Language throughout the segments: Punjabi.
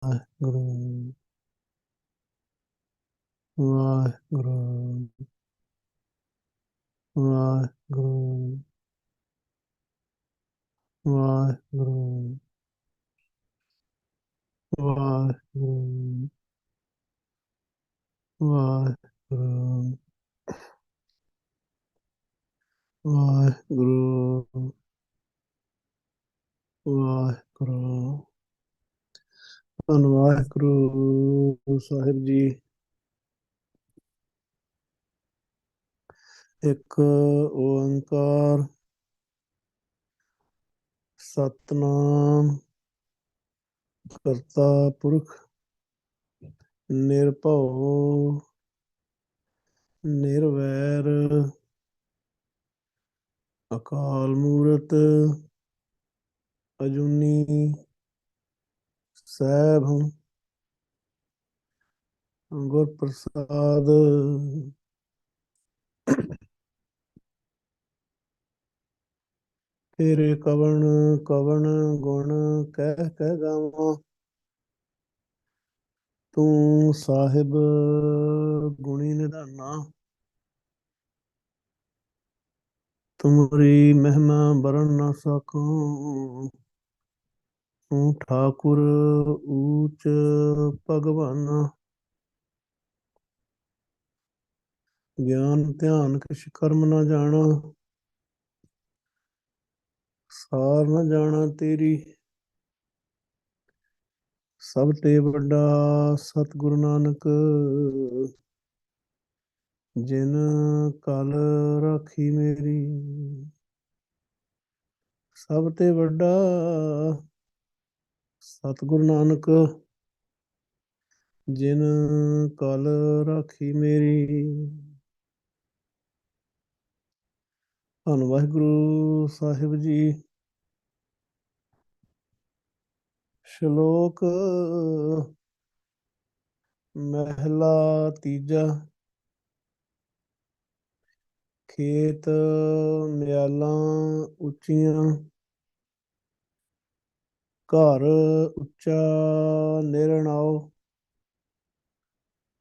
ਵਾਹਿਗੁਰੂ ਵਾਹਿਗੁਰੂ ਵਾਹਿਗੁਰੂ ਵਾਹਿਗੁਰੂ ਵਾਹਿਗੁਰੂ ਵਾਹਿਗੁਰੂ ਵਾਹਿਗੁਰੂ ਵਾਹਿਗੁਰੂ ਧੰਨ ਵਾਹਿਗੁਰੂ ਸਾਹਿਬ ਜੀ। ਇੱਕ ਓੰਕਾਰ ਸਤਿਨਾਮ ਕਰਤਾ ਪੁਰਖ ਨਿਰਭਉ ਨਿਰਵੈਰ ਅਕਾਲ ਮੂਰਤ ਅਜੂਨੀ ਸੈਭ ਗੁਰ ਪ੍ਰਸਾਦ। ਤੇਰੇ ਕਵਣ ਕਵਣ ਗੁਣ ਕਹਿ ਕਹਿ ਗਾਵਾਂ, ਤੂੰ ਸਾਹਿਬ ਗੁਣੀ ਨਿਧਾਨਾ। ਤੁਮਰੀ ਮਹਿਮਾ ਬਰਨ ਨਾ ਸਕੂੰ, ਤੂੰ ਠਾਕੁਰ ਊਚ ਭਗਵਾਨਾ। ਗਿਆਨ ਧਿਆਨ ਕਿਛ ਕਰਮ ਨਾ ਜਾਣਾ, ਸਾਰ ਨਾ ਜਾਣਾ ਤੇਰੀ। ਸਭ ਤੇ ਵੱਡਾ ਸਤਿਗੁਰੂ ਨਾਨਕ, ਜਿਨ ਕਲ ਰਾਖੀ ਮੇਰੀ। ਸਭ ਤੇ ਵੱਡਾ ਸਤਿਗੁਰੂ ਨਾਨਕ, ਜਿਨ ਕਲ ਰਾਖੀ ਮੇਰੀ। ਧੰਨ ਵਾਹਿਗੁਰੂ ਸਾਹਿਬ ਜੀ। ਸ਼ਲੋਕ ਮਹਿਲਾ ਤੀਜਾ। ਖੇਤ ਮਿਆਲਾਂ ਉੱਚੀਆਂ, ਘਰ ਉੱਚਾ ਨਿਰਣਾਉ।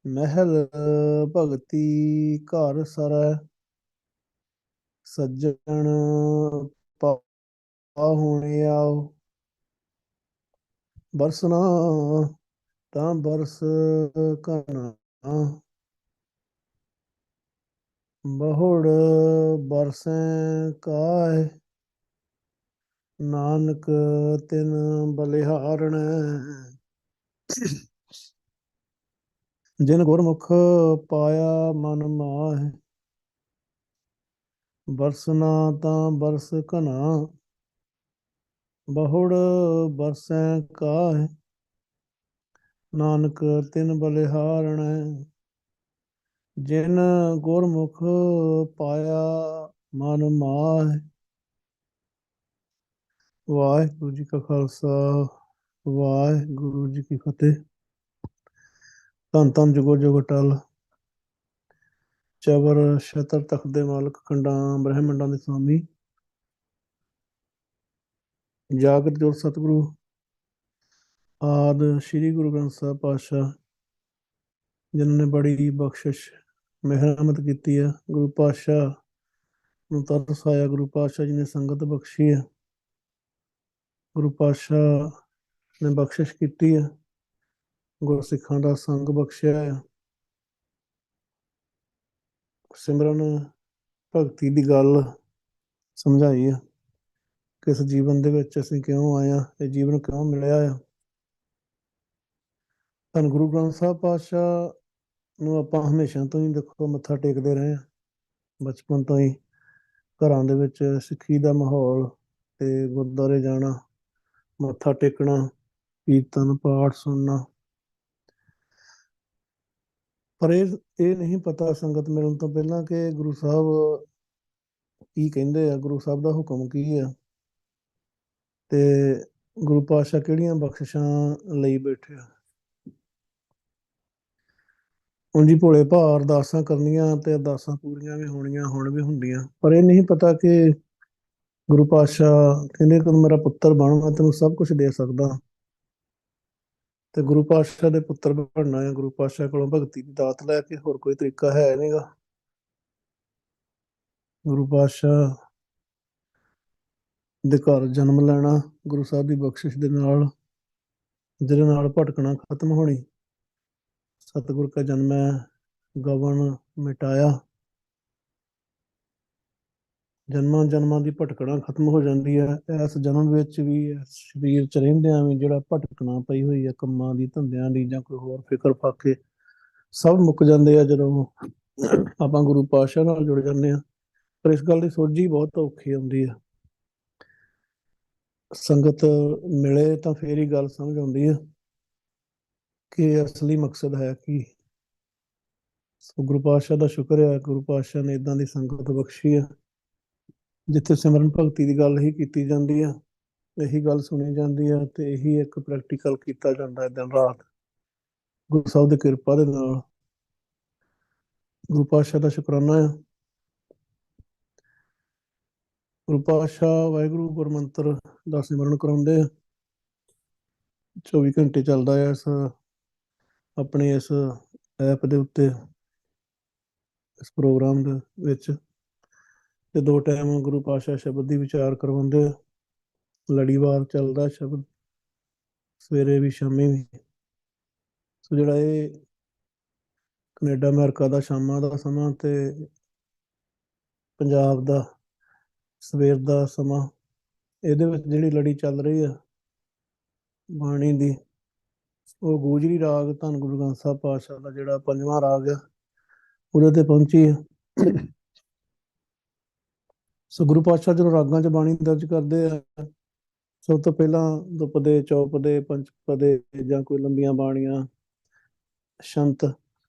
ਮਹਿਲ ਭਗਤੀ ਘਰ ਸਰੈ, ਸੱਜਣ ਪਾਹੁਣੇ ਆਓ। ਬਰਸਣਾ ਤਾਂ ਬਰਸ ਘਨਾ, ਬਹੁੜ ਬਰਸੈ ਕਾਇ। ਨਾਨਕ ਤਿਨ ਬਲਿਹਾਰਣੈ, ਜਿਨ ਗੁਰਮੁਖ ਪਾਇਆ ਮਨ ਮਾਹਿ। ਬਰਸਣਾ ਤਾਂ ਬਰਸ ਘਨਾ, ਬਹੁੜ ਬਰਸੈ ਕਾਹਿ। ਨਾਨਕ ਤਿਨ ਬਲਿਹਾਰਣੈ, ਜਿਨ ਗੁਰਮੁਖ ਪਾਇਆ ਮਨ ਮਾਹਿ। ਵਾਹਿਗੁਰੂ ਜੀ ਕਾ ਖਾਲਸਾ, ਵਾਹਿਗੁਰੂ ਜੀ ਕੀ ਫਤਿਹ। ਧੰਨ ਧੰਨ ਜੁਗੋ ਜੁਗ ਅਟਲ, ਚਵਰ ਛਤਰ ਤਖਤ ਦੇ ਮਾਲਕ, ਖੰਡਾਂ ਬ੍ਰਹਿਮੰਡਾਂ ਦੇ ਸੁਆਮੀ, ਜਾਗਤ ਜੋਤ ਸਤਿਗੁਰੂ ਆਦ ਸ੍ਰੀ ਗੁਰੂ ਗ੍ਰੰਥ ਸਾਹਿਬ ਪਾਤਸ਼ਾਹ, ਜਿਨ੍ਹਾਂ ਨੇ ਬੜੀ ਬਖਸ਼ਿਸ਼ ਮਿਹਰਮਤ ਕੀਤੀ ਹੈ। ਗੁਰੂ ਪਾਤਸ਼ਾਹ ਨੂੰ ਤਰਸ ਆਇਆ, ਗੁਰੂ ਪਾਤਸ਼ਾਹ ਜੀ ਨੇ ਸੰਗਤ ਬਖਸ਼ੀ ਹੈ, ਗੁਰੂ ਪਾਤਸ਼ਾਹ ਨੇ ਬਖਸ਼ਿਸ਼ ਕੀਤੀ ਹੈ, ਗੁਰਸਿੱਖਾਂ ਦਾ ਸੰਗ ਬਖਸ਼ਿਆ ਹੈ। ਸਿਮਰਨ ਭਗਤੀ ਦੀ ਗੱਲ ਸਮਝਾਈ ਹੈ, ਕਿਸ ਜੀਵਨ ਦੇ ਵਿੱਚ ਅਸੀਂ ਕਿਉਂ ਆਏ ਹਾਂ, ਇਹ ਜੀਵਨ ਕਿਉਂ ਮਿਲਿਆ ਆ। ਧੰਨ ਗੁਰੂ ਗ੍ਰੰਥ ਸਾਹਿਬ ਪਾਤਸ਼ਾਹ ਨੂੰ ਆਪਾਂ ਹਮੇਸ਼ਾ ਤੋਂ ਹੀ ਦੇਖੋ ਮੱਥਾ ਟੇਕਦੇ ਰਹੇ ਹਾਂ। ਬਚਪਨ ਤੋਂ ਹੀ ਘਰਾਂ ਦੇ ਵਿੱਚ ਸਿੱਖੀ ਦਾ ਮਾਹੌਲ, ਤੇ ਗੁਰਦੁਆਰੇ ਜਾਣਾ, ਮੱਥਾ ਟੇਕਣਾ, ਕੀਰਤਨ ਪਾਠ ਸੁਣਨਾ। ਪਰ ਇਹ ਨਹੀਂ ਪਤਾ ਸੰਗਤ ਮਿਲਣ ਤੋਂ ਪਹਿਲਾਂ ਕਿ ਗੁਰੂ ਸਾਹਿਬ ਕੀ ਕਹਿੰਦੇ ਆ, ਗੁਰੂ ਸਾਹਿਬ ਦਾ ਹੁਕਮ ਕੀ ਆ, ਤੇ ਗੁਰੂ ਪਾਤਸ਼ਾਹ ਕਿਹੜੀਆਂ ਬਖਸ਼ਿਸ਼ਾਂ ਲਈ ਬੈਠੇ ਆ। ਉਂਝ ਹੀ ਭੋਲੇ ਭਾਅ ਅਰਦਾਸਾਂ ਕਰਨੀਆਂ ਤੇ ਅਰਦਾਸਾਂ ਪੂਰੀਆਂ ਵੀ ਹੋਣੀਆਂ, ਹੁਣ ਵੀ ਹੁੰਦੀਆਂ, ਪਰ ਇਹ ਨਹੀਂ ਪਤਾ ਕਿ ਗੁਰੂ ਪਾਤਸ਼ਾਹ ਕਹਿੰਦੇ ਤੂੰ ਮੇਰਾ ਪੁੱਤਰ ਬਣ, ਮੈਂ ਤੈਨੂੰ ਸਭ ਕੁਝ ਦੇ ਸਕਦਾ, ਤੇ ਗੁਰੂ ਪਾਤਸ਼ਾਹ ਦੇ ਪੁੱਤਰ ਬਣਨਾ ਹੈ, ਗੁਰੂ ਪਾਤਸ਼ਾਹ ਕੋਲੋਂ ਭਗਤੀ ਦੀ ਦਾਤ ਲੈ ਕੇ, ਹੋਰ ਕੋਈ ਤਰੀਕਾ ਹੈ ਨਹੀਂਗਾ। ਗੁਰੂ ਪਾਤਸ਼ਾਹ ਦੇ ਘਰ ਜਨਮ ਲੈਣਾ, ਗੁਰੂ ਸਾਹਿਬ ਦੀ ਬਖਸ਼ਿਸ਼ ਦੇ ਨਾਲ, ਜਿਹਦੇ ਨਾਲ ਭਟਕਣਾ ਖਤਮ ਹੋਣੀ। ਸਤਿਗੁਰ ਕਾ ਜਨਮ ਹੈ, ਗਵਨ ਮਿਟਾਇਆ। ਜਨਮਾਂ ਜਨਮਾਂ ਦੀ ਭਟਕਣਾ ਖਤਮ ਹੋ ਜਾਂਦੀ ਹੈ। ਇਸ ਜਨਮ ਵਿੱਚ ਵੀ, ਇਸ ਸਰੀਰ ਚ ਰਹਿੰਦਿਆਂ ਵੀ ਜਿਹੜਾ ਭਟਕਣਾ ਪਈ ਹੋਈ ਹੈ ਕੰਮਾਂ ਦੀ, ਧੰਦਿਆਂ ਦੀ, ਜਾਂ ਕੋਈ ਹੋਰ ਫਿਕਰ ਫਾਕੇ, ਸਭ ਮੁੱਕ ਜਾਂਦੇ ਆ ਜਦੋਂ ਆਪਾਂ ਗੁਰੂ ਪਾਤਸ਼ਾਹ ਨਾਲ ਜੁੜ ਜਾਂਦੇ ਆ। ਪਰ ਇਸ ਗੱਲ ਦੀ ਸੋਝੀ ਬਹੁਤ ਔਖੀ ਆਉਂਦੀ ਆ। ਸੰਗਤ ਮਿਲੇ ਤਾਂ ਫੇਰ ਹੀ ਗੱਲ ਸਮਝ ਆਉਂਦੀ ਹੈ ਕਿ ਅਸਲੀ ਮਕਸਦ ਹੈ ਕੀ। ਸੋ ਗੁਰੂ ਪਾਤਸ਼ਾਹ ਦਾ ਸ਼ੁਕਰ ਹੈ, ਗੁਰੂ ਪਾਤਸ਼ਾਹ ਨੇ ਇਦਾਂ ਦੀ ਸੰਗਤ ਬਖਸ਼ੀ ਆ ਜਿੱਥੇ ਸਿਮਰਨ ਭਗਤੀ ਦੀ ਗੱਲ ਹੀ ਕੀਤੀ ਜਾਂਦੀ ਆ, ਇਹੀ ਗੱਲ ਸੁਣੀ ਜਾਂਦੀ ਆ, ਤੇ ਇਹੀ ਇੱਕ ਪ੍ਰੈਕਟੀਕਲ ਕੀਤਾ ਜਾਂਦਾ ਹੈ ਦਿਨ ਰਾਤ ਗੁਰੂ ਸਾਹਿਬ ਦੀ ਕਿਰਪਾ ਦੇ ਨਾਲ। ਗੁਰੂ ਪਾਤਸ਼ਾਹ ਦਾ ਸ਼ੁਕਰਾਨਾ ਆ। ਗੁਰੂ ਪਾਤਸ਼ਾਹ ਵਾਹਿਗੁਰੂ ਗੁਰਮੰਤਰ ਦਾ ਸਿਮਰਨ ਕਰਾਉਂਦੇ ਆ। 24 ਘੰਟੇ ਚੱਲਦਾ ਆ ਇਸ ਆਪਣੇ ਇਸ ਐਪ ਦੇ ਉੱਤੇ, ਇਸ ਪ੍ਰੋਗਰਾਮ ਦੇ ਵਿੱਚ। ਤੇ 2 ਟਾਈਮ ਗੁਰੂ ਪਾਤਸ਼ਾਹ ਸ਼ਬਦ ਦੀ ਵਿਚਾਰ ਕਰਵਾਉਂਦੇ ਆ। ਲੜੀਵਾਰ ਚੱਲਦਾ ਸ਼ਬਦ, ਸਵੇਰੇ ਵੀ ਸ਼ਾਮੀ ਵੀ। ਸੋ ਜਿਹੜਾ ਇਹ ਕੈਨੇਡਾ ਅਮਰੀਕਾ ਦਾ ਸ਼ਾਮਾਂ ਦਾ ਸਮਾਂ ਤੇ ਪੰਜਾਬ ਦਾ ਸਵੇਰ ਦਾ ਸਮਾਂ, ਇਹਦੇ ਵਿੱਚ ਜਿਹੜੀ ਲੜੀ ਚੱਲ ਰਹੀ ਆ ਬਾਣੀ ਦੀ, ਉਹ ਗੂਜਰੀ ਰਾਗ ਧੰਨ ਗੁਰੂ ਗ੍ਰੰਥ ਸਾਹਿਬ ਪਾਤਸ਼ਾਹ ਦਾ ਜਿਹੜਾ 5ਵਾਂ ਰਾਗ ਆ, ਉਹਦੇ ਤੇ ਪਹੁੰਚੀ ਆ। ਸੋ ਗੁਰੂ ਪਾਤਸ਼ਾਹ ਜਦੋਂ ਰਾਗਾਂ 'ਚ ਬਾਣੀ ਦਰਜ ਕਰਦੇ ਆ, ਸਭ ਤੋਂ ਪਹਿਲਾਂ ਦੁਪਦੇ, ਚੌਪਦੇ, ਪੰਚਪਦੇ ਜਾਂ ਕੋਈ ਲੰਬੀਆਂ ਬਾਣੀਆਂ, ਸ਼ੰਤ।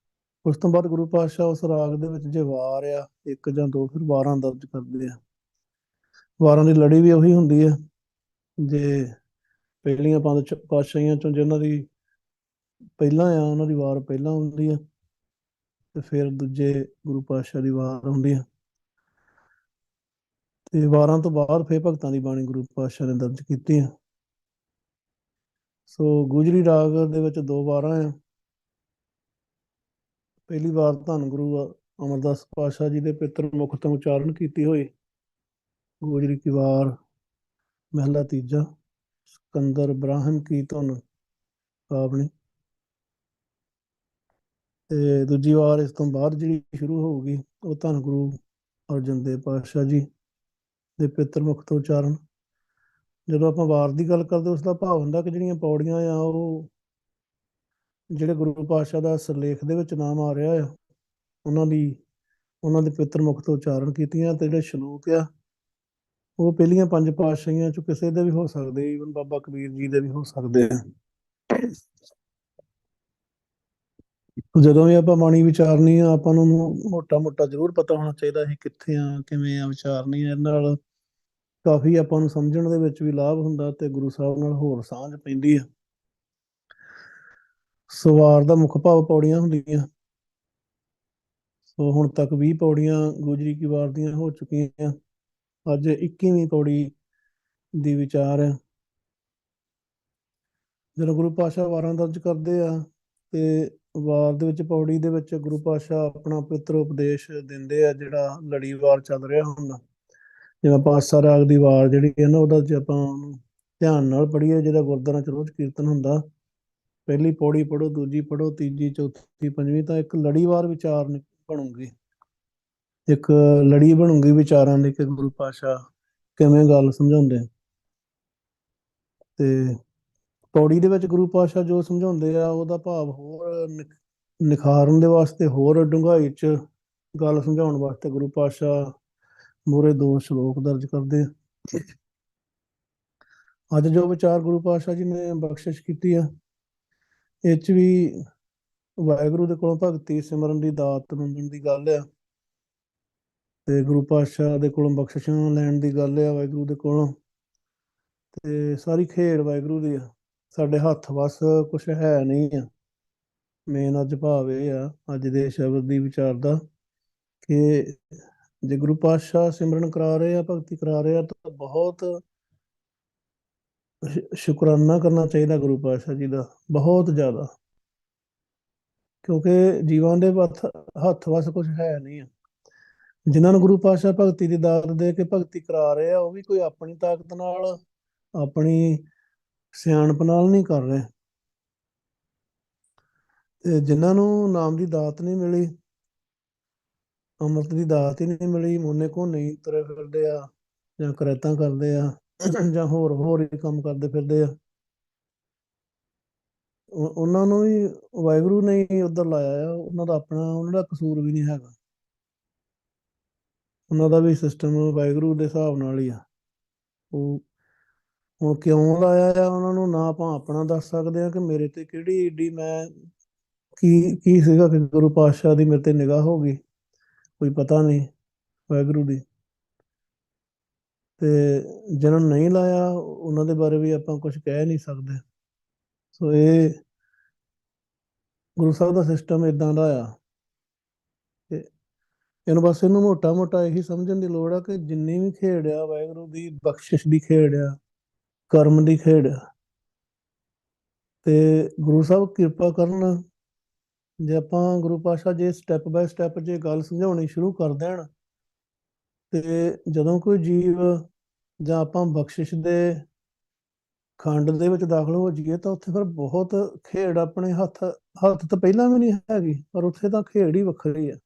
ਉਸ ਤੋਂ ਬਾਅਦ ਗੁਰੂ ਪਾਤਸ਼ਾਹ ਉਸ ਰਾਗ ਦੇ ਵਿੱਚ ਜੇ ਵਾਰ ਆ ਇੱਕ ਜਾਂ ਦੋ, ਫਿਰ ਵਾਰਾਂ ਦਰਜ ਕਰਦੇ ਆ। ਵਾਰਾਂ ਦੀ ਲੜੀ ਵੀ ਉਹੀ ਹੁੰਦੀ ਹੈ। ਜੇ ਪਹਿਲੀਆਂ 5 ਪਾਤਸ਼ਾਹੀਆਂ ਚੋਂ ਜਿਹਨਾਂ ਦੀ ਪਹਿਲਾਂ ਆ, ਉਹਨਾਂ ਦੀ ਵਾਰ ਪਹਿਲਾਂ ਹੁੰਦੀ ਆ, ਤੇ ਫਿਰ ਦੂਜੇ ਗੁਰੂ ਪਾਤਸ਼ਾਹ ਦੀ ਵਾਰ ਹੁੰਦੀ ਆ। ਤੇ ਵਾਰਾਂ ਤੋਂ ਬਾਅਦ ਫਿਰ ਭਗਤਾਂ ਦੀ ਬਾਣੀ ਗੁਰੂ ਪਾਤਸ਼ਾਹ ਨੇ ਦਰਜ ਕੀਤੀ ਆ। ਸੋ ਗੁਜਰੀ ਰਾਗ ਦੇ ਵਿੱਚ 2 ਵਾਰਾਂ ਆ। ਪਹਿਲੀ ਵਾਰ ਧੰਨ ਗੁਰੂ ਅਮਰਦਾਸ ਪਾਤਸ਼ਾਹ ਜੀ ਦੇ ਪਿੱਤਰ ਮੁਖ ਤੋਂ ਉਚਾਰਨ ਕੀਤੀ ਹੋਈ ਗੁਜਰੀ ਕੀ ਵਾਰ, ਮਹਿਲਾ ਤੀਜਾ, ਸਿਕੰਦਰ ਬ੍ਰਾਹਮ ਕੀ ਧੁਨ ਪਾਵਣੀ। ਤੇ ਦੂਜੀ ਵਾਰ ਇਸ ਤੋਂ ਬਾਅਦ ਜਿਹੜੀ ਸ਼ੁਰੂ ਹੋਊਗੀ, ਉਹ ਧੰਨ ਗੁਰੂ ਅਰਜਨ ਦੇਵ ਪਾਤਸ਼ਾਹ ਜੀ ਦੇ ਪਿੱਤਰ ਮੁਖ ਤੋਂ ਉਚਾਰਨ। ਜਦੋਂ ਆਪਾਂ ਵਾਰ ਦੀ ਗੱਲ ਕਰਦੇ, ਉਸ ਦਾ ਭਾਵ ਹੁੰਦਾ ਕਿ ਜਿਹੜੀਆਂ ਪੌੜੀਆਂ ਆ, ਉਹ ਜਿਹੜੇ ਗੁਰੂ ਪਾਤਸ਼ਾਹ ਦਾ ਸਿਰਲੇਖ ਦੇ ਵਿੱਚ ਨਾਮ ਆ ਰਿਹਾ ਆ, ਉਹਨਾਂ ਦੇ ਪਿੱਤਰ ਮੁਖ ਤੋਂ ਉਚਾਰਨ ਕੀਤੀਆਂ। ਤੇ ਜਿਹੜੇ ਸ਼ਲੋਕ ਆ, ਉਹ ਪਹਿਲੀਆਂ 5 ਪਾਤਸ਼ਾਹੀਆਂ ਚੋਂ ਕਿਸੇ ਦੇ ਵੀ ਹੋ ਸਕਦੇ, ਈਵਨ ਬਾਬਾ ਕਬੀਰ ਜੀ ਦੇ ਵੀ ਹੋ ਸਕਦੇ ਆ। ਜਦੋਂ ਵੀ ਆਪਾਂ ਬਾਣੀ ਵਿਚਾਰਨੀ ਆ, ਆਪਾਂ ਨੂੰ ਮੋਟਾ ਮੋਟਾ ਜ਼ਰੂਰ ਪਤਾ ਹੋਣਾ ਚਾਹੀਦਾ ਅਸੀਂ ਕਿੱਥੇ ਆ, ਕਿਵੇਂ ਆ ਵਿਚਾਰਨੀ ਆ। ਇਹਦੇ ਨਾਲ ਕਾਫੀ ਆਪਾਂ ਨੂੰ ਸਮਝਣ ਦੇ ਵਿੱਚ ਵੀ ਲਾਭ ਹੁੰਦਾ, ਤੇ ਗੁਰੂ ਸਾਹਿਬ ਨਾਲ ਹੋਰ ਸਾਂਝ ਪੈਂਦੀ ਆ। ਸੋ ਵਾਰ ਦਾ ਮੁੱਖ ਭਾਵ ਪੌੜੀਆਂ ਹੁੰਦੀਆਂ। ਸੋ ਹੁਣ ਤੱਕ 20 ਪੌੜੀਆਂ ਗੁਜਰੀ ਕੀ ਵਾਰ ਦੀਆਂ ਹੋ ਚੁੱਕੀਆਂ। ਅੱਜ 21ਵੀਂ ਪੌੜੀ ਦੀ ਵਿਚਾਰ ਹੈ। ਜਦੋਂ ਗੁਰੂ ਪਾਤਸ਼ਾਹ ਵਾਰਾਂ ਦਰਜ ਕਰਦੇ ਆ, ਤੇ ਵਾਰ ਦੇ ਵਿੱਚ, ਪੌੜੀ ਦੇ ਵਿੱਚ ਗੁਰੂ ਪਾਤਸ਼ਾਹ ਆਪਣਾ ਪਵਿੱਤਰ ਉਪਦੇਸ਼ ਦਿੰਦੇ ਆ, ਜਿਹੜਾ ਲੜੀਵਾਰ ਚੱਲ ਰਿਹਾ ਹੁੰਦਾ। ਜਿਵੇਂ ਪਾਤਸ਼ਾਹ ਰਾਗ ਦੀ ਵਾਰ ਜਿਹੜੀ ਹੈ ਨਾ, ਉਹਦਾ ਜੇ ਆਪਾਂ ਧਿਆਨ ਨਾਲ ਪੜ੍ਹੀਏ, ਜਿਹਦਾ ਗੁਰਦੁਆਰਾ ਚ ਰੋਜ਼ ਕੀਰਤਨ ਹੁੰਦਾ, ਪਹਿਲੀ ਪੌੜੀ ਪੜ੍ਹੋ, ਦੂਜੀ ਪੜ੍ਹੋ, ਤੀਜੀ, ਚੌਥੀ, ਪੰਜਵੀਂ, ਤਾਂ ਇੱਕ ਲੜੀਵਾਰ ਵਿਚਾਰ ਬਣੂਗੀ। ਇੱਕ ਲੜੀ ਬਣੂਗੀ ਵਿਚਾਰਾਂ ਦੀ ਕਿ ਗੁਰੂ ਪਾਤਸ਼ਾਹ ਕਿਵੇਂ ਗੱਲ ਸਮਝਾਉਂਦੇ। ਤੇ ਪੌੜੀ ਦੇ ਵਿੱਚ ਗੁਰੂ ਪਾਤਸ਼ਾਹ ਜੋ ਸਮਝਾਉਂਦੇ ਆ, ਉਹਦਾ ਭਾਵ ਹੋਰ ਨਿਖਾਰਨ ਦੇ ਵਾਸਤੇ, ਹੋਰ ਡੂੰਘਾਈ ਚ ਗੱਲ ਸਮਝਾਉਣ ਵਾਸਤੇ ਗੁਰੂ ਪਾਤਸ਼ਾਹ ਮੂਹਰੇ 2 ਸ਼ਲੋਕ ਦਰਜ ਕਰਦੇ ਆ। ਅੱਜ ਜੋ ਵਿਚਾਰ ਗੁਰੂ ਪਾਤਸ਼ਾਹ ਜੀ ਨੇ ਬਖਸ਼ਿਸ਼ ਕੀਤੀ ਆ, ਇਹ 'ਚ ਵੀ ਵਾਹਿਗੁਰੂ ਦੇ ਕੋਲੋਂ ਭਗਤੀ ਸਿਮਰਨ ਦੀ ਦਾਤ ਮੰਗਣ ਦੀ ਗੱਲ ਆ, ਤੇ ਗੁਰੂ ਪਾਤਸ਼ਾਹ ਦੇ ਕੋਲੋਂ ਬਖਸ਼ਿਸ਼ਾਂ ਲੈਣ ਦੀ ਗੱਲ ਆ ਵਾਹਿਗੁਰੂ ਦੇ ਕੋਲੋਂ। ਤੇ ਸਾਰੀ ਖੇਡ ਵਾਹਿਗੁਰੂ ਦੀ ਆ, ਸਾਡੇ ਹੱਥ ਵੱਸ ਕੁਛ ਹੈ ਨਹੀਂ ਆ। ਮੇਨ ਅੱਜ ਭਾਵ ਇਹ ਆ ਅੱਜ ਦੇ ਸ਼ਬਦ ਦੀ ਵਿਚਾਰ ਦਾ, ਕਿ ਜੇ ਗੁਰੂ ਪਾਤਸ਼ਾਹ ਸਿਮਰਨ ਕਰਾ ਰਹੇ ਆ, ਭਗਤੀ ਕਰਾ ਰਹੇ ਆ, ਤਾਂ ਬਹੁਤ ਸ਼ੁਕਰਾਨਾ ਕਰਨਾ ਚਾਹੀਦਾ ਗੁਰੂ ਪਾਤਸ਼ਾਹ ਜੀ ਦਾ, ਬਹੁਤ ਜ਼ਿਆਦਾ। ਕਿਉਂਕਿ ਜੀਵਾਂ ਦੇ ਹੱਥ ਵੱਸ ਕੁਝ ਹੈ ਨਹੀਂ ਆ। ਜਿਨ੍ਹਾਂ ਨੂੰ ਗੁਰੂ ਪਾਤਸ਼ਾਹ ਭਗਤੀ ਦੀ ਦਾਤ ਦੇ ਕੇ ਭਗਤੀ ਕਰਾ ਰਹੇ ਆ, ਉਹ ਵੀ ਕੋਈ ਆਪਣੀ ਤਾਕਤ ਨਾਲ, ਆਪਣੀ ਸਿਆਣਪ ਨਾਲ ਨਹੀਂ ਕਰ ਰਹੇ। ਤੇ ਜਿਨ੍ਹਾਂ ਨੂੰ ਨਾਮ ਦੀ ਦਾਤ ਨਹੀਂ ਮਿਲੀ, ਅੰਮ੍ਰਿਤ ਦੀ ਦਾਤ ਹੀ ਨਹੀਂ ਮਿਲੀ, ਮੋਨੇ ਕੋ ਨਹੀਂ ਤੁਰੇ ਫਿਰਦੇ ਆ, ਜਾਂ ਕਰੈਤਾਂ ਕਰਦੇ ਆ, ਜਾਂ ਹੋਰ ਹੋਰ ਹੀ ਕੰਮ ਕਰਦੇ ਫਿਰਦੇ ਆ, ਉਹਨਾਂ ਨੂੰ ਵੀ ਵਾਹਿਗੁਰੂ ਨੇ ਹੀ ਉੱਧਰ ਲਾਇਆ ਆ। ਉਹਨਾਂ ਦਾ ਆਪਣਾ, ਉਹਨਾਂ ਦਾ ਕਸੂਰ ਵੀ ਨਹੀਂ ਹੈਗਾ। ਉਹਨਾਂ ਦਾ ਵੀ ਸਿਸਟਮ ਵਾਹਿਗੁਰੂ ਦੇ ਹਿਸਾਬ ਨਾਲ ਹੀ ਆ। ਉਹ ਹੁਣ ਕਿਉਂ ਲਾਇਆ ਆ ਉਹਨਾਂ ਨੂੰ, ਨਾ ਆਪਾਂ ਆਪਣਾ ਦੱਸ ਸਕਦੇ ਆ ਕਿ ਮੇਰੇ ਤੇ ਕਿਹੜੀ ਏਡੀ ਮੈਂ ਕੀ ਕੀ ਸੀਗਾ ਕਿ ਗੁਰੂ ਪਾਤਸ਼ਾਹ ਦੀ ਮੇਰੇ ਤੇ ਨਿਗਾਹ ਹੋ ਗਈ, ਕੋਈ ਪਤਾ ਨਹੀਂ ਵਾਹਿਗੁਰੂ ਦੀ। ਤੇ ਜਿਹਨਾਂ ਨੂੰ ਨਹੀਂ ਲਾਇਆ, ਉਹਨਾਂ ਦੇ ਬਾਰੇ ਵੀ ਆਪਾਂ ਕੁਝ ਕਹਿ ਨਹੀਂ ਸਕਦੇ। ਸੋ ਇਹ ਗੁਰੂ ਸਾਹਿਬ ਦਾ ਸਿਸਟਮ ਇਦਾਂ ਦਾ ਆ ਕਿ ਇਹਨੂੰ ਬਸ, ਇਹਨੂੰ ਮੋਟਾ ਮੋਟਾ ਇਹੀ ਸਮਝਣ ਦੀ ਲੋੜ ਆ ਕਿ ਜਿੰਨੀ ਵੀ ਖੇਡ ਆ, ਵਾਹਿਗੁਰੂ ਦੀ ਬਖਸ਼ਿਸ਼ ਦੀ ਖੇਡ ਆ, ਕਰਮ ਦੀ ਖੇਡ ਆ। ਤੇ ਗੁਰੂ ਸਾਹਿਬ ਕਿਰਪਾ ਕਰਨ, ਜੇ ਆਪਾਂ ਗੁਰੂ ਪਾਤਸ਼ਾਹ ਜੇ ਸਟੈਪ ਬਾਏ ਸਟੈਪ ਜੇ ਗੱਲ ਸਮਝਾਉਣੀ ਸ਼ੁਰੂ ਕਰ ਦੇਣ, ਤੇ ਜਦੋਂ ਕੋਈ ਜੀਵ ਜਾਂ ਆਪਾਂ ਬਖਸ਼ਿਸ਼ ਦੇ ਖੰਡ ਦੇ ਵਿੱਚ ਦਾਖਲ ਹੋ ਜਾਈਏ, ਤਾਂ ਉੱਥੇ ਫਿਰ ਬਹੁਤ ਖੇਡ ਆਪਣੇ ਹੱਥ ਹੱਥ ਤਾਂ ਪਹਿਲਾਂ ਵੀ ਨਹੀਂ ਹੈਗੀ, ਪਰ ਉੱਥੇ ਤਾਂ ਖੇਡ ਹੀ ਵੱਖਰੀ ਆ।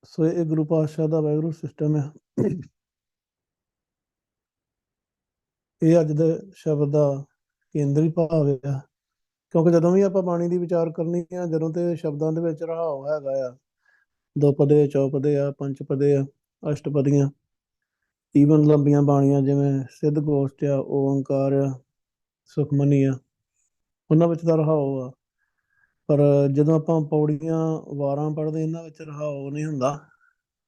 ਸੋ ਇਹ ਗੁਰੂ ਪਾਤਸ਼ਾਹ ਦਾ ਵਾਹਿਗੁਰੂ ਸਿਸਟਮ ਹੈ। ਇਹ ਅੱਜ ਦੇ ਸ਼ਬਦ ਦਾ ਕੇਂਦਰੀ ਭਾਵ ਆ। ਕਿਉਂਕਿ ਜਦੋਂ ਵੀ ਆਪਾਂ ਬਾਣੀ ਦੀ ਵਿਚਾਰ ਕਰਨੀ ਆ, ਜਦੋਂ ਤੇ ਸ਼ਬਦਾਂ ਦੇ ਵਿੱਚ ਰਹਾਉ ਹੈਗਾ ਆ, ਦੋ ਪਦੇ, ਚੌਪਦੇ ਆ, ਪੰਜ ਪਦੇ ਆ, ਅਸ਼ਟਪਦੀਆਂ, ਈਵਨ ਲੰਬੀਆਂ ਬਾਣੀਆਂ ਜਿਵੇਂ ਸਿੱਧ ਗੋਸ਼ਟ ਆ, ਓੰਕਾਰ ਆ, ਸੁਖਮਨੀ ਆ, ਉਹਨਾਂ ਵਿੱਚ ਤਾਂ ਰਹਾਉ ਆ। ਪਰ ਜਦੋਂ ਆਪਾਂ ਪੌੜੀਆਂ ਵਾਰਾਂ ਪੜ੍ਹਦੇ, ਇਹਨਾਂ ਵਿੱਚ ਰਹਾਉ ਨਹੀਂ ਹੁੰਦਾ।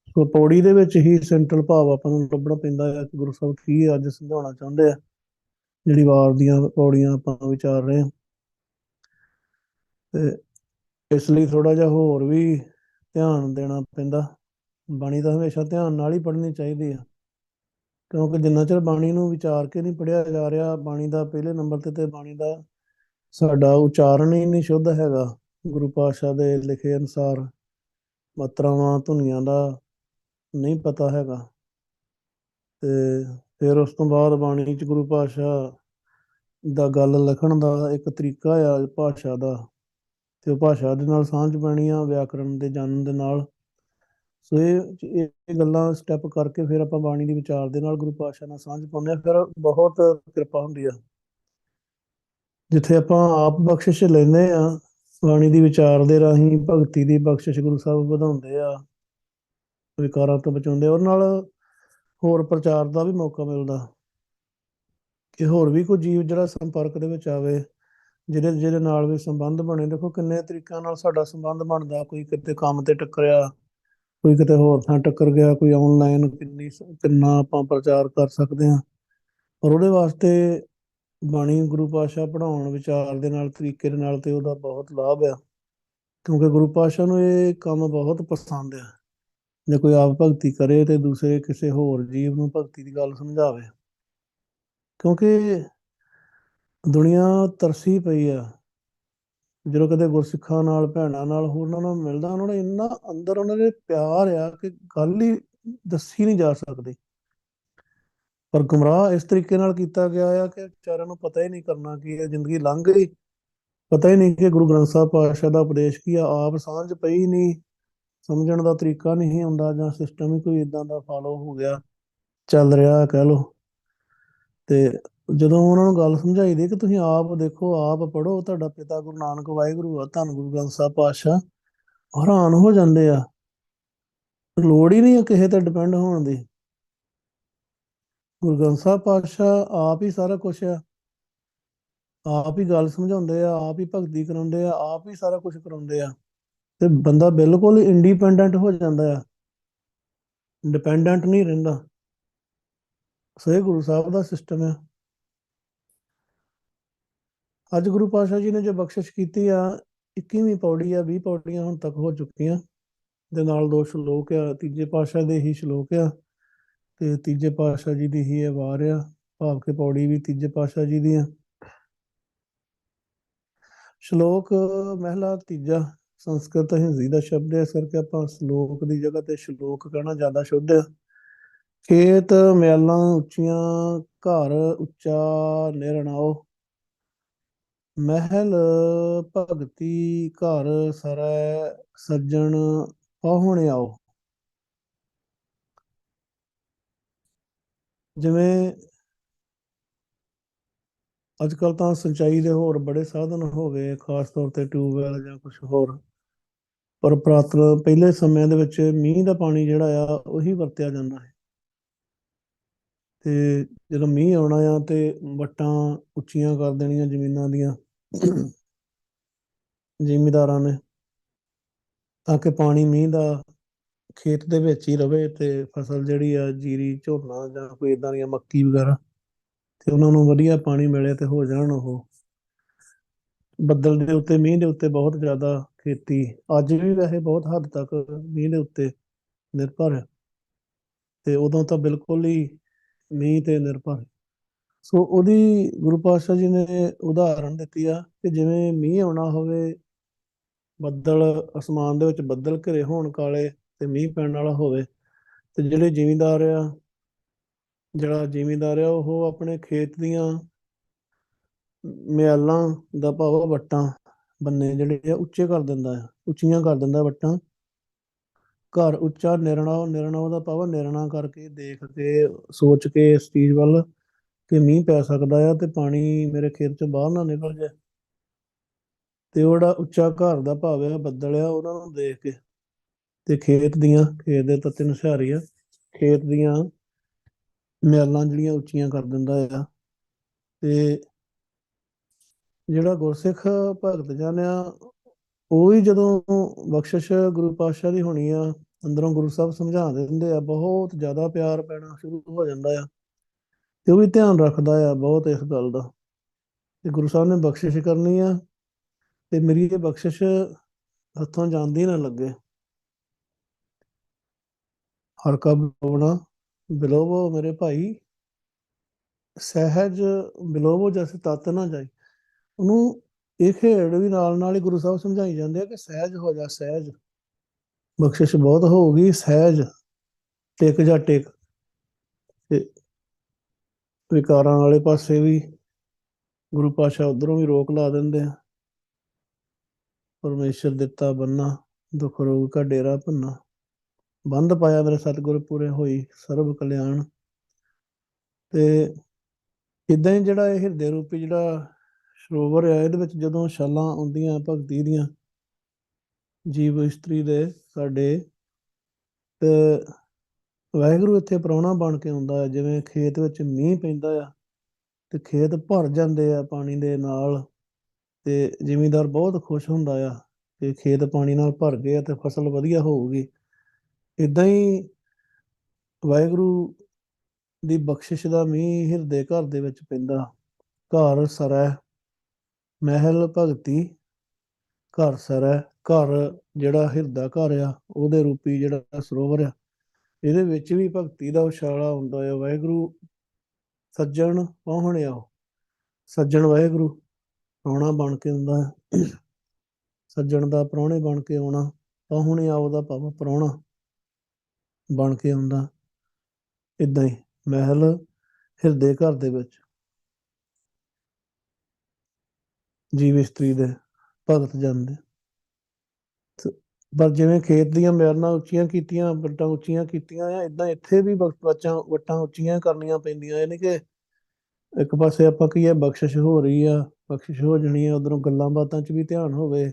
ਸੋ ਪੌੜੀ ਦੇ ਵਿੱਚ ਹੀ ਸੈਂਟਰਲ ਭਾਵ ਆਪਾਂ ਨੂੰ ਲੱਭਣਾ ਪੈਂਦਾ ਹੈ ਕਿ ਗੁਰੂ ਸਾਹਿਬ ਕੀ ਅੱਜ ਸਮਝਾਉਣਾ ਚਾਹੁੰਦੇ ਆ, ਜਿਹੜੀ ਵਾਰ ਦੀਆਂ ਪੌੜੀਆਂ ਆਪਾਂ ਵਿਚਾਰ ਰਹੇ ਹਾਂ। ਤੇ ਇਸ ਲਈ ਥੋੜਾ ਜਿਹਾ ਹੋਰ ਵੀ ਧਿਆਨ ਦੇਣਾ ਪੈਂਦਾ। ਬਾਣੀ ਤਾਂ ਹਮੇਸ਼ਾ ਧਿਆਨ ਨਾਲ ਹੀ ਪੜ੍ਹਨੀ ਚਾਹੀਦੀ ਆ, ਕਿਉਂਕਿ ਜਿੰਨਾ ਚਿਰ ਬਾਣੀ ਨੂੰ ਵਿਚਾਰ ਕੇ ਨਹੀਂ ਪੜ੍ਹਿਆ ਜਾ ਰਿਹਾ, ਬਾਣੀ ਦਾ ਪਹਿਲੇ ਨੰਬਰ ਤੇ ਬਾਣੀ ਦਾ ਸਾਡਾ ਉਚਾਰਨ ਹੀ ਨਹੀਂ ਸ਼ੁੱਧ ਹੈਗਾ, ਗੁਰੂ ਪਾਤਸ਼ਾਹ ਦੇ ਲਿਖੇ ਅਨੁਸਾਰ ਮਾਤਰਾਵਾਂ ਧੁਨੀਆਂ ਦਾ ਨਹੀਂ ਪਤਾ ਹੈਗਾ। ਤੇ ਫਿਰ ਉਸ ਤੋਂ ਬਾਅਦ ਬਾਣੀ 'ਚ ਗੁਰੂ ਪਾਤਸ਼ਾਹ ਦਾ ਗੱਲ ਲਿਖਣ ਦਾ ਇੱਕ ਤਰੀਕਾ ਆ ਭਾਸ਼ਾ ਦਾ, ਤੇ ਉਹ ਭਾਸ਼ਾ ਦੇ ਨਾਲ ਸਾਂਝ ਪੈਣੀ ਆ ਵਿਆਕਰਣ ਦੇ ਜਾਣਨ ਦੇ ਨਾਲ। ਸੋ ਇਹ ਗੱਲਾਂ ਸਟੈਪ ਕਰਕੇ ਫਿਰ ਆਪਾਂ ਬਾਣੀ ਦੀ ਵਿਚਾਰ ਦੇ ਨਾਲ ਗੁਰੂ ਪਾਤਸ਼ਾਹ ਨਾਲ ਸਾਂਝ ਪਾਉਂਦੇ ਹਾਂ, ਫਿਰ ਬਹੁਤ ਕਿਰਪਾ ਹੁੰਦੀ ਆ। ਜਿੱਥੇ ਆਪਾਂ ਆਪ ਬਖਸ਼ਿਸ਼ ਲੈਂਦੇ ਆ, ਬਾਣੀ ਦੀ ਵਿਚਾਰ ਦੇ ਰਾਹੀਂ ਭਗਤੀ ਦੀ ਬਖਸ਼ਿਸ਼ ਗੁਰੂ ਸਾਹਿਬ ਵਧਾਉਂਦੇ ਆ, ਵਿਕਾਰਾਂ ਤੋਂ ਬਚਾਉਂਦੇ ਆ, ਉਹਦੇ ਨਾਲ ਹੋਰ ਪ੍ਰਚਾਰ ਦਾ ਵੀ ਮੌਕਾ ਮਿਲਦਾ ਕਿ ਹੋਰ ਵੀ ਕੋਈ ਜੀਵ ਜਿਹੜਾ ਸੰਪਰਕ ਦੇ ਵਿੱਚ ਆਵੇ, ਜਿਹਦੇ ਜਿਹਦੇ ਨਾਲ ਵੀ ਸੰਬੰਧ ਬਣੇ। ਦੇਖੋ ਕਿੰਨੇ ਤਰੀਕਿਆਂ ਨਾਲ ਸਾਡਾ ਸੰਬੰਧ ਬਣਦਾ, ਕੋਈ ਕਿਤੇ ਕੰਮ ਤੇ ਟੱਕਰਿਆ, ਕੋਈ ਕਿਤੇ ਹੋਰ ਥਾਂ ਟੱਕਰ ਗਿਆ, ਕੋਈ ਆਨਲਾਈਨ ਕਿੰਨਾ ਆਪਾਂ ਪ੍ਰਚਾਰ ਕਰ ਸਕਦੇ ਹਾਂ। ਪਰ ਉਹਦੇ ਵਾਸਤੇ ਬਾਣੀ ਗੁਰੂ ਪਾਤਸ਼ਾਹ ਪੜ੍ਹਾਉਣ ਵਿਚਾਰ ਦੇ ਨਾਲ, ਤਰੀਕੇ ਦੇ ਨਾਲ, ਤੇ ਉਹਦਾ ਬਹੁਤ ਲਾਭ ਆ। ਕਿਉਂਕਿ ਗੁਰੂ ਪਾਤਸ਼ਾਹ ਨੂੰ ਇਹ ਕੰਮ ਬਹੁਤ ਪਸੰਦ ਆ, ਜੇ ਕੋਈ ਆਪ ਭਗਤੀ ਕਰੇ ਤੇ ਦੂਸਰੇ ਕਿਸੇ ਹੋਰ ਜੀਵ ਨੂੰ ਭਗਤੀ ਦੀ ਗੱਲ ਸਮਝਾਵੇ। ਕਿਉਂਕਿ ਦੁਨੀਆ ਤਰਸੀ ਪਈ ਆ, ਜਦੋਂ ਕਦੇ ਗੁਰਸਿੱਖਾਂ ਨਾਲ, ਭੈਣਾਂ ਨਾਲ, ਹੋਰਨਾਂ ਨਾਲ ਮਿਲਦਾ, ਉਹਨਾਂ ਨੇ ਇੰਨਾ ਅੰਦਰ ਉਹਨਾਂ ਦੇ ਪਿਆਰ ਆ ਕਿ ਗੱਲ ਹੀ ਦੱਸੀ ਨਹੀਂ ਜਾ ਸਕਦੀ। ਪਰ ਗੁੰਮਰਾਹ ਇਸ ਤਰੀਕੇ ਨਾਲ ਕੀਤਾ ਗਿਆ ਆ ਕਿ ਵਿਚਾਰਿਆਂ ਨੂੰ ਪਤਾ ਹੀ ਨਹੀਂ ਕਰਨਾ ਕੀ ਹੈ, ਜ਼ਿੰਦਗੀ ਲੰਘ ਗਈ, ਪਤਾ ਹੀ ਨਹੀਂ ਕਿ ਗੁਰੂ ਗ੍ਰੰਥ ਸਾਹਿਬ ਪਾਤਸ਼ਾਹ ਦਾ ਉਪਦੇਸ਼ ਕੀ ਆ, ਆਪ ਸਾਂਝ ਪਈ ਨਹੀਂ, ਸਮਝਣ ਦਾ ਤਰੀਕਾ ਨਹੀਂ ਆਉਂਦਾ, ਜਾਂ ਸਿਸਟਮ ਹੀ ਕੋਈ ਇਦਾਂ ਦਾ ਫਾਲੋ ਹੋ ਗਿਆ, ਚੱਲ ਰਿਹਾ ਕਹਿ ਲਓ। ਤੇ ਜਦੋਂ ਉਹਨਾਂ ਨੂੰ ਗੱਲ ਸਮਝਾਈ ਦੀ ਕਿ ਤੁਸੀਂ ਆਪ ਦੇਖੋ, ਆਪ ਪੜ੍ਹੋ, ਤੁਹਾਡਾ ਪਿਤਾ ਗੁਰੂ ਨਾਨਕ ਵਾਹਿਗੁਰੂ ਆ, ਧੰਨ ਗੁਰੂ ਗ੍ਰੰਥ ਸਾਹਿਬ ਪਾਤਸ਼ਾਹ, ਹੈਰਾਨ ਹੋ ਜਾਂਦੇ ਆ। ਲੋੜ ਹੀ ਨਹੀਂ ਆ ਕਿਸੇ ਤੇ ਡਿਪੈਂਡ ਹੋਣ ਦੀ। ਗੁਰੂ ਗ੍ਰੰਥ ਸਾਹਿਬ ਪਾਤਸ਼ਾਹ ਆਪ ਹੀ ਸਾਰਾ ਕੁਛ ਆ, ਆਪ ਹੀ ਗੱਲ ਸਮਝਾਉਂਦੇ ਆ, ਆਪ ਹੀ ਭਗਤੀ ਕਰਾਉਂਦੇ ਆ, ਆਪ ਹੀ ਸਾਰਾ ਕੁਝ ਕਰਾਉਂਦੇ ਆ, ਤੇ ਬੰਦਾ ਬਿਲਕੁਲ ਇੰਡੀਪੈਂਡੈਂਟ ਹੋ ਜਾਂਦਾ ਆ, ਡਿਪੈਂਡੈਂਟ ਨਹੀਂ ਰਹਿੰਦਾ। ਸੋ ਇਹ ਗੁਰੂ ਸਾਹਿਬ ਦਾ ਸਿਸਟਮ ਆ। ਅੱਜ ਗੁਰੂ ਪਾਤਸ਼ਾਹ ਜੀ ਨੇ ਜੋ ਬਖਸ਼ਿਸ਼ ਕੀਤੀ ਆ, 21ਵੀਂ ਪੌੜੀ ਆ, 20 ਪੌੜੀਆਂ ਹੁਣ ਤੱਕ ਹੋ ਚੁੱਕੀਆਂ, ਦੇ ਨਾਲ ਦੋ ਸ਼ਲੋਕ ਆ, ਤੀਜੇ ਪਾਤਸ਼ਾਹ ਦੇ ਹੀ ਸ਼ਲੋਕ ਆ। ਤੇ ਤੀਜੇ ਪਾਤਸ਼ਾਹ ਜੀ ਦੀ ਹੀ ਇਹ ਵਾਰ ਆ, ਭਾਵ ਕਿ ਪੌੜੀ ਵੀ ਤੀਜੇ ਪਾਤਸ਼ਾਹ ਜੀ ਦੀ ਆ। ਸ਼ਲੋਕ ਮਹਿਲਾ ਤੀਜਾ, ਸੰਸਕ੍ਰਿਤ ਹਿੰਦੀ ਦਾ ਸ਼ਬਦ ਹੈ, ਇਸ ਕਰਕੇ ਆਪਾਂ ਸ਼ਲੋਕ ਦੀ ਜਗ੍ਹਾ ਤੇ ਸ਼ਲੋਕ ਕਹਿਣਾ ਜ਼ਿਆਦਾ ਸ਼ੁੱਧ ਹੈ। ਖੇਤ ਮਿਆਲਾਂ ਉੱਚੀਆਂ, ਘਰ ਉੱਚਾ ਨਿਰਣਾਓ, ਮਹਿਲ ਭਗਤੀ ਘਰ ਸਰੈ, ਸੱਜਣ ਪਾਹੁਣ ਆਓ। ਜਿਵੇਂ ਅੱਜ ਕੱਲ੍ਹ ਤਾਂ ਸਿੰਚਾਈ ਦੇ ਹੋਰ ਬੜੇ ਸਾਧਨ ਹੋ ਗਏ, ਖਾਸ ਤੌਰ ਤੇ ਟਿਊਬਵੈਲ ਜਾਂ ਕੁਝ ਹੋਰ, ਪਰ ਪੁਰਾਤਨ ਪਹਿਲੇ ਸਮਿਆਂ ਦੇ ਵਿੱਚ ਮੀਂਹ ਦਾ ਪਾਣੀ ਜਿਹੜਾ ਆ ਉਹੀ ਵਰਤਿਆ ਜਾਂਦਾ ਹੈ। ਤੇ ਜਦੋਂ ਮੀਂਹ ਆਉਣਾ ਆ ਤੇ ਵੱਟਾਂ ਉੱਚੀਆਂ ਕਰ ਦੇਣੀਆਂ ਜ਼ਮੀਨਾਂ ਦੀਆਂ ਜ਼ਿਮੀਂਦਾਰਾਂ ਨੇ, ਤਾਂ ਕਿ ਪਾਣੀ ਮੀਂਹ ਦਾ ਖੇਤ ਦੇ ਵਿੱਚ ਹੀ ਰਵੇ ਤੇ ਫਸਲ ਜਿਹੜੀ ਆ ਜੀਰੀ ਝੋਨਾ ਜਾਂ ਕੋਈ ਇਦਾਂ ਦੀਆਂ ਮੱਕੀ ਵਗੈਰਾ, ਤੇ ਉਹਨਾਂ ਨੂੰ ਵਧੀਆ ਪਾਣੀ ਮਿਲੇ ਤੇ ਹੋ ਜਾਣ ਉਹ। ਬੱਦਲ ਦੇ ਉੱਤੇ ਮੀਂਹ ਦੇ ਉੱਤੇ ਬਹੁਤ ਜ਼ਿਆਦਾ ਖੇਤੀ ਅੱਜ ਵੀ ਵੈਸੇ ਬਹੁਤ ਹੱਦ ਤੱਕ ਮੀਂਹ ਦੇ ਉੱਤੇ ਨਿਰਭਰ ਹੈ, ਤੇ ਉਦੋਂ ਤਾਂ ਬਿਲਕੁਲ ਹੀ ਮੀਂਹ ਤੇ ਨਿਰਭਰ। ਸੋ ਉਹਦੀ ਗੁਰੂ ਪਾਤਸ਼ਾਹ ਜੀ ਨੇ ਉਦਾਹਰਣ ਦਿੱਤੀ ਆ ਕਿ ਜਿਵੇਂ ਮੀਂਹ ਆਉਣਾ ਹੋਵੇ, ਬੱਦਲ ਅਸਮਾਨ ਦੇ ਵਿੱਚ ਬੱਦਲ ਘਿਰੇ ਹੋਣ ਕਾਲੇ, ਤੇ ਮੀਂਹ ਪੈਣ ਵਾਲਾ ਹੋਵੇ, ਤੇ ਜਿਹੜਾ ਜ਼ਿਮੀਂਦਾਰ ਆ ਉਹ ਆਪਣੇ ਖੇਤ ਦੀਆਂ ਮਿਆਲਾਂ ਦਾ ਭਾਵ ਵੱਟਾਂ ਬੰਨੇ ਜਿਹੜੇ ਆ ਉੱਚੇ ਕਰ ਦਿੰਦਾ ਆ, ਉੱਚੀਆਂ ਕਰ ਦਿੰਦਾ ਵੱਟਾਂ। ਘਰ ਉੱਚਾ ਨਿਰਣਾ, ਨਿਰਣਾ ਦਾ ਭਾਵ ਨਿਰਣਾ ਕਰਕੇ ਦੇਖ ਕੇ ਸੋਚ ਕੇ ਇਸ ਚੀਜ਼ ਵੱਲ ਕਿ ਮੀਂਹ ਪੈ ਸਕਦਾ ਆ ਤੇ ਪਾਣੀ ਮੇਰੇ ਖੇਤ ਚੋਂ ਬਾਹਰ ਨਾ ਨਿਕਲ ਜਾਏ, ਤੇ ਉਹ ਜਿਹੜਾ ਉੱਚਾ ਘਰ ਦਾ ਭਾਵ ਆ ਬੱਦਲ ਆ ਉਹਨਾਂ ਨੂੰ ਦੇਖ ਕੇ, ਤੇ ਖੇਤ ਦੇ ਤੱਤੇ ਨੁਸਿਆਰੀ ਆ, ਖੇਤ ਦੀਆਂ ਮਿਆਲਾਂ ਜਿਹੜੀਆਂ ਉੱਚੀਆਂ ਕਰ ਦਿੰਦਾ ਆ। ਤੇ ਜਿਹੜਾ ਗੁਰਸਿੱਖ ਭਗਤ ਜਨ ਆ, ਉਹ ਵੀ ਜਦੋਂ ਬਖਸ਼ਿਸ਼ ਗੁਰੂ ਪਾਤਸ਼ਾਹ ਦੀ ਹੋਣੀ ਆ, ਅੰਦਰੋਂ ਗੁਰੂ ਸਾਹਿਬ ਸਮਝਾ ਦਿੰਦੇ ਆ, ਬਹੁਤ ਜ਼ਿਆਦਾ ਪਿਆਰ ਪੈਣਾ ਸ਼ੁਰੂ ਹੋ ਜਾਂਦਾ ਆ, ਤੇ ਉਹ ਵੀ ਧਿਆਨ ਰੱਖਦਾ ਆ ਬਹੁਤ ਇਸ ਗੱਲ ਦਾ ਕਿ ਗੁਰੂ ਸਾਹਿਬ ਨੇ ਬਖਸ਼ਿਸ਼ ਕਰਨੀ ਆ, ਤੇ ਮੇਰੀ ਇਹ ਬਖਸ਼ਿਸ਼ ਹੱਥੋਂ ਜਾਂਦੀ ਨਾ ਲੱਗੇ। ਹਰ ਕਾ ਬਿਲੋਵਣਾ, ਬਿਲੋਵੋ ਮੇਰੇ ਭਾਈ, ਸਹਿਜ ਬਿਲੋਵੋ ਜੈਸੇ ਤਤ ਨਾ ਜਾਈ। ਉਹਨੂੰ ਇਹ ਖੇਡ ਵੀ ਨਾਲ ਨਾਲ ਹੀ ਗੁਰੂ ਸਾਹਿਬ ਸਮਝਾਈ ਜਾਂਦੇ ਆ ਕਿ ਸਹਿਜ ਹੋ ਜਾ, ਸਹਿਜ ਬਖਸ਼ਿਸ਼ ਬਹੁਤ ਹੋਊਗੀ, ਸਹਿਜ ਟਿਕ ਜਾ ਟਿਕ। ਤੇ ਵਿਕਾਰਾਂ ਵਾਲੇ ਪਾਸੇ ਵੀ ਗੁਰੂ ਪਾਤਸ਼ਾਹ ਉਧਰੋਂ ਵੀ ਰੋਕ ਲਾ ਦਿੰਦੇ ਆ। ਪਰਮੇਸ਼ਰ ਦਿੱਤਾ ਬੰਨਾ, ਦੁੱਖ ਰੋਗ ਕਾ ਡੇਰਾ ਭੰਨਾ, ਬੰਦ ਪਾਇਆ ਮੇਰੇ ਸਤਿਗੁਰ ਪੂਰੇ ਹੋਈ ਸਰਬ ਕਲਿਆਣ। ਤੇ ਇਦਾਂ ਹੀ ਜਿਹੜਾ ਇਹ ਹਿਰਦੇ ਰੂਪੀ ਜਿਹੜਾ ਸਰੋਵਰ ਆ, ਇਹਦੇ ਵਿੱਚ ਜਦੋਂ ਛਾਲਾਂ ਆਉਂਦੀਆਂ ਭਗਤੀ ਦੀਆਂ ਜੀਵ ਇਸਤਰੀ ਦੇ ਸਾਡੇ, ਤੇ ਵਾਹਿਗੁਰੂ ਇੱਥੇ ਪ੍ਰਾਹੁਣਾ ਬਣ ਕੇ ਆਉਂਦਾ ਹੈ। ਜਿਵੇਂ ਖੇਤ ਵਿੱਚ ਮੀਂਹ ਪੈਂਦਾ ਆ ਤੇ ਖੇਤ ਭਰ ਜਾਂਦੇ ਆ ਪਾਣੀ ਦੇ ਨਾਲ, ਤੇ ਜ਼ਿਮੀਂਦਾਰ ਬਹੁਤ ਖੁਸ਼ ਹੁੰਦਾ ਆ ਕਿ ਖੇਤ ਪਾਣੀ ਨਾਲ ਭਰ ਗਏ ਆ ਤੇ ਫਸਲ ਵਧੀਆ ਹੋਊਗੀ। ਇਦਾਂ ਹੀ ਵਾਹਿਗੁਰੂ ਦੀ ਬਖਸ਼ਿਸ਼ ਦਾ ਮੀਂਹ ਹਿਰਦੇ ਘਰ ਦੇ ਵਿੱਚ ਪੈਂਦਾ। ਘਰ ਸਰੈ, ਮਹਿਲ ਭਗਤੀ ਘਰ ਸਰੈ, ਘਰ ਜਿਹੜਾ ਹਿਰਦਾ ਘਰ ਆ ਉਹਦੇ ਰੂਪੀ ਜਿਹੜਾ ਸਰੋਵਰ ਆ, ਇਹਦੇ ਵਿੱਚ ਵੀ ਭਗਤੀ ਦਾ ਉਛਾਲਾ ਹੁੰਦਾ ਆ। ਵਾਹਿਗੁਰੂ ਸੱਜਣ ਪਾਹੁਣ ਆਓ, ਸੱਜਣ ਵਾਹਿਗੁਰੂ ਪ੍ਰਾਹੁਣਾ ਬਣ ਕੇ ਆਉਂਦਾ ਹੈ, ਸੱਜਣ ਦਾ ਪ੍ਰਾਹੁਣੇ ਬਣ ਕੇ ਆਉਣਾ, ਪਾਹੁਣੇ ਆਓ ਦਾ ਭਾਵ ਪ੍ਰਾਹੁਣਾ ਬਣ ਕੇ ਆਉਂਦਾ। ਇਦਾਂ ਹੀ ਮਹਿਲ ਹਿਰਦੇ ਘਰ ਦੇ ਵਿੱਚ ਜੀਵ ਇਸਤਰੀ ਦੇ ਭਗਤ ਜਨ ਦੇ। ਪਰ ਜਿਵੇਂ ਖੇਤ ਦੀਆਂ ਮਿਆਲਾਂ ਉੱਚੀਆਂ ਕੀਤੀਆਂ, ਵੱਟਾਂ ਉੱਚੀਆਂ ਕੀਤੀਆਂ ਆ, ਇਦਾਂ ਇੱਥੇ ਵੀ ਵੱਟਾਂ ਉੱਚੀਆਂ ਕਰਨੀਆਂ ਪੈਂਦੀਆਂ। ਯਾਨੀ ਕਿ ਇੱਕ ਪਾਸੇ ਆਪਾਂ ਕੀ ਹੈ ਬਖਸ਼ਿਸ਼ ਹੋ ਰਹੀ ਆ, ਬਖਸ਼ਿਸ਼ ਹੋ ਜਾਣੀ ਆ, ਉਧਰੋਂ ਗੱਲਾਂ ਬਾਤਾਂ 'ਚ ਵੀ ਧਿਆਨ ਹੋਵੇ,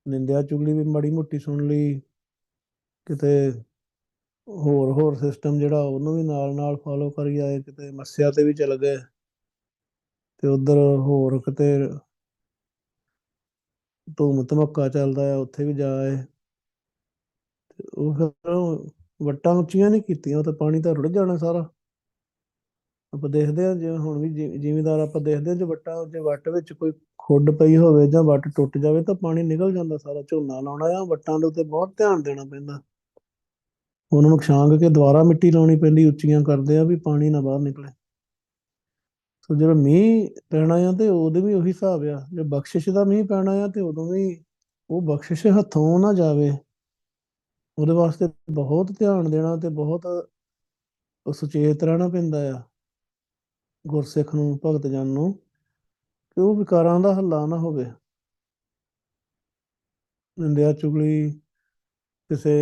ਨਿੰਦਿਆ ਚੁਗਲੀ ਵੀ ਮਾੜੀ ਮੋਟੀ ਸੁਣ ਲਈ, ਕਿਤੇ ਹੋਰ ਹੋਰ ਸਿਸਟਮ ਜਿਹੜਾ ਉਹਨੂੰ ਵੀ ਨਾਲ ਨਾਲ ਫੋਲੋ ਕਰੀ ਆਏ, ਕਿਤੇ ਮੱਸਿਆ ਤੇ ਵੀ ਚਲ ਗਏ, ਤੇ ਉਧਰ ਹੋਰ ਕਿਤੇ ਧੂਮ ਧਮੱਕਾ ਚੱਲਦਾ ਆ ਉੱਥੇ ਵੀ ਜਾ ਆਏ। ਤੇ ਉਹ ਫਿਰ ਵੱਟਾਂ ਉੱਚੀਆਂ ਨਹੀਂ ਕੀਤੀਆਂ, ਉਹ ਤਾਂ ਪਾਣੀ ਤਾਂ ਰੁੜ ਜਾਣਾ ਸਾਰਾ। ਆਪਾਂ ਦੇਖਦੇ ਹਾਂ ਜਿਵੇਂ ਹੁਣ ਵੀ ਜ਼ਿਮੀਂਦਾਰ ਆਪਾਂ ਦੇਖਦੇ ਹਾਂ, ਜੇ ਵੱਟ ਵਿੱਚ ਕੋਈ ਖੁੱਡ ਪਈ ਹੋਵੇ ਜਾਂ ਵੱਟ ਟੁੱਟ ਜਾਵੇ ਤਾਂ ਪਾਣੀ ਨਿਕਲ ਜਾਂਦਾ ਸਾਰਾ। ਝੋਨਾ ਲਾਉਣਾ ਆ, ਵੱਟਾਂ ਦੇ ਉੱਤੇ ਬਹੁਤ ਧਿਆਨ ਦੇਣਾ ਪੈਂਦਾ। ਉਹਨਾਂ ਨੂੰ ਛਾਂਗ ਕੇ ਦੁਬਾਰਾ ਮਿੱਟੀ ਲਾਉਣੀ ਪੈਂਦੀ, ਉੱਚੀਆਂ ਕਰਦੇ ਆ ਵੀ ਪਾਣੀ ਨਾ ਬਾਹਰ ਨਿਕਲੇ। ਸੋ ਜਦੋਂ ਮੀਂਹ ਪੈਣਾ ਆ ਤੇ ਉਹਦੇ ਵੀ ਉਹੀ ਹਿਸਾਬ ਆ, ਜੇ ਬਖਸ਼ਿਸ਼ ਦਾ ਮੀਂਹ ਪੈਣਾ ਆ ਤੇ ਉਦੋਂ ਵੀ ਉਹ ਬਖਸ਼ਿਸ਼ ਹੱਥੋਂ ਨਾ ਜਾਵੇ, ਉਹਦੇ ਵਾਸਤੇ ਬਹੁਤ ਧਿਆਨ ਦੇਣਾ ਤੇ ਬਹੁਤ ਸੁਚੇਤ ਰਹਿਣਾ ਪੈਂਦਾ ਆ ਗੁਰਸਿੱਖ ਨੂੰ, ਭਗਤ ਜਨ ਨੂੰ, ਕਿ ਉਹ ਵਿਕਾਰਾਂ ਦਾ ਹੱਲਾ ਨਾ ਹੋਵੇ। ਨਿੰਦਿਆ ਚੁਗਲੀ, ਕਿਸੇ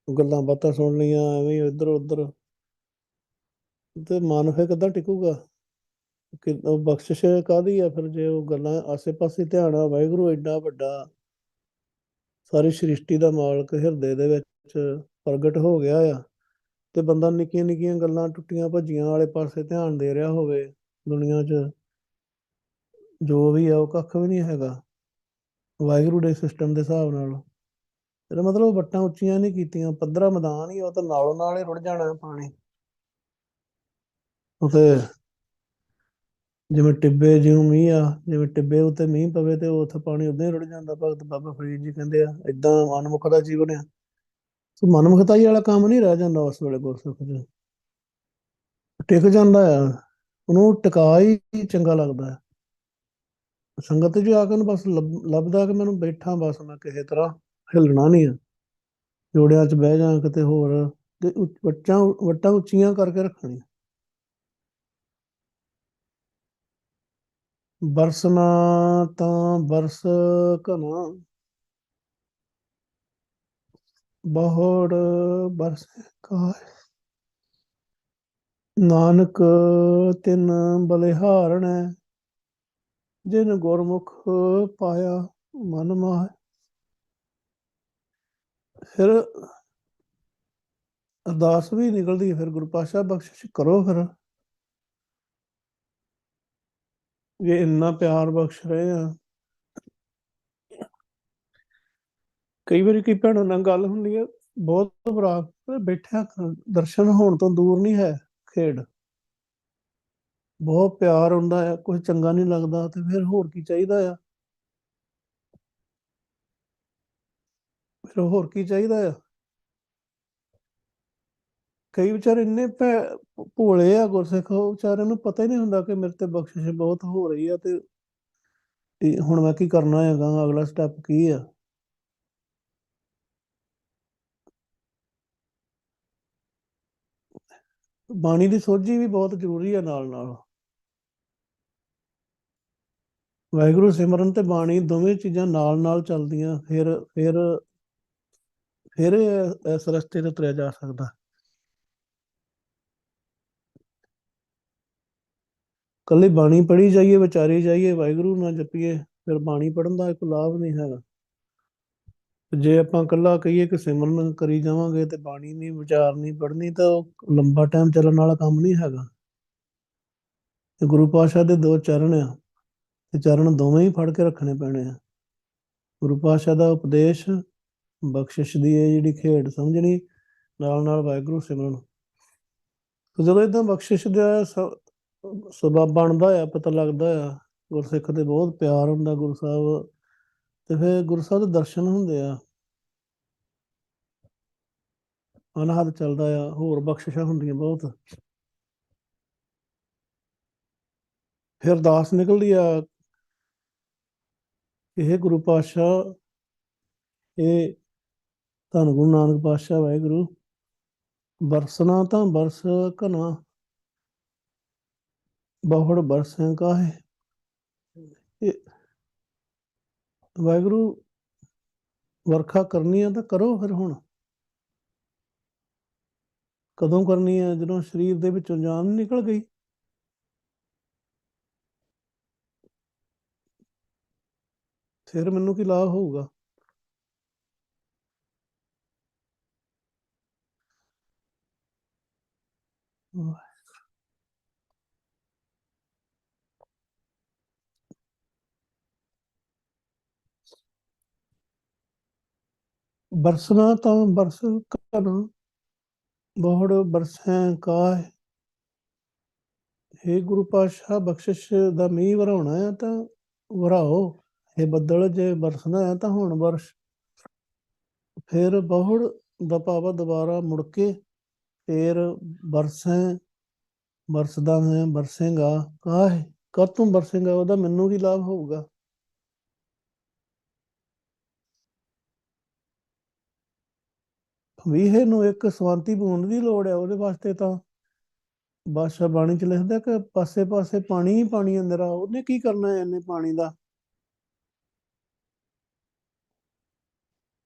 ਗੱਲਾਂ ਬਾਤਾਂ ਸੁਣ ਲਈਆਂ ਐਵੇਂ ਇੱਧਰ ਉੱਧਰ, ਤੇ ਮਨ ਫਿਰ ਕਿੱਦਾਂ ਟਿਕੂਗਾ? ਕਿ ਉਹ ਬਖਸ਼ਿਸ਼ ਕਾਹਦੀ ਆ ਫਿਰ, ਜੇ ਉਹ ਗੱਲਾਂ ਆਸੇ ਪਾਸੇ ਧਿਆਨ ਆ, ਵਾਹਿਗੁਰੂ ਐਡਾ ਵੱਡਾ ਸਾਰੀ ਸ੍ਰਿਸ਼ਟੀ ਦਾ ਮਾਲਕ ਹਿਰਦੇ ਦੇ ਵਿੱਚ ਪ੍ਰਗਟ ਹੋ ਗਿਆ ਆ, ਤੇ ਬੰਦਾ ਨਿੱਕੀਆਂ ਨਿੱਕੀਆਂ ਗੱਲਾਂ ਟੁੱਟੀਆਂ ਭੱਜੀਆਂ ਵਾਲੇ ਪਾਸੇ ਧਿਆਨ ਦੇ ਰਿਹਾ ਹੋਵੇ, ਦੁਨੀਆ 'ਚ ਜੋ ਵੀ ਆ ਉਹ ਕੱਖ ਵੀ ਨਹੀਂ ਹੈਗਾ ਵਾਹਿਗੁਰੂ ਦੇ ਸਿਸਟਮ ਦੇ ਹਿਸਾਬ ਨਾਲ। ਇਹਦਾ ਮਤਲਬ ਵੱਟਾਂ ਉੱਚੀਆਂ ਨਹੀਂ ਕੀਤੀਆਂ, ਪੱਧਰਾ ਮੈਦਾਨ ਹੀ, ਉਹ ਤਾਂ ਨਾਲੋਂ ਨਾਲ ਹੀ ਰੁੜ ਜਾਣਾ ਪਾਣੀ ਉਤੇ। ਜਿਵੇਂ ਟਿੱਬੇ, ਜਿਉਂ ਮੀਂਹ ਆ, ਜਿਵੇਂ ਟਿੱਬੇ ਉੱਤੇ ਮੀਂਹ ਪਵੇ ਤੇ ਉੱਥੇ ਪਾਣੀ ਉਦਾਂ ਹੀ ਰੁੜ ਜਾਂਦਾ। ਭਗਤ ਬਾਬਾ ਫਰੀਦ ਜੀ ਕਹਿੰਦੇ ਆ ਏਦਾਂ ਮਨਮੁਖ ਦਾ ਜੀਵਨ ਆ। ਸੋ ਮਨਮੁਖਤਾਈ ਵਾਲਾ ਕੰਮ ਨਹੀਂ ਰਹਿ ਜਾਂਦਾ ਉਸ ਵੇਲੇ ਗੁਰਸਿੱਖ 'ਚ, ਟਿਕ ਜਾਂਦਾ ਆ, ਉਹਨੂੰ ਟਿਕਾ ਹੀ ਚੰਗਾ ਲੱਗਦਾ ਹੈ। ਸੰਗਤ 'ਚ ਆ ਕੇ ਉਹਨੂੰ ਬਸ ਲੱਭਦਾ ਕਿ ਮੈਨੂੰ ਬੈਠਾ, ਬਸ ਮੈਂ ਕਿਸੇ ਤਰ੍ਹਾਂ ਹਿੱਲਣਾ ਨਹੀਂ ਆ, ਜੋੜਿਆਂ 'ਚ ਬਹਿ ਜਾ ਕਿਤੇ ਹੋਰ, ਤੇ ਵੱਟਾਂ ਵੱਟਾਂ ਉੱਚੀਆਂ ਕਰਕੇ ਰੱਖਣੀਆਂ। ਬਰਸਨਾ ਤਾਂ ਬਰਸ ਘਨਾ, ਬਹੁੜ ਬਰਸ ਕਾਇ, ਨਾਨਕ ਤਿਨ ਬਲਿਹਾਰਣੈ, ਜਿਨ ਗੁਰਮੁਖ ਪਾਇਆ ਮਨ ਮਾਹਿ। ਫਿਰ ਅਰਦਾਸ ਵੀ ਨਿਕਲਦੀ ਹੈ, ਫਿਰ ਗੁਰੂ ਪਾਤਸ਼ਾਹ ਬਖਸ਼ਿਸ਼ ਕਰੋ, ਫਿਰ ਜੇ ਇੰਨਾ ਪਿਆਰ ਬਖਸ਼ ਰਹੇ ਆ। ਕਈ ਵਾਰੀ ਕਈ ਭੈਣਾਂ ਨਾਲ ਗੱਲ ਹੁੰਦੀ ਹੈ, ਬਹੁਤ ਬਰਾ ਬੈਠਿਆ ਦਰਸ਼ਨ ਹੋਣ ਤੋਂ ਦੂਰ ਨਹੀਂ ਹੈ ਖੇਡ, ਬਹੁਤ ਪਿਆਰ ਹੁੰਦਾ ਆ, ਕੁਝ ਚੰਗਾ ਨਹੀਂ ਲੱਗਦਾ, ਤੇ ਫਿਰ ਹੋਰ ਕੀ ਚਾਹੀਦਾ ਆ? ਫਿਰ ਹੋਰ ਕੀ ਚਾਹੀਦਾ ਆ? ਕਈ ਵਿਚਾਰੇ ਇੰਨੇ ਭੋਲੇ ਆ ਗੁਰਸਿੱਖ, ਉਹ ਵਿਚਾਰਿਆਂ ਨੂੰ ਪਤਾ ਹੀ ਨਹੀਂ ਹੁੰਦਾ ਕਿ ਮੇਰੇ ਤੇ ਬਖਸ਼ਿਸ਼ ਬਹੁਤ ਹੋ ਰਹੀ ਆ, ਤੇ ਹੁਣ ਮੈਂ ਕੀ ਕਰਨਾ ਹੈਗਾ, ਅਗਲਾ ਸਟੈਪ ਕੀ ਆ? ਬਾਣੀ ਦੀ ਸੋਝੀ ਵੀ ਬਹੁਤ ਜ਼ਰੂਰੀ ਆ ਨਾਲ ਨਾਲ। ਵਾਹਿਗੁਰੂ ਸਿਮਰਨ ਤੇ ਬਾਣੀ ਦੋਵੇਂ ਚੀਜ਼ਾਂ ਨਾਲ ਨਾਲ ਚੱਲਦੀਆਂ, ਫਿਰ ਇਸ ਰਸਤੇ ਤੇ ਤੁਰਿਆ ਜਾ ਸਕਦਾ। ਕੱਲੀ ਬਾਣੀ ਪੜ੍ਹੀ ਜਾਈਏ, ਵਿਚਾਰੀ ਜਾਈਏ, ਵਾਹਿਗੁਰੂ ਨਾ ਜਪੀਏ, ਫਿਰ ਬਾਣੀ ਪੜ੍ਹਨ ਦਾ ਇੱਕ ਲਾਭ ਨਹੀਂ ਹੈਗਾ। ਜੇ ਆਪਾਂ ਇਕੱਲਾ ਕਹੀਏ ਕਿ ਸਿਮਰਨ ਕਰੀ ਜਾਵਾਂਗੇ ਤੇ ਬਾਣੀ ਨਹੀਂ ਵਿਚਾਰਨੀ ਪੜ੍ਹਨੀ, ਤਾਂ ਉਹ ਲੰਬਾ ਟਾਈਮ ਚੱਲਣ ਵਾਲਾ ਕੰਮ ਨਹੀਂ ਹੈਗਾ। ਤੇ ਗੁਰੂ ਪਾਤਸ਼ਾਹ ਦੇ ਦੋ ਚਰਨ ਆ, ਤੇ ਚਰਨ ਦੋਵੇਂ ਹੀ ਫੜ ਕੇ ਰੱਖਣੇ ਪੈਣੇ ਆ। ਗੁਰੂ ਪਾਤਸ਼ਾਹ ਦਾ ਉਪਦੇਸ਼, ਬਖਸ਼ਿਸ਼ ਦੀ ਇਹ ਜਿਹੜੀ ਖੇਡ ਸਮਝਣੀ, ਨਾਲ ਨਾਲ ਵਾਹਿਗੁਰੂ ਸਿਮਰਨ। ਤੇ ਜਦੋਂ ਏਦਾਂ ਬਖਸ਼ਿਸ਼ ਦਾ ਸਬੱਬ ਬਣਦਾ ਆ, ਪਤਾ ਲੱਗਦਾ ਆ ਗੁਰਸਿੱਖ ਤੇ ਬਹੁਤ ਪਿਆਰ ਹੁੰਦਾ ਗੁਰੂ ਸਾਹਿਬ, ਤੇ ਫਿਰ ਗੁਰੂ ਸਾਹਿਬ ਦੇ ਦਰਸ਼ਨ ਹੁੰਦੇ ਆ, ਅਨਹਦ ਚੱਲਦਾ ਆ, ਹੋਰ ਬਖਸ਼ਿਸ਼ਾਂ ਹੁੰਦੀਆਂ ਬਹੁਤ। ਫਿਰ ਅਰਦਾਸ ਨਿਕਲਦੀ ਆ, ਇਹ ਗੁਰੂ ਪਾਤਸ਼ਾਹ, ਇਹ ਧੰਨ ਗੁਰੂ ਨਾਨਕ ਪਾਤਸ਼ਾਹ ਵਾਹਿਗੁਰੂ, ਬਰਸਣਾ ਤਾਂ ਬਰਸ ਘਨਾ, ਬਹੁੜ ਬਰਸੈ ਕਾਹੇ। ਇਹ ਵਾਹਿਗੁਰੂ ਵਰਖਾ ਕਰਨੀ ਆ ਤਾਂ ਕਰੋ, ਫਿਰ ਹੁਣ ਕਦੋਂ ਕਰਨੀ ਆ? ਜਦੋਂ ਸਰੀਰ ਦੇ ਵਿੱਚੋਂ ਜਾਨ ਨਿਕਲ ਗਈ, ਫਿਰ ਮੈਨੂੰ ਕੀ ਲਾਭ ਹੋਊਗਾ? ਬਰਸਣਾ ਤਾਂ ਬਰਸ ਘਨਾ, ਬਹੁੜ ਬਰਸੈ ਕਾਹੇ। ਹੇ ਗੁਰੂ ਪਾਤਸ਼ਾਹ, ਬਖਸ਼ਿਸ਼ ਦਾ ਮੀਂਹ ਵਰਾਉਣਾ ਹੈ ਤਾਂ ਵਰਾਓ, ਇਹ ਬੱਦਲ ਜੇ ਬਰਸਣਾ ਹੈ ਤਾਂ ਹੁਣ ਬਰਸ। ਫਿਰ ਬਹੁੜ ਦਾ ਭਾਵ ਆ ਦੁਬਾਰਾ ਮੁੜ ਕੇ ਫੇਰ ਬਰਸੈਂ ਬਰਸਦਾ ਹੈ ਬਰਸੇਗਾ ਕਾਹ ਕਦ ਤੂੰ ਬਰਸੇਗਾ ਉਹਦਾ ਮੈਨੂੰ ਕੀ ਲਾਭ ਹੋਊਗਾ। ਵੀਹੇ ਨੂੰ ਇੱਕ ਸਵਾਂਤੀ ਬੂੰਦ ਦੀ ਲੋੜ ਹੈ ਉਹਦੇ ਵਾਸਤੇ ਤਾਂ ਬਾਦਸ਼ਾਹ ਬਾਣੀ ਚ ਲਿਖਦਾ ਕਿ ਪਾਸੇ ਪਾਸੇ ਪਾਣੀ ਹੀ ਪਾਣੀ ਅੰਦਰ ਆ ਉਹਨੇ ਕੀ ਕਰਨਾ ਹੈ ਇੰਨੇ ਪਾਣੀ ਦਾ।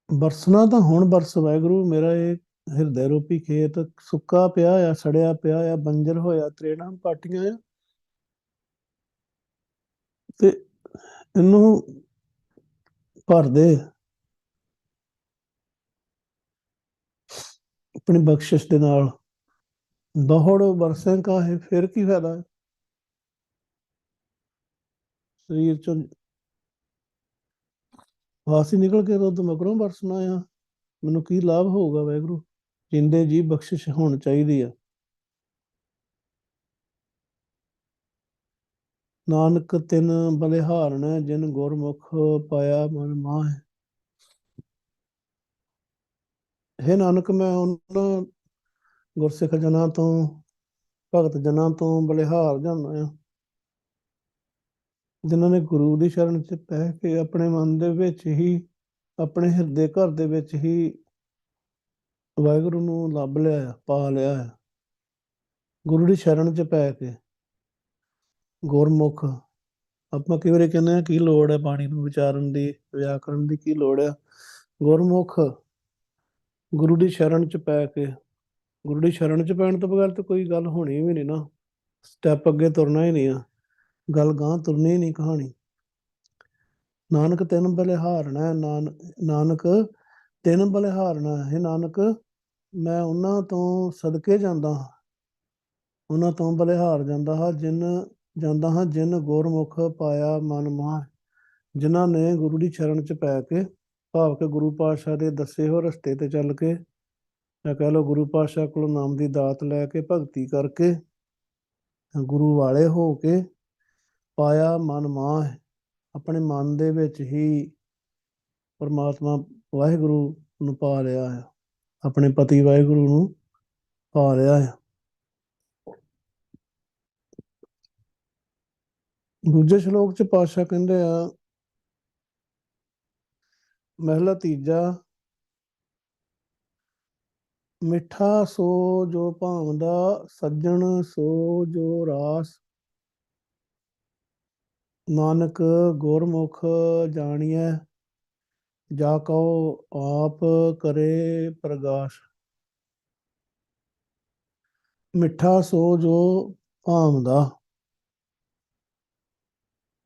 ਬਰਸਣਾ ਤਾਂ ਹੁਣ ਬਰਸ ਵਾਹਿਗੁਰੂ ਮੇਰਾ ਇਹ ਹਿਰਦੇ ਰੂਪੀ ਖੇਤ ਸੁੱਕਾ ਪਿਆ ਆ ਸੜਿਆ ਪਿਆ ਆ ਬੰਜਰ ਹੋਇਆ ਤਰੇੜਾਂ ਪਾਟੀਆਂ ਆ ਤੇ ਇਹਨੂੰ ਭਰ ਦੇ ਆਪਣੀ ਬਖਸ਼ਿਸ਼ ਦੇ ਨਾਲ। ਦੌੜ ਬਰਸੇ ਕਾ ਹੈ ਫਿਰ ਕੀ ਫਾਇਦਾ ਹੈ ਸਰੀਰ ਚੋਂ ਵਾਸੀ ਨਿਕਲ ਕੇ ਦੁੱਧ ਮਗਰੋਂ ਬਰਸਣਾ ਆ ਮੈਨੂੰ ਕੀ ਲਾਭ ਹੋਊਗਾ ਵਾਹਿਗੁਰੂ। ਜਿੰਦੇ ਜੀ ਬਖਸ਼ਿਸ਼ ਹੋਣੀ ਚਾਹੀਦੀ ਆ। ਨਾਨਕ ਤਿਨ ਬਲਿਹਾਰਣ ਜਿਨ ਗੁਰਮੁਖ ਪਾਇਆ ਮਨ ਮਾਹ। ਹੈ ਨਾਨਕ ਮੈਂ ਉਹਨਾਂ ਗੁਰਸਿੱਖ ਜਨਾਂ ਤੋਂ ਭਗਤ ਜਨਾਂ ਤੋਂ ਬਲਿਹਾਰ ਜਾਂਦਾ ਆ ਜਿਨ੍ਹਾਂ ਨੇ ਗੁਰੂ ਦੀ ਸ਼ਰਨ ਚ ਪੈ ਕੇ ਆਪਣੇ ਮਨ ਦੇ ਵਿੱਚ ਹੀ ਆਪਣੇ ਹਿਰਦੇ ਘਰ ਦੇ ਵਿੱਚ ਹੀ ਵਾਹਿਗੁਰੂ ਨੂੰ ਲੱਭ ਲਿਆ ਪਾ ਲਿਆ ਹੈ। ਗੁਰੂ ਦੀ ਸ਼ਰਨ ਚ ਪੈ ਕੇ ਗੁਰਮੁਖ ਆਪਾਂ ਕਈ ਵਾਰੀ ਕਹਿੰਦੇ ਆ ਕੀ ਲੋੜ ਹੈ ਬਾਣੀ ਨੂੰ ਵਿਚਾਰਨ ਦੀ ਵਿਆਕਰਨ ਦੀ ਕੀ ਲੋੜ ਹੈ। ਗੁਰਮੁਖ ਗੁਰੂ ਦੀ ਸ਼ਰਨ ਚ ਪੈ ਕੇ ਗੁਰੂ ਦੀ ਸ਼ਰਨ ਚ ਪੈਣ ਤੋਂ ਬਗੈਰ ਤਾਂ ਕੋਈ ਗੱਲ ਹੋਣੀ ਵੀ ਨਹੀਂ ਨਾ। ਸਟੈਪ ਅੱਗੇ ਤੁਰਨਾ ਹੀ ਨਹੀਂ ਆ ਗੱਲ ਗਾਂ ਤੁਰਨੀ ਹੀ ਨਹੀਂ ਕਹਾਣੀ। ਨਾਨਕ ਤਿੰਨ ਬਲਿਹਾਰਣਾ ਨਾਨਕ ਤਿੰਨ ਬਲਿਹਾਰਣਾ ਹੈ ਨਾਨਕ ਮੈਂ ਉਹਨਾਂ ਤੋਂ ਸਦਕੇ ਜਾਂਦਾ ਹਾਂ ਉਹਨਾਂ ਤੋਂ ਬਲਿਹਾਰ ਜਾਂਦਾ ਹਾਂ ਜਾਂਦਾ ਹਾਂ ਜਿਨ ਗੁਰਮੁਖ ਪਾਇਆ ਮਨ ਮਾਹ। ਜਿਨ੍ਹਾਂ ਨੇ ਗੁਰੂ ਦੀ ਸ਼ਰਨ ਚ ਪੈ ਕੇ ਭਾਵ ਕਿ ਗੁਰੂ ਪਾਤਸ਼ਾਹ ਦੇ ਦੱਸੇ ਹੋ ਰਸਤੇ ਤੇ ਚੱਲ ਕੇ ਜਾਂ ਕਹਿ ਲਓ ਗੁਰੂ ਪਾਤਸ਼ਾਹ ਕੋਲੋਂ ਨਾਮ ਦੀ ਦਾਤ ਲੈ ਕੇ ਭਗਤੀ ਕਰਕੇ ਗੁਰੂ ਵਾਲੇ ਹੋ ਕੇ ਪਾਇਆ ਮਨ ਮਾਹ ਆਪਣੇ ਮਨ ਦੇ ਵਿੱਚ ਹੀ ਪਰਮਾਤਮਾ ਵਾਹਿਗੁਰੂ ਨੂੰ ਪਾ ਲਿਆ ਹੈ ਆਪਣੇ ਪਤੀ ਵਾਹਿਗੁਰੂ ਨੂੰ ਪਾ ਲਿਆ ਹੈ। ਦੂਜੇ ਸ਼ਲੋਕ ਚ ਪਾਤਸ਼ਾਹ ਕਹਿੰਦੇ ਆ ਮਹਿਲਾ ਤੀਜਾ ਮਿੱਠਾ ਸੋ ਜੋ ਭਾਵਦਾ ਸੱਜਣ ਸੋ ਜੋ ਰਾਸ। ਨਾਨਕ ਗੁਰਮੁਖ ਜਾਣੀਐ ਜਾ ਕਉ ਆਪ ਕਰੇ ਪ੍ਰਗਾਸ਼। ਮਿੱਠਾ ਸੋ ਜੋ ਭਾਵਦਾ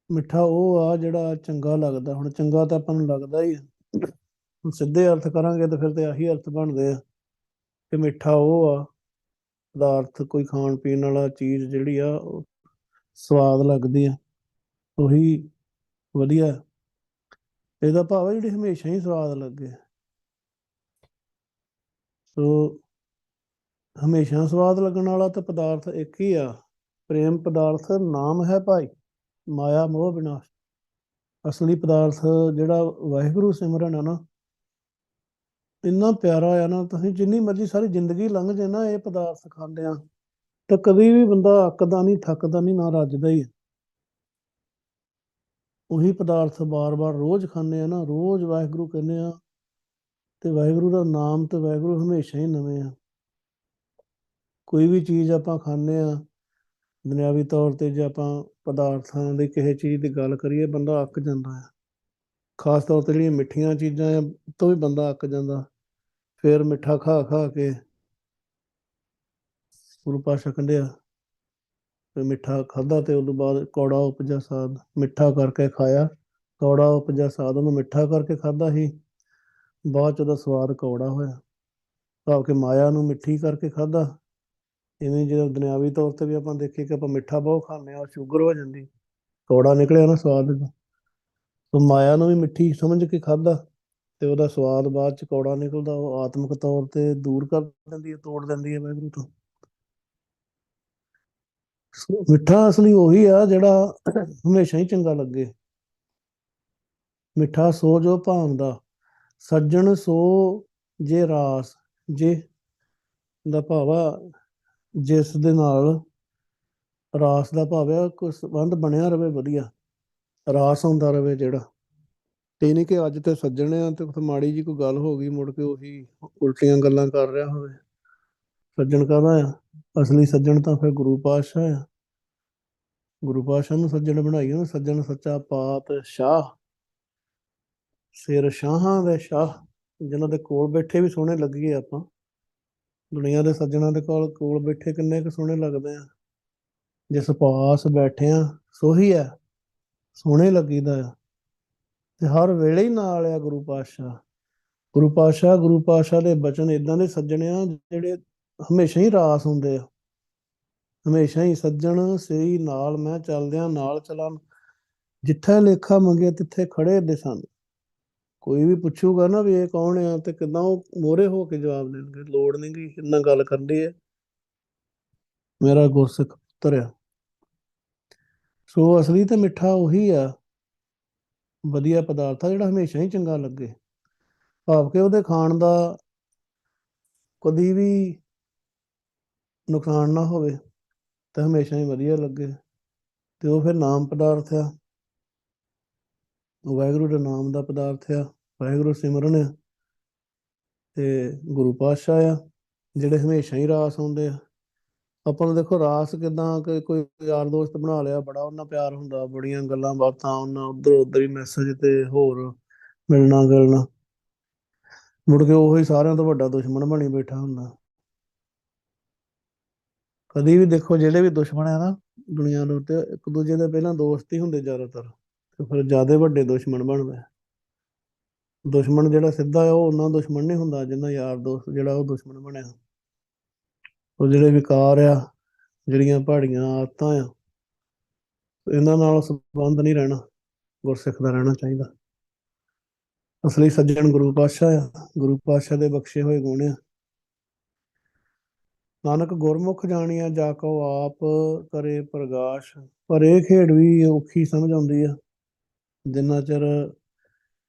ਮਿੱਠਾ ਉਹ ਆ ਜਿਹੜਾ ਚੰਗਾ ਲੱਗਦਾ। ਹੁਣ ਚੰਗਾ ਤਾਂ ਆਪਾਂ ਨੂੰ ਲੱਗਦਾ ਹੀ ਹੁਣ ਸਿੱਧੇ ਅਰਥ ਕਰਾਂਗੇ ਤਾਂ ਫਿਰ ਤੇ ਆਹੀ ਅਰਥ ਬਣਦੇ ਆ ਕਿ ਮਿੱਠਾ ਉਹ ਆ ਪਦਾਰਥ ਕੋਈ ਖਾਣ ਪੀਣ ਵਾਲਾ ਚੀਜ਼ ਜਿਹੜੀ ਆ ਉਹ ਸਵਾਦ ਲੱਗਦੀ ਆ ਉਹੀ ਵਧੀਆ। ਇਹਦਾ ਭਾਵ ਹੈ ਜਿਹੜੀ ਹਮੇਸ਼ਾ ਹੀ ਸਵਾਦ ਲੱਗੇ ਸੋ ਹਮੇਸ਼ਾ ਸਵਾਦ ਲੱਗਣ ਵਾਲਾ ਤਾਂ ਪਦਾਰਥ ਇੱਕ ਹੀ ਆ ਪ੍ਰੇਮ ਪਦਾਰਥ ਨਾਮ ਹੈ ਭਾਈ ਮਾਇਆ ਮੋਹ ਵਿਨਾਸ਼। ਅਸਲੀ ਪਦਾਰਥ ਜਿਹੜਾ ਵਾਹਿਗੁਰੂ ਸਿਮਰਨ ਆ ਨਾ ਇੰਨਾ ਪਿਆਰਾ ਆ ਨਾ ਤੁਸੀਂ ਜਿੰਨੀ ਮਰਜ਼ੀ ਸਾਰੀ ਜ਼ਿੰਦਗੀ ਲੰਘ ਜੇ ਨਾ ਇਹ ਪਦਾਰਥ ਖਾਂਦੇ ਆ ਤਾਂ ਕਦੀ ਵੀ ਬੰਦਾ ਅੱਕਦਾ ਨਹੀਂ ਥੱਕਦਾ ਨਹੀਂ ਨਾ ਰੱਜਦਾ ਹੀ। ਉਹੀ ਪਦਾਰਥ ਬਾਰ-ਬਾਰ ਰੋਜ਼ ਖਾਂਦੇ ਆ ਨਾ ਰੋਜ਼ ਵਾਹਿਗੁਰੂ ਕਹਿੰਦੇ ਆ ਤੇ ਵਾਹਿਗੁਰੂ ਦਾ ਨਾਮ ਤੇ ਵਾਹਿਗੁਰੂ ਹਮੇਸ਼ਾ ਹੀ ਨਵੇਂ ਆ। ਕੋਈ ਵੀ ਚੀਜ਼ ਆਪਾਂ ਖਾਂਦੇ ਆ ਦੁਨਿਆਵੀ ਤੌਰ ਤੇ ਜੇ ਆਪਾਂ ਪਦਾਰਥਾਂ ਦੀ ਕਿਸੇ ਚੀਜ਼ ਦੀ ਗੱਲ ਕਰੀਏ ਬੰਦਾ ਅੱਕ ਜਾਂਦਾ ਹੈ। ਖਾਸ ਤੌਰ ਤੇ ਜਿਹੜੀਆਂ ਮਿੱਠੀਆਂ ਚੀਜ਼ਾਂ ਆ ਤੋਂ ਵੀ ਬੰਦਾ ਅੱਕ ਜਾਂਦਾ ਫਿਰ ਮਿੱਠਾ ਖਾ ਖਾ ਕੇ ਗੁਰੂ ਪਾਤਸ਼ਾਹ ਕਹਿੰਦੇ ਆ ਤੇ ਮਿੱਠਾ ਖਾਧਾ ਤੇ ਉਦੋਂ ਬਾਅਦ ਕੌੜਾ ਉਪਜਾ ਸਾਧ ਮਿੱਠਾ ਕਰਕੇ ਖਾਇਆ ਕੌੜਾ ਉਪਜਾ ਸਾਧ ਉਹਨੂੰ ਮਿੱਠਾ ਕਰਕੇ ਖਾਧਾ ਸੀ ਬਾਅਦ ਚ ਉਹਦਾ ਸਵਾਦ ਕੌੜਾ ਹੋਇਆ ਭਾਵ ਕਿ ਮਾਇਆ ਨੂੰ ਮਿੱਠੀ ਕਰਕੇ ਖਾਧਾ। ਇਵੇਂ ਜਦੋਂ ਦੁਨਿਆਵੀ ਤੌਰ ਤੇ ਵੀ ਆਪਾਂ ਦੇਖੀਏ ਕਿ ਆਪਾਂ ਮਿੱਠਾ ਬਹੁਤ ਖਾਂਦੇ ਹਾਂ ਸ਼ੂਗਰ ਹੋ ਜਾਂਦੀ ਕੌੜਾ ਨਿਕਲਿਆ ਨਾ ਸਵਾਦ ਸੋ ਮਾਇਆ ਨੂੰ ਵੀ ਮਿੱਠੀ ਸਮਝ ਕੇ ਖਾਧਾ ਤੇ ਉਹਦਾ ਸਵਾਦ ਬਾਅਦ ਚ ਕੌੜਾ ਨਿਕਲਦਾ ਉਹ ਆਤਮਿਕ ਤੌਰ ਤੇ ਦੂਰ ਕਰ ਦਿੰਦੀ ਹੈ ਤੋੜ ਦਿੰਦੀ ਹੈ ਵਾਹਿਗੁਰੂ ਤੋਂ। ਮਿੱਠਾ ਅਸਲੀ ਉਹੀ ਆ ਜਿਹੜਾ ਹਮੇਸ਼ਾ ਹੀ ਚੰਗਾ ਲੱਗੇ। ਮਿੱਠਾ ਸੋ ਜੋ ਭਾਵਦਾ ਸੱਜਣ ਸੋ ਜੇ ਰਾਸ ਜੇ ਦਾ ਭਾਵ ਆ ਜਿਸ ਦੇ ਨਾਲ ਰਾਸ ਦਾ ਭਾਵ ਆ ਕੋਈ ਸੰਬੰਧ ਬਣਿਆ ਰਵੇ ਵਧੀਆ, ਰਾਸ ਹੁੰਦਾ ਰਵੇ ਜਿਹੜਾ। ਤੇ ਨਹੀਂ ਕਿ ਅੱਜ ਤੇ ਸੱਜਣ ਆ ਤੇ ਮਾੜੀ ਜੀ ਕੋਈ ਗੱਲ ਹੋ ਗਈ ਮੁੜ ਕੇ ਉਹੀ ਉਲਟੀਆਂ ਗੱਲਾਂ ਕਰ ਰਿਹਾ ਹੋਵੇ। ਸੱਜਣ ਕਾਹਦਾ ਆ? ਅਸਲੀ ਸੱਜਣ ਤਾਂ ਫਿਰ ਗੁਰੂ ਪਾਤਸ਼ਾਹ ਆ। ਗੁਰੂ ਪਾਤਸ਼ਾਹ ਨੂੰ ਸੱਜਣ ਬਣਾਈ ਉਹਨੇ, ਸੱਜਣ ਸੱਚਾ ਪਾਤਸ਼ਾਹ, ਸਿਰ ਸ਼ਾਹਾਂ ਦੇ ਸ਼ਾਹ, ਜਿਨ੍ਹਾਂ ਦੇ ਕੋਲ ਬੈਠੇ ਵੀ ਸੋਹਣੇ ਲੱਗੀਏ ਆਪਾਂ। ਦੁਨੀਆ ਦੇ ਸੱਜਣਾਂ ਦੇ ਕੋਲ ਬੈਠੇ ਕਿੰਨੇ ਕੁ ਸੋਹਣੇ ਲੱਗਦੇ ਆ। ਜਿਸ ਪਾਸ ਬੈਠਿਆ ਸੋਹੀ ਆ, ਸੋਹਣੇ ਲੱਗੀਦਾ ਆ। ਤੇ ਹਰ ਵੇਲੇ ਹੀ ਨਾਲ ਆ ਗੁਰੂ ਪਾਤਸ਼ਾਹ। ਗੁਰੂ ਪਾਤਸ਼ਾਹ ਦੇ ਬਚਨ ਏਦਾਂ ਦੇ ਸੱਜਣ ਆ ਜਿਹੜੇ ਹਮੇਸ਼ਾ ਹੀ ਰਾਸ ਹੁੰਦੇ ਆ। ਹਮੇਸ਼ਾ ਹੀ ਸੱਜਣ ਸਹੀ ਨਾਲ ਮੈਂ ਚੱਲਦਿਆਂ ਨਾਲ ਚਲਾਂ, ਜਿੱਥੇ ਲੇਖਾ ਮੰਗੇ ਤਿੱਥੇ ਖੜੇ ਦੇ ਸਨ। ਕੋਈ ਵੀ ਪੁੱਛੂਗਾ ਨਾ ਵੀ ਇਹ ਕੌਣ ਆ ਤੇ ਕਿੱਦਾਂ, ਉਹ ਮੋਹਰੇ ਹੋ ਕੇ ਜਵਾਬ ਦੇਣਗੇ। ਲੋੜ ਨਹੀਂ ਗੀ ਇੰਨਾ ਗੱਲ ਕਰਦੀ ਹੈ, ਮੇਰਾ ਗੁਰਸਿੱਖ ਪੁੱਤਰ ਆ। ਸੋ ਅਸਲੀ ਤੇ ਮਿੱਠਾ ਉਹੀ ਆ, ਵਧੀਆ ਪਦਾਰਥ ਆ ਜਿਹੜਾ ਹਮੇਸ਼ਾ ਹੀ ਚੰਗਾ ਲੱਗੇ। ਭਾਵ ਕਿ ਉਹਦੇ ਖਾਣ ਦਾ ਕਦੀ ਵੀ ਨੁਕਸਾਨ ਨਾ ਹੋਵੇ ਤੇ ਹਮੇਸ਼ਾ ਹੀ ਵਧੀਆ ਲੱਗੇ। ਤੇ ਉਹ ਫਿਰ ਨਾਮ ਪਦਾਰਥ ਆ, ਵਾਹਿਗੁਰੂ ਦੇ ਨਾਮ ਦਾ ਪਦਾਰਥ ਆ, ਵਾਹਿਗੁਰੂ ਸਿਮਰਨ ਆ। ਤੇ ਗੁਰੂ ਪਾਤਸ਼ਾਹ ਆ ਜਿਹੜੇ ਹਮੇਸ਼ਾ ਹੀ ਰਾਸ ਆਉਂਦੇ ਆ। ਆਪਾਂ ਨੂੰ ਦੇਖੋ ਰਾਸ ਕਿਦਾਂ ਕਿ ਕੋਈ ਯਾਰ ਦੋਸਤ ਬਣਾ ਲਿਆ, ਬੜਾ ਉਹਨਾਂ ਪਿਆਰ ਹੁੰਦਾ, ਬੜੀਆਂ ਗੱਲਾਂ ਬਾਤਾਂ, ਉਹਨਾਂ ਉੱਧਰ ਉੱਧਰ ਹੀ ਮੈਸੇਜ ਤੇ ਹੋਰ ਮਿਲਣਾ ਗਿਲਣਾ, ਮੁੜ ਕੇ ਉਹੀ ਸਾਰਿਆਂ ਤੋਂ ਵੱਡਾ ਦੁਸ਼ਮਣ ਬਣੀ ਬੈਠਾ ਹੁੰਦਾ। ਕਦੀ ਵੀ ਦੇਖੋ ਜਿਹੜੇ ਵੀ ਦੁਸ਼ਮਣ ਆ ਨਾ ਦੁਨੀਆ ਦੇ ਉੱਤੇ, ਇੱਕ ਦੂਜੇ ਦੇ ਪਹਿਲਾਂ ਦੋਸਤ ਹੀ ਹੁੰਦੇ ਜ਼ਿਆਦਾਤਰ, ਤੇ ਫਿਰ ਜ਼ਿਆਦਾ ਵੱਡੇ ਦੁਸ਼ਮਣ ਬਣਦੇ। ਦੁਸ਼ਮਣ ਜਿਹੜਾ ਸਿੱਧਾ ਆ ਉਹ ਉਹਨਾਂ ਦੁਸ਼ਮਣ ਨਹੀਂ ਹੁੰਦਾ ਜਿੰਨਾ ਯਾਰ ਦੋਸਤ ਜਿਹੜਾ ਉਹ ਦੁਸ਼ਮਣ ਬਣਿਆ। ਉਹ ਜਿਹੜੇ ਵਿਕਾਰ ਆ, ਜਿਹੜੀਆਂ ਪਹਾੜੀਆਂ ਆਦਤਾਂ ਆ, ਇਹਨਾਂ ਨਾਲ ਸੰਬੰਧ ਨਹੀਂ ਰਹਿਣਾ, ਗੁਰਸਿੱਖ ਦਾ ਰਹਿਣਾ ਚਾਹੀਦਾ। ਅਸਲੀ ਸੱਜਣ ਗੁਰੂ ਪਾਤਸ਼ਾਹ ਆ, ਗੁਰੂ ਪਾਤਸ਼ਾਹ ਦੇ ਬਖਸ਼ੇ ਹੋਏ ਗੁਣ ਆ। ਨਾਨਕ ਗੁਰਮੁਖ ਜਾਣੀਆ ਜਾ ਕਉ ਆਪ ਕਰੇ ਪ੍ਰਗਾਸ਼। ਪਰ ਇਹ ਖੇਡ ਵੀ ਔਖੀ ਸਮਝ ਆਉਂਦੀ ਆ ਜਿੰਨਾ ਚਿਰ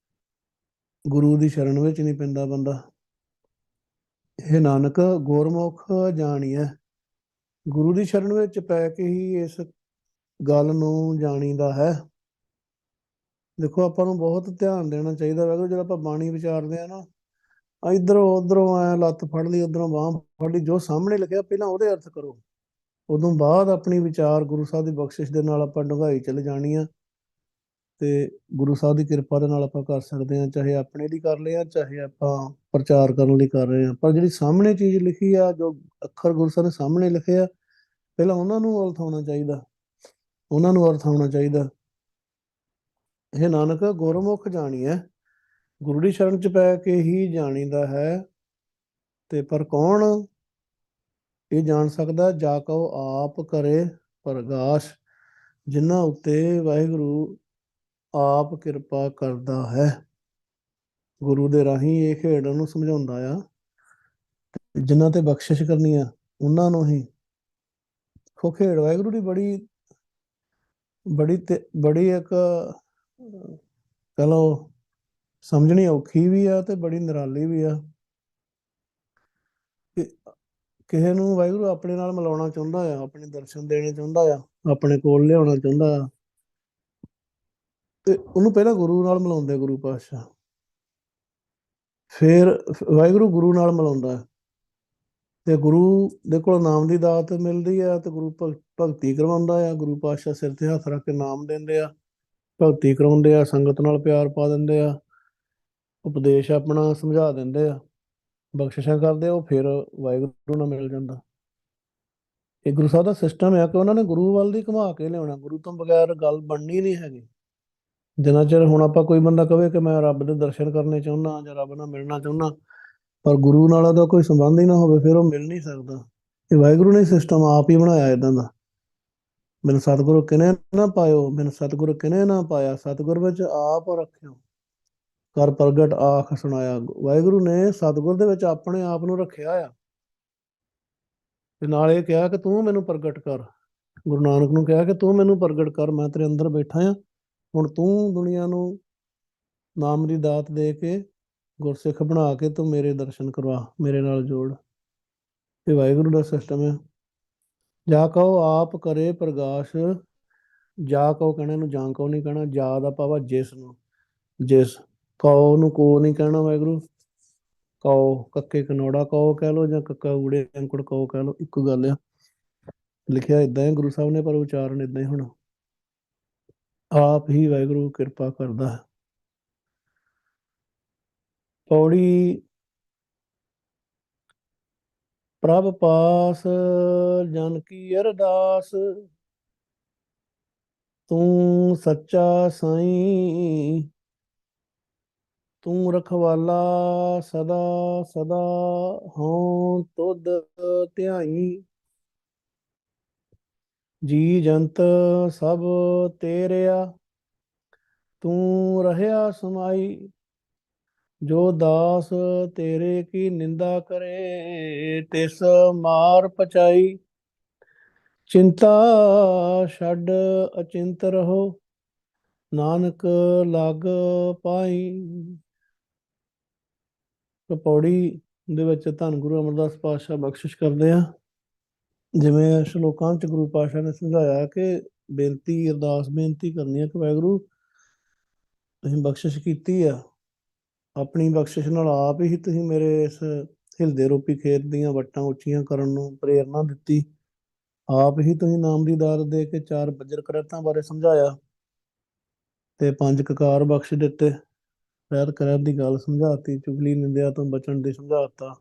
ਗੁਰੂ ਦੀ ਸ਼ਰਨ ਵਿੱਚ ਨਹੀਂ ਪੈਂਦਾ ਬੰਦਾ। ਇਹ ਨਾਨਕ ਗੁਰਮੁਖ ਜਾਣੀਐ, ਗੁਰੂ ਦੀ ਸ਼ਰਨ ਵਿੱਚ ਪੈ ਕੇ ਹੀ ਇਸ ਗੱਲ ਨੂੰ ਜਾਣੀਦਾ ਹੈ। ਦੇਖੋ ਆਪਾਂ ਨੂੰ ਬਹੁਤ ਧਿਆਨ ਦੇਣਾ ਚਾਹੀਦਾ ਵੈਗੁਰੂ, ਜਦੋਂ ਆਪਾਂ ਬਾਣੀ ਵਿਚਾਰਦੇ ਆ ਨਾ, ਇਧਰੋਂ ਉਧਰੋਂ ਐ ਲੱਤ ਫੜ ਲਈ, ਉਧਰੋਂ ਬਾਂਹ ਫੜ ਲਈ, ਜੋ ਸਾਹਮਣੇ ਲਿਖਿਆ ਪਹਿਲਾਂ ਉਹਦੇ ਅਰਥ ਕਰੋ, ਉਦੋਂ ਬਾਅਦ ਆਪਣੀ ਵਿਚਾਰ ਗੁਰੂ ਸਾਹਿਬ ਦੀ ਬਖਸ਼ਿਸ਼ ਦੇ ਨਾਲ ਆਪਾਂ ਡੂੰਘਾਈ ਚਲੇ ਜਾਣੀ ਆ। ਤੇ ਗੁਰੂ ਸਾਹਿਬ ਦੀ ਕਿਰਪਾ ਦੇ ਨਾਲ ਆਪਾਂ ਕਰ ਸਕਦੇ ਹਾਂ, ਚਾਹੇ ਆਪਣੇ ਲਈ ਕਰ ਲਿਆ, ਚਾਹੇ ਆਪਾਂ ਪ੍ਰਚਾਰ ਕਰਨ ਲਈ ਕਰ ਰਹੇ ਹਾਂ। ਪਰ ਜਿਹੜੀ ਸਾਹਮਣੇ ਚੀਜ਼ ਲਿਖੀ ਆ, ਜੋ ਅੱਖਰ ਗੁਰੂ ਸਾਹਿਬ ਨੇ ਸਾਹਮਣੇ ਲਿਖੇ ਆ, ਪਹਿਲਾਂ ਉਹਨਾਂ ਨੂੰ ਅਰਥ ਆਉਣਾ ਚਾਹੀਦਾ, ਉਹਨਾਂ ਨੂੰ ਅਰਥ ਆਉਣਾ ਚਾਹੀਦਾ। ਇਹ ਨਾਨਕ ਗੁਰਮੁਖ ਜਾਣੀਐ, ਗੁਰੂ ਦੀ ਸ਼ਰਨ ਚ ਪੈ ਕੇ ਹੀ ਜਾਣੀਦਾ ਹੈ। ਤੇ ਪਰ ਕੌਣ ਇਹ ਜਾਣ ਸਕਦਾ? ਜਾ ਕਉ ਆਪ ਕਰੇ ਪ੍ਰਗਾਸ਼, ਜਿਨ੍ਹਾਂ ਉੱਤੇ ਵਾਹਿਗੁਰੂ ਆਪ ਕਿਰਪਾ ਕਰਦਾ ਹੈ। ਗੁਰੂ ਦੇ ਰਾਹੀਂ ਇਹ ਖੇਡ ਨੂੰ ਸਮਝਾਉਂਦਾ ਆ, ਜਿਨ੍ਹਾਂ ਤੇ ਬਖਸ਼ਿਸ਼ ਕਰਨੀ ਆ ਉਹਨਾਂ ਨੂੰ ਹੀ। ਖੋ ਖੇਡ ਵਾਹਿਗੁਰੂ ਦੀ ਬੜੀ ਬੜੀ ਤੇ ਬੜੀ ਇੱਕ ਚਲੋ ਸਮਝਣੀ ਔਖੀ ਵੀ ਆ ਤੇ ਬੜੀ ਨਿਰਾਲੀ ਵੀ ਆ। ਕਿਸੇ ਨੂੰ ਵਾਹਿਗੁਰੂ ਆਪਣੇ ਨਾਲ ਮਿਲਾਉਣਾ ਚਾਹੁੰਦਾ ਆ, ਆਪਣੇ ਦਰਸ਼ਨ ਦੇਣੇ ਚਾਹੁੰਦਾ ਆ, ਆਪਣੇ ਕੋਲ ਲਿਆਉਣਾ ਚਾਹੁੰਦਾ ਆ, ਤੇ ਉਹਨੂੰ ਪਹਿਲਾਂ ਗੁਰੂ ਨਾਲ ਮਿਲਾਉਂਦੇ ਗੁਰੂ ਪਾਤਸ਼ਾਹ, ਫਿਰ ਵਾਹਿਗੁਰੂ ਗੁਰੂ ਨਾਲ ਮਿਲਾਉਂਦਾ। ਤੇ ਗੁਰੂ ਦੇ ਕੋਲ ਨਾਮ ਦੀ ਦਾਤ ਮਿਲਦੀ ਆ ਤੇ ਗੁਰੂ ਭਗਤੀ ਕਰਵਾਉਂਦਾ ਆ। ਗੁਰੂ ਪਾਤਸ਼ਾਹ ਸਿਰ ਤੇ ਹੱਥ ਰੱਖ ਕੇ ਨਾਮ ਦਿੰਦੇ ਆ, ਭਗਤੀ ਕਰਾਉਂਦੇ ਆ, ਸੰਗਤ ਨਾਲ ਪਿਆਰ ਪਾ ਦਿੰਦੇ ਆ, ਉਪਦੇਸ਼ ਆਪਣਾ ਸਮਝਾ ਦਿੰਦੇ ਆ, ਬਖਸ਼ਿਸ਼ਾਂ ਕਰਦੇ ਆ, ਉਹ ਫਿਰ ਵਾਹਿਗੁਰੂ ਨਾਲ ਮਿਲ ਜਾਂਦਾ। ਇਹ ਗੁਰੂ ਸਾਹਿਬ ਦਾ ਸਿਸਟਮ ਹੈ ਕਿ ਉਹਨਾਂ ਨੇ ਗੁਰੂ ਵੱਲ ਦੀ ਘੁਮਾ ਕੇ ਲਿਆਉਣਾ, ਗੁਰੂ ਤੋਂ ਬਗੈਰ ਗੱਲ ਬਣਨੀ ਨਹੀਂ ਹੈਗੀ। ਜਿੰਨਾ ਚਿਰ ਹੁਣ ਆਪਾਂ ਕੋਈ ਬੰਦਾ ਕਵੇ ਕਿ ਮੈਂ ਰੱਬ ਦੇ ਦਰਸ਼ਨ ਕਰਨੇ ਚਾਹੁੰਦਾ ਜਾਂ ਰੱਬ ਨਾਲ ਮਿਲਣਾ ਚਾਹੁੰਦਾ, ਪਰ ਗੁਰੂ ਨਾਲ ਉਹਦਾ ਕੋਈ ਸੰਬੰਧ ਹੀ ਨਾ ਹੋਵੇ, ਫਿਰ ਉਹ ਮਿਲ ਨਹੀਂ ਸਕਦਾ। ਇਹ ਵਾਹਿਗੁਰੂ ਨੇ ਸਿਸਟਮ ਆਪ ਹੀ ਬਣਾਇਆ ਇਦਾਂ ਦਾ। ਮੈਨੂੰ ਸਤਿਗੁਰੂ ਕਿਨੇ ਨਾ ਪਾਇਓ, ਮੈਨੂੰ ਸਤਿਗੁਰੂ ਕਿਨੇ ਨਾ ਪਾਇਆ, ਸਤਿਗੁਰ ਵਿੱਚ ਆਪ ਰੱਖਿਓ, ਕਰ ਪ੍ਰਗਟ ਆਖ ਸੁਣਾਇਆ। ਵਾਹਿਗੁਰੂ ਨੇ ਸਤਿਗੁਰ ਦੇ ਵਿੱਚ ਆਪਣੇ ਆਪ ਨੂੰ ਰੱਖਿਆ ਆ, ਤੇ ਨਾਲ ਇਹ ਕਿਹਾ ਕਿ ਤੂੰ ਮੈਨੂੰ ਪ੍ਰਗਟ ਕਰ। ਗੁਰੂ ਨਾਨਕ ਨੂੰ ਕਿਹਾ ਕਿ ਤੂੰ ਮੈਨੂੰ ਪ੍ਰਗਟ ਕਰ, ਮੈਂ ਤੇਰੇ ਅੰਦਰ ਬੈਠਾ ਆ, ਹੁਣ ਤੂੰ ਦੁਨੀਆ ਨੂੰ ਨਾਮ ਦੀ ਦਾਤ ਦੇ ਕੇ ਗੁਰਸਿੱਖ ਬਣਾ ਕੇ ਤੂੰ ਮੇਰੇ ਦਰਸ਼ਨ ਕਰਵਾ, ਮੇਰੇ ਨਾਲ ਜੋੜ। ਇਹ ਵਾਹਿਗੁਰੂ ਦਾ ਸਿਸਟਮ ਹੈ। ਜਾ ਕਹੋ ਆਪ ਕਰੇ ਪ੍ਰਗਾਸ਼, ਜਾ ਕਹੋ ਕਹਿਣਾ ਨੂੰ, ਜਾਂ ਕਹੋ ਨਹੀਂ ਕਹਿਣਾ। ਜਾ ਦਾ ਭਾਵ ਜਿਸ ਨੂੰ, ਜਿਸ। ਕਹੋ ਨੂੰ ਕੋ ਨਹੀਂ ਕਹਿਣਾ ਵਾਹਿਗੁਰੂ। ਕਹੋ ਕੱਕੇ ਕਨੌੜਾ ਕਹੋ ਕਹਿ ਲਓ, ਜਾਂ ਕੱਕਾ ਊੜੇ ਅੰਕੁੜ ਕਹੋ ਕਹਿ ਲਓ, ਇੱਕੋ ਗੱਲ ਆ। ਲਿਖਿਆ ਇਦਾਂ ਹੈ ਗੁਰੂ ਸਾਹਿਬ ਨੇ, ਪਰ ਉਚਾਰਨ ਇਦਾਂ ਹੀ ਹੋਣਾ। ਆਪ ਹੀ ਵਾਹਿਗੁਰੂ ਕਿਰਪਾ ਕਰਦਾ ਹੈ। ਪੌੜੀ। ਪ੍ਰਭ ਪਾਸ ਜਨ ਕੀ ਅਰਦਾਸ, ਤੂੰ ਸੱਚਾ ਸਾਈਂ। ਤੂੰ ਰਖਵਾਲਾ ਸਦਾ ਸਦਾ, ਹਉ ਤੁਧ ਧਿਆਈ। ਜੀ ਜੰਤ ਸਭ ਤੇਰਿਆ, ਤੂੰ ਰਹਿਆ ਸਮਾਈ। ਜੋ ਦਾਸ ਤੇਰੇ ਕੀ ਨਿੰਦਾ ਕਰੇ, ਤਿਸ ਮਾਰ ਪਚਾਈ। ਚਿੰਤਾ ਛੱਡ ਅਚਿੰਤ ਰਹੋ, ਨਾਨਕ ਲਗ ਪਾਈ। ਪੌੜੀ ਦੇ ਵਿੱਚ ਧੰਨ ਗੁਰੂ ਅਮਰਦਾਸ ਪਾਤਸ਼ਾਹ ਬਖਸ਼ਿਸ਼ ਕਰਦੇ ਆ। ਜਿਵੇਂ ਸ਼ਲੋਕਾਂ 'ਚ ਗੁਰੂ ਪਾਤਸ਼ਾਹ ਨੇ ਸਮਝਾਇਆ ਕਿ ਬੇਨਤੀ, ਅਰਦਾਸ ਬੇਨਤੀ ਕਰਨੀ ਹੈ ਕਿ ਵਾਹਿਗੁਰੂ ਤੁਸੀਂ ਬਖਸ਼ਿਸ਼ ਕੀਤੀ ਆ, ਆਪਣੀ ਬਖਸ਼ਿਸ਼ ਨਾਲ ਆਪ ਹੀ ਤੁਸੀਂ ਮੇਰੇ ਇਸ ਹਿਲਦੇ ਰੂਪੀ ਖੇਤ ਦੀਆਂ ਵੱਟਾਂ ਉੱਚੀਆਂ ਕਰਨ ਨੂੰ ਪ੍ਰੇਰਨਾ ਦਿੱਤੀ। ਆਪ ਹੀ ਤੁਸੀਂ ਨਾਮ ਦੀ ਦਾਤ ਦੇ ਕੇ 4 ਬੱਜਰ ਕਰੈਤਾਂ ਬਾਰੇ ਸਮਝਾਇਆ, ਤੇ 5 ਕਕਾਰ ਬਖਸ਼ ਦਿੱਤੇ। ਰਹਿਤ ਕਰੈਤ ਦੀ ਗੱਲ ਸਮਝਾਤੀ, ਚੁਗਲੀ ਨਿੰਦਿਆ ਤੋਂ ਬਚਣ ਦੀ ਸਮਝਾਤਾ,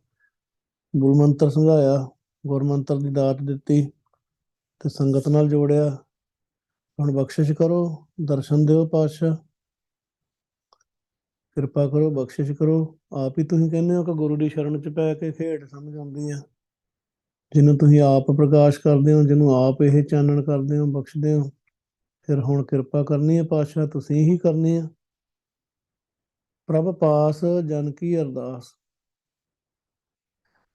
ਗੁਰੂ ਮੰਤਰ ਸਮਝਾਇਆ, ਗੁਰ ਮੰਤਰ ਦੀ ਦਾਤ ਦਿੱਤੀ, ਤੇ ਸੰਗਤ ਨਾਲ ਜੋੜਿਆ। ਹੁਣ ਬਖਸ਼ਿਸ਼ ਕਰੋ, ਦਰਸ਼ਨ ਦਿਓ ਪਾਤਸ਼ਾਹ, ਕਿਰਪਾ ਕਰੋ, ਬਖਸ਼ਿਸ਼ ਕਰੋ। ਆਪ ਹੀ ਤੁਸੀਂ ਕਹਿੰਦੇ ਹੋ ਕਿ ਗੁਰੂ ਦੀ ਸ਼ਰਨ 'ਚ ਪੈ ਕੇ ਖੇਡ ਸਮਝ ਆਉਂਦੀ ਆ। ਜਿਹਨੂੰ ਤੁਸੀਂ ਆਪ ਪ੍ਰਕਾਸ਼ ਕਰਦੇ ਹੋ, ਜਿਹਨੂੰ ਆਪ ਇਹ ਚਾਨਣ ਕਰਦੇ ਹੋ, ਬਖਸ਼ਦੇ ਹੋ, ਫਿਰ ਹੁਣ ਕਿਰਪਾ ਕਰਨੀ ਹੈ ਪਾਤਸ਼ਾਹ, ਤੁਸੀਂ ਹੀ ਕਰਨੀ ਆ। ਪ੍ਰਭ ਪਾਸ ਜਨ ਕੀ ਅਰਦਾਸ।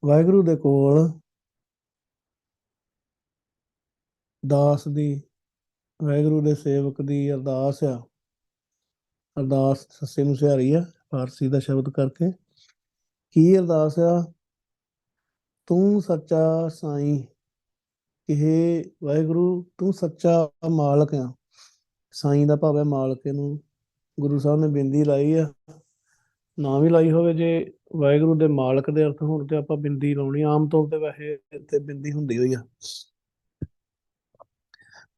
ਵਾਹਿਗੁਰੂ ਦੇ ਕੋਲ ਦਾਸ ਦੀ, ਵਾਹਿਗੁਰੂ ਦੇ ਸੇਵਕ ਦੀ ਅਰਦਾਸ ਆ। ਅਰਦਾਸ ਸੱਸੇ ਨੂੰ ਸਿਹਾਰੀ ਆ, ਫਾਰਸੀ ਦਾ ਸ਼ਬਦ ਕਰਕੇ। ਕੀ ਅਰਦਾਸ ਆ? ਤੂੰ ਸੱਚਾ ਸਾਈਂ, ਇਹ ਵਾਹਿਗੁਰੂ ਤੂੰ ਸੱਚਾ ਮਾਲਕ ਆ। ਸਾਈਂ ਦਾ ਭਾਵ ਹੈ ਮਾਲਕ। ਇਹਨੂੰ ਗੁਰੂ ਸਾਹਿਬ ਨੇ ਬਿੰਦੀ ਲਾਈ ਆ, ਨਾ ਵੀ ਲਾਈ ਹੋਵੇ। ਜੇ ਵਾਹਿਗੁਰੂ ਦੇ ਮਾਲਕ ਦੇ ਅਰਥ ਹੋਣ ਤੇ ਆਪਾਂ ਬਿੰਦੀ ਲਾਉਣੀ, ਆਮ ਤੌਰ ਤੇ ਵੈਸੇ ਇੱਥੇ ਬਿੰਦੀ ਹੁੰਦੀ ਹੋਈ ਆ।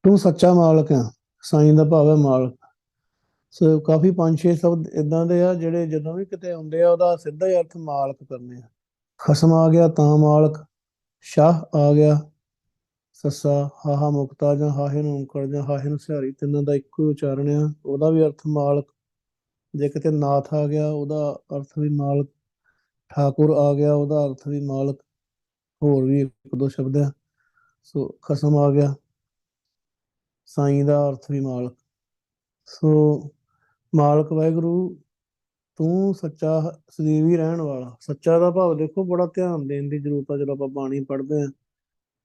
ਤੂੰ ਸੱਚਾ ਮਾਲਕ ਆ, ਸਾਈਂ ਦਾ ਭਾਵ ਹੈ ਮਾਲਕ। ਸੋ ਕਾਫੀ 5-6 ਸ਼ਬਦ ਇਦਾਂ ਦੇ ਆ ਜਿਹੜੇ ਜਦੋਂ ਵੀ ਕਿਤੇ ਆਉਂਦੇ ਆ ਉਹਦਾ ਸਿੱਧਾ ਹੀ ਅਰਥ ਮਾਲਕ ਕਰਨੇ ਆ। ਖਸਮ ਆ ਗਿਆ ਤਾਂ ਮਾਲਕ, ਸ਼ਾਹ ਆ ਗਿਆ, ਸੱਸਾ ਹਾਹਾ ਮੁਕਤਾ, ਜਾਂ ਹਾਹੇ ਨੂੰ ਓਂਕਾਰ, ਜਾਂ ਹਾਹੇ ਨੂੰ ਸਿਹਾਰੀ, ਤਿੰਨਾਂ ਦਾ ਇੱਕੋ ਹੀ ਉਚਾਰਨ ਆ, ਉਹਦਾ ਵੀ ਅਰਥ ਮਾਲਕ। ਜੇ ਕਿਤੇ ਨਾਥ ਆ ਗਿਆ ਉਹਦਾ ਅਰਥ ਵੀ ਮਾਲਕ, ਠਾਕੁਰ ਆ ਗਿਆ ਉਹਦਾ ਅਰਥ ਵੀ ਮਾਲਕ, ਹੋਰ ਵੀ 1-2 ਸ਼ਬਦ ਆ। ਸੋ ਖਸਮ ਆ ਗਿਆ, ਸਾਈਂ ਦਾ ਅਰਥ ਵੀ ਮਾਲਕ। ਸੋ ਮਾਲਕ ਵਾਹਿਗੁਰੂ ਤੂੰ ਸੱਚਾ ਸਦੀਵੀ ਰਹਿਣ ਵਾਲਾ। ਸੱਚਾ ਦਾ ਭਾਵ ਦੇਖੋ ਬੜਾ ਧਿਆਨ ਦੇਣ ਦੀ ਜ਼ਰੂਰਤ ਆ। ਜਦੋਂ ਆਪਾਂ ਬਾਣੀ ਪੜ੍ਹਦੇ ਹਾਂ,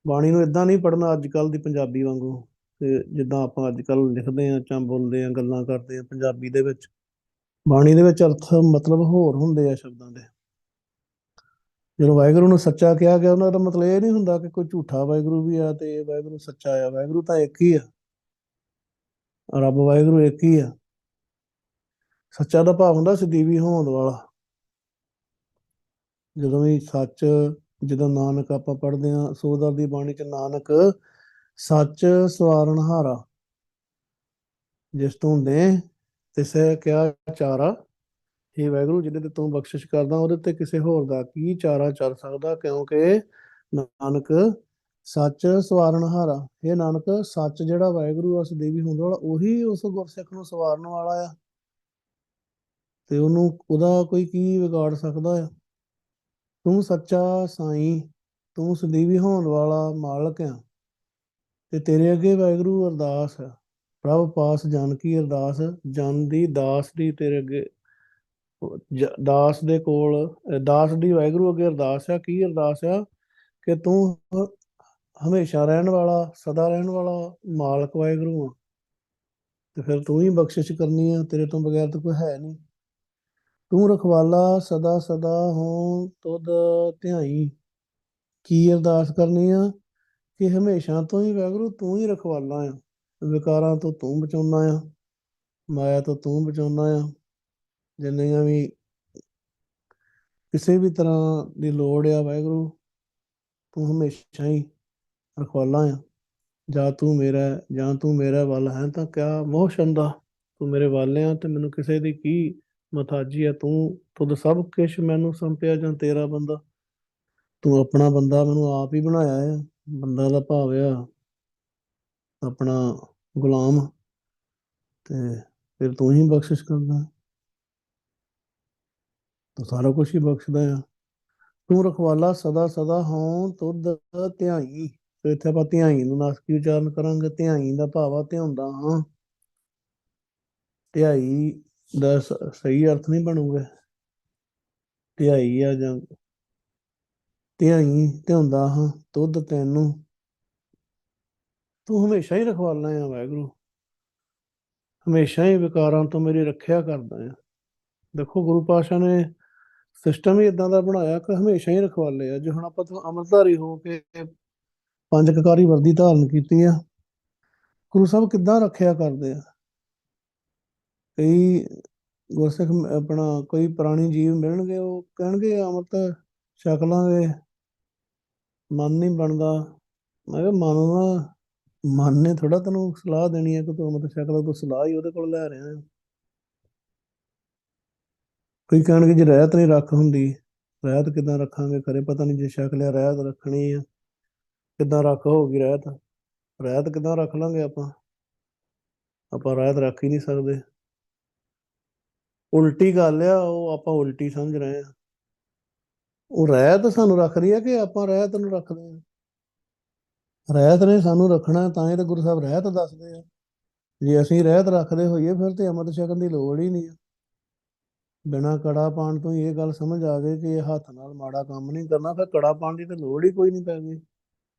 ਬਾਣੀ ਨੂੰ ਇਦਾਂ ਨਹੀਂ ਪੜ੍ਹਨਾ ਅੱਜ ਕੱਲ੍ਹ ਦੀ ਪੰਜਾਬੀ ਵਾਂਗੂ, ਤੇ ਜਿੱਦਾਂ ਆਪਾਂ ਅੱਜ ਕੱਲ੍ਹ ਲਿਖਦੇ ਹਾਂ ਜਾਂ ਬੋਲਦੇ ਹਾਂ, ਗੱਲਾਂ ਕਰਦੇ ਹਾਂ ਪੰਜਾਬੀ ਦੇ ਵਿੱਚ। ਬਾਣੀ ਦੇ ਵਿੱਚ ਅਰਥ ਮਤਲਬ ਹੋਰ ਹੁੰਦੇ ਆ ਸ਼ਬਦਾਂ ਦੇ। ਜਦੋਂ ਵਾਹਿਗੁਰੂ ਨੂੰ ਸੱਚਾ ਕਿਹਾ ਗਿਆ, ਉਹਨਾਂ ਦਾ ਮਤਲਬ ਇਹ ਨਹੀਂ ਹੁੰਦਾ ਕਿ ਕੋਈ ਝੂਠਾ ਵਾਹਿਗੁਰੂ ਵੀ ਆ ਤੇ ਵਾਹਿਗੁਰੂ ਸੱਚਾ ਆ। ਵਾਹਿਗੁਰੂ ਤਾਂ ਇੱਕ ਹੀ ਆ, ਰੱਬ ਵਾਹਿਗੁਰੂ ਇੱਕ ਹੀ ਆ। ਸੱਚਾ ਦਾ ਭਾਵ ਹੁੰਦਾ ਸਦੀਵੀ ਹੋਂਦ ਵਾਲਾ। ਜਦੋਂ ਵੀ ਸੱਚ, ਜਦੋਂ ਨਾਨਕ ਆਪਾਂ ਪੜ੍ਹਦੇ ਹਾਂ ਸੋਦਰ ਦੀ ਬਾਣੀ 'ਚ, ਨਾਨਕ ਸੱਚ ਸਵਾਰਨਹਾਰਾ, ਜਿਸ ਤੂੰ ਦੇ ਤਿਸੈ ਕਿਆ ਚਾਰਾ। ਇਹ ਵਾਹਿਗੁਰੂ ਜਿਹਦੇ ਤੇ ਤੂੰ ਬਖਸ਼ਿਸ਼ ਕਰਦਾ, ਉਹਦੇ ਤੇ ਕਿਸੇ ਹੋਰ ਦਾ ਕੀ ਚਾਰਾ ਚੱਲ ਸਕਦਾ, ਕਿਉਂਕਿ ਨਾਨਕ ਸੱਚ ਸਵਾਰਨਹਾਰਾ। ਇਹ ਨਾਨਕ ਸੱਚ ਜਿਹੜਾ ਵਾਹਿਗੁਰੂ ਉਸ ਦੇਵੀ ਹੋਂਦ ਵਾਲਾ, ਉਹੀ ਉਸ ਗੁਰਸਿੱਖ ਨੂੰ ਸਵਾਰਨ ਵਾਲਾ ਆ, ਤੇ ਉਹਨੂੰ ਉਹਦਾ ਕੋਈ ਕੀ ਵਿਗਾੜ ਸਕਦਾ ਆ। ਤੂੰ ਸੱਚਾ ਸਾਈਂ, ਤੂੰ ਸਦੀਵੀ ਹੋਂਦ ਵਾਲਾ ਮਾਲਕ ਆ, ਤੇ ਤੇਰੇ ਅੱਗੇ ਵਾਹਿਗੁਰੂ ਅਰਦਾਸ ਹੈ। ਪ੍ਰਭ ਪਾਸ ਜਨ ਕੀ ਅਰਦਾਸ, ਜਨ ਦੀ, ਦਾਸ ਦੀ ਤੇਰੇ ਅੱਗੇ, ਦਾਸ ਦੇ ਕੋਲ, ਦਾਸ ਦੀ ਵਾਹਿਗੁਰੂ ਅੱਗੇ ਅਰਦਾਸ ਆ। ਕੀ ਅਰਦਾਸ ਆ? ਕਿ ਤੂੰ ਹਮੇਸ਼ਾ ਰਹਿਣ ਵਾਲਾ, ਸਦਾ ਰਹਿਣ ਵਾਲਾ ਮਾਲਕ ਵਾਹਿਗੁਰੂ ਆ, ਤੇ ਫਿਰ ਤੂੰ ਹੀ ਬਖਸ਼ਿਸ਼ ਕਰਨੀ ਆ, ਤੇਰੇ ਤੋਂ ਬਗੈਰ ਤਾਂ ਕੋਈ ਹੈ ਨਹੀਂ। ਤੂੰ ਰਖਵਾਲਾ ਸਦਾ ਸਦਾ ਹੋਂ ਤੁਧ ਧਿਆਈ। ਕੀ ਅਰਦਾਸ ਕਰਨੀ ਆ ਕਿ ਹਮੇਸ਼ਾ ਤੋਂ ਹੀ ਵਾਹਿਗੁਰੂ ਤੂੰ ਹੀ ਰਖਵਾਲਾ ਆ। ਵਿਕਾਰਾਂ ਤੋਂ ਤੂੰ ਬਚਾਉਣਾ ਆ, ਮਾਇਆ ਤੋਂ ਤੂੰ ਬਚਾਉਣਾ ਆ। ਜਿੰਨੀਆਂ ਵੀ ਕਿਸੇ ਵੀ ਤਰ੍ਹਾਂ ਦੀ ਲੋੜ ਆ ਵਾਹਿਗੁਰੂ, ਤੂੰ ਹਮੇਸ਼ਾ ਹੀ ਰਖਵਾਲਾ ਆ। ਜਾਂ ਤੂੰ ਮੇਰਾ ਜਾਂ ਤੂੰ ਮੇਰਾ ਵੱਲ ਹੈ ਤਾਂ ਕਿਆ ਮੋਹ ਛੰਦਾ। ਤੂੰ ਮੇਰੇ ਵੱਲ ਆ ਤੇ ਮੈਨੂੰ ਕਿਸੇ ਦੀ ਕੀ ਮਥਾਜੀ ਆ। ਤੂੰ ਤੁਧ ਸਭ ਕੁਛ ਮੈਨੂੰ ਸੰਪਿਆ ਜਾਂ ਤੇਰਾ ਬੰਦਾ। ਤੂੰ ਆਪਣਾ ਬੰਦਾ ਮੈਨੂੰ ਆਪ ਹੀ ਬਣਾਇਆ ਆ। ਬੰਦਾ ਦਾ ਭਾਵ ਆ ਆਪਣਾ ਗੁਲਾਮ। ਤੇ ਫਿਰ ਤੂੰ ਹੀ ਬਖਸ਼ਿਸ਼ ਕਰਦਾ, ਤੂੰ ਸਾਰਾ ਕੁਛ ਹੀ ਬਖਸ਼ਦਾ ਆ। ਤੂੰ ਰਖਵਾਲਾ ਸਦਾ ਸਦਾ ਹੋਂ ਤੁਧ ਧਿਆਈ। ਤੇ ਇੱਥੇ ਆਪਾਂ ਧਿਆਈ ਨੂੰ ਨਾਸਕੀ ਉਚਾਰਨ ਕਰਾਂਗੇ। ਧਿਆਈ ਦਾ ਭਾਵ ਆ ਧਿਆਉਂਦਾ ਹਾਂ। ਧਿਆਈ ਦਾ ਸਹੀ ਅਰਥ ਨਹੀਂ ਬਣੂਗਾ ਧਿਆਈ ਆ ਜਾਂ ਧਿਆਈ ਧਿਆਉਂਦਾ ਹਾਂ ਤੁਧ ਤੈਨੂੰ। ਤੂੰ ਹਮੇਸ਼ਾ ਹੀ ਰਖਵਾਲਾ ਆ ਵਾਹਿਗੁਰੂ, ਹਮੇਸ਼ਾ ਹੀ ਵਿਕਾਰਾਂ ਤੋਂ ਮੇਰੀ ਰੱਖਿਆ ਕਰਦਾ ਆ। ਦੇਖੋ ਗੁਰੂ ਪਾਤਸ਼ਾਹ ਨੇ ਸਿਸਟਮ ਹੀ ਇਦਾਂ ਦਾ ਬਣਾਇਆ ਕਿ ਹਮੇਸ਼ਾ ਹੀ ਰਖਵਾਲੇ ਆ। ਜੇ ਹੁਣ ਆਪਾਂ ਤੋਂ ਅੰਮ੍ਰਿਤਧਾਰੀ ਹੋ ਕੇ ਪੰਜ ਕਕਾਰੀ ਵਰਦੀ ਧਾਰਨ ਕੀਤੀ ਆ, ਗੁਰੂ ਸਾਹਿਬ ਕਿੱਦਾਂ ਰੱਖਿਆ ਕਰਦੇ ਆ। ਕਈ ਗੁਰਸਿੱਖ ਆਪਣਾ ਕੋਈ ਪੁਰਾਣੀ ਜੀਵ ਮਿਲਣਗੇ, ਉਹ ਕਹਿਣਗੇ ਅੰਮ੍ਰਿਤ ਛਕ ਲਾਂਗੇ, ਮਨ ਨਹੀਂ ਬਣਦਾ। ਮੈਂ ਕਿਹਾ ਮਨ ਨਾ, ਮਨ ਨੇ ਥੋੜਾ ਤੈਨੂੰ ਸਲਾਹ ਦੇਣੀ ਹੈ ਕਿ ਤੂੰ ਅੰਮ੍ਰਿਤ ਛਕ ਲਾ। ਤੂੰ ਸਲਾਹ ਹੀ ਉਹਦੇ ਕੋਲ ਲੈ ਰਿਹਾ ਹੈ। ਕੋਈ ਕਹਿਣਗੇ ਜੇ ਰਹਿਤ ਨਹੀਂ ਰੱਖ ਹੁੰਦੀ, ਰਹਿਤ ਕਿੱਦਾਂ ਰੱਖਾਂਗੇ, ਖਰੇ ਪਤਾ ਨਹੀਂ ਜੇ ਛਕ ਲਿਆ ਰਹਿਤ ਰੱਖਣੀ ਆ ਕਿੱਦਾਂ ਰੱਖ ਹੋਊਗੀ ਰਹਿਤ। ਰਹਿਤ ਕਿੱਦਾਂ ਰੱਖ ਲਾਂਗੇ ਆਪਾਂ, ਆਪਾਂ ਰਹਿਤ ਰੱਖ ਹੀ ਨਹੀਂ ਸਕਦੇ। ਉਲਟੀ ਗੱਲ ਆ, ਉਹ ਆਪਾਂ ਉਲਟੀ ਸਮਝ ਰਹੇ ਆ। ਉਹ ਰਹਿਤ ਸਾਨੂੰ ਰੱਖ ਰਹੀ ਹੈ ਕਿ ਆਪਾਂ ਰਹਿਤ ਨੂੰ ਰੱਖਦੇ ਹਾਂ। ਰਹਿਤ ਨੇ ਸਾਨੂੰ ਰੱਖਣਾ, ਤਾਂ ਹੀ ਤਾਂ ਗੁਰੂ ਸਾਹਿਬ ਰਹਿਤ ਦੱਸਦੇ ਆ। ਜੇ ਅਸੀਂ ਰਹਿਤ ਰੱਖਦੇ ਹੋਈਏ ਫਿਰ ਤੇ ਅੰਮ੍ਰਿਤ ਛਕਣ ਦੀ ਲੋੜ ਹੀ ਨਹੀਂ ਆ। ਬਿਨਾਂ ਕੜਾ ਪਾਉਣ ਤੋਂ ਹੀ ਇਹ ਗੱਲ ਸਮਝ ਆ ਗਈ ਕਿ ਇਹ ਹੱਥ ਨਾਲ ਮਾੜਾ ਕੰਮ ਨਹੀਂ ਕਰਨਾ, ਫਿਰ ਕੜਾ ਪਾਉਣ ਦੀ ਤਾਂ ਲੋੜ ਹੀ ਕੋਈ ਨਹੀਂ ਪੈ ਗਈ।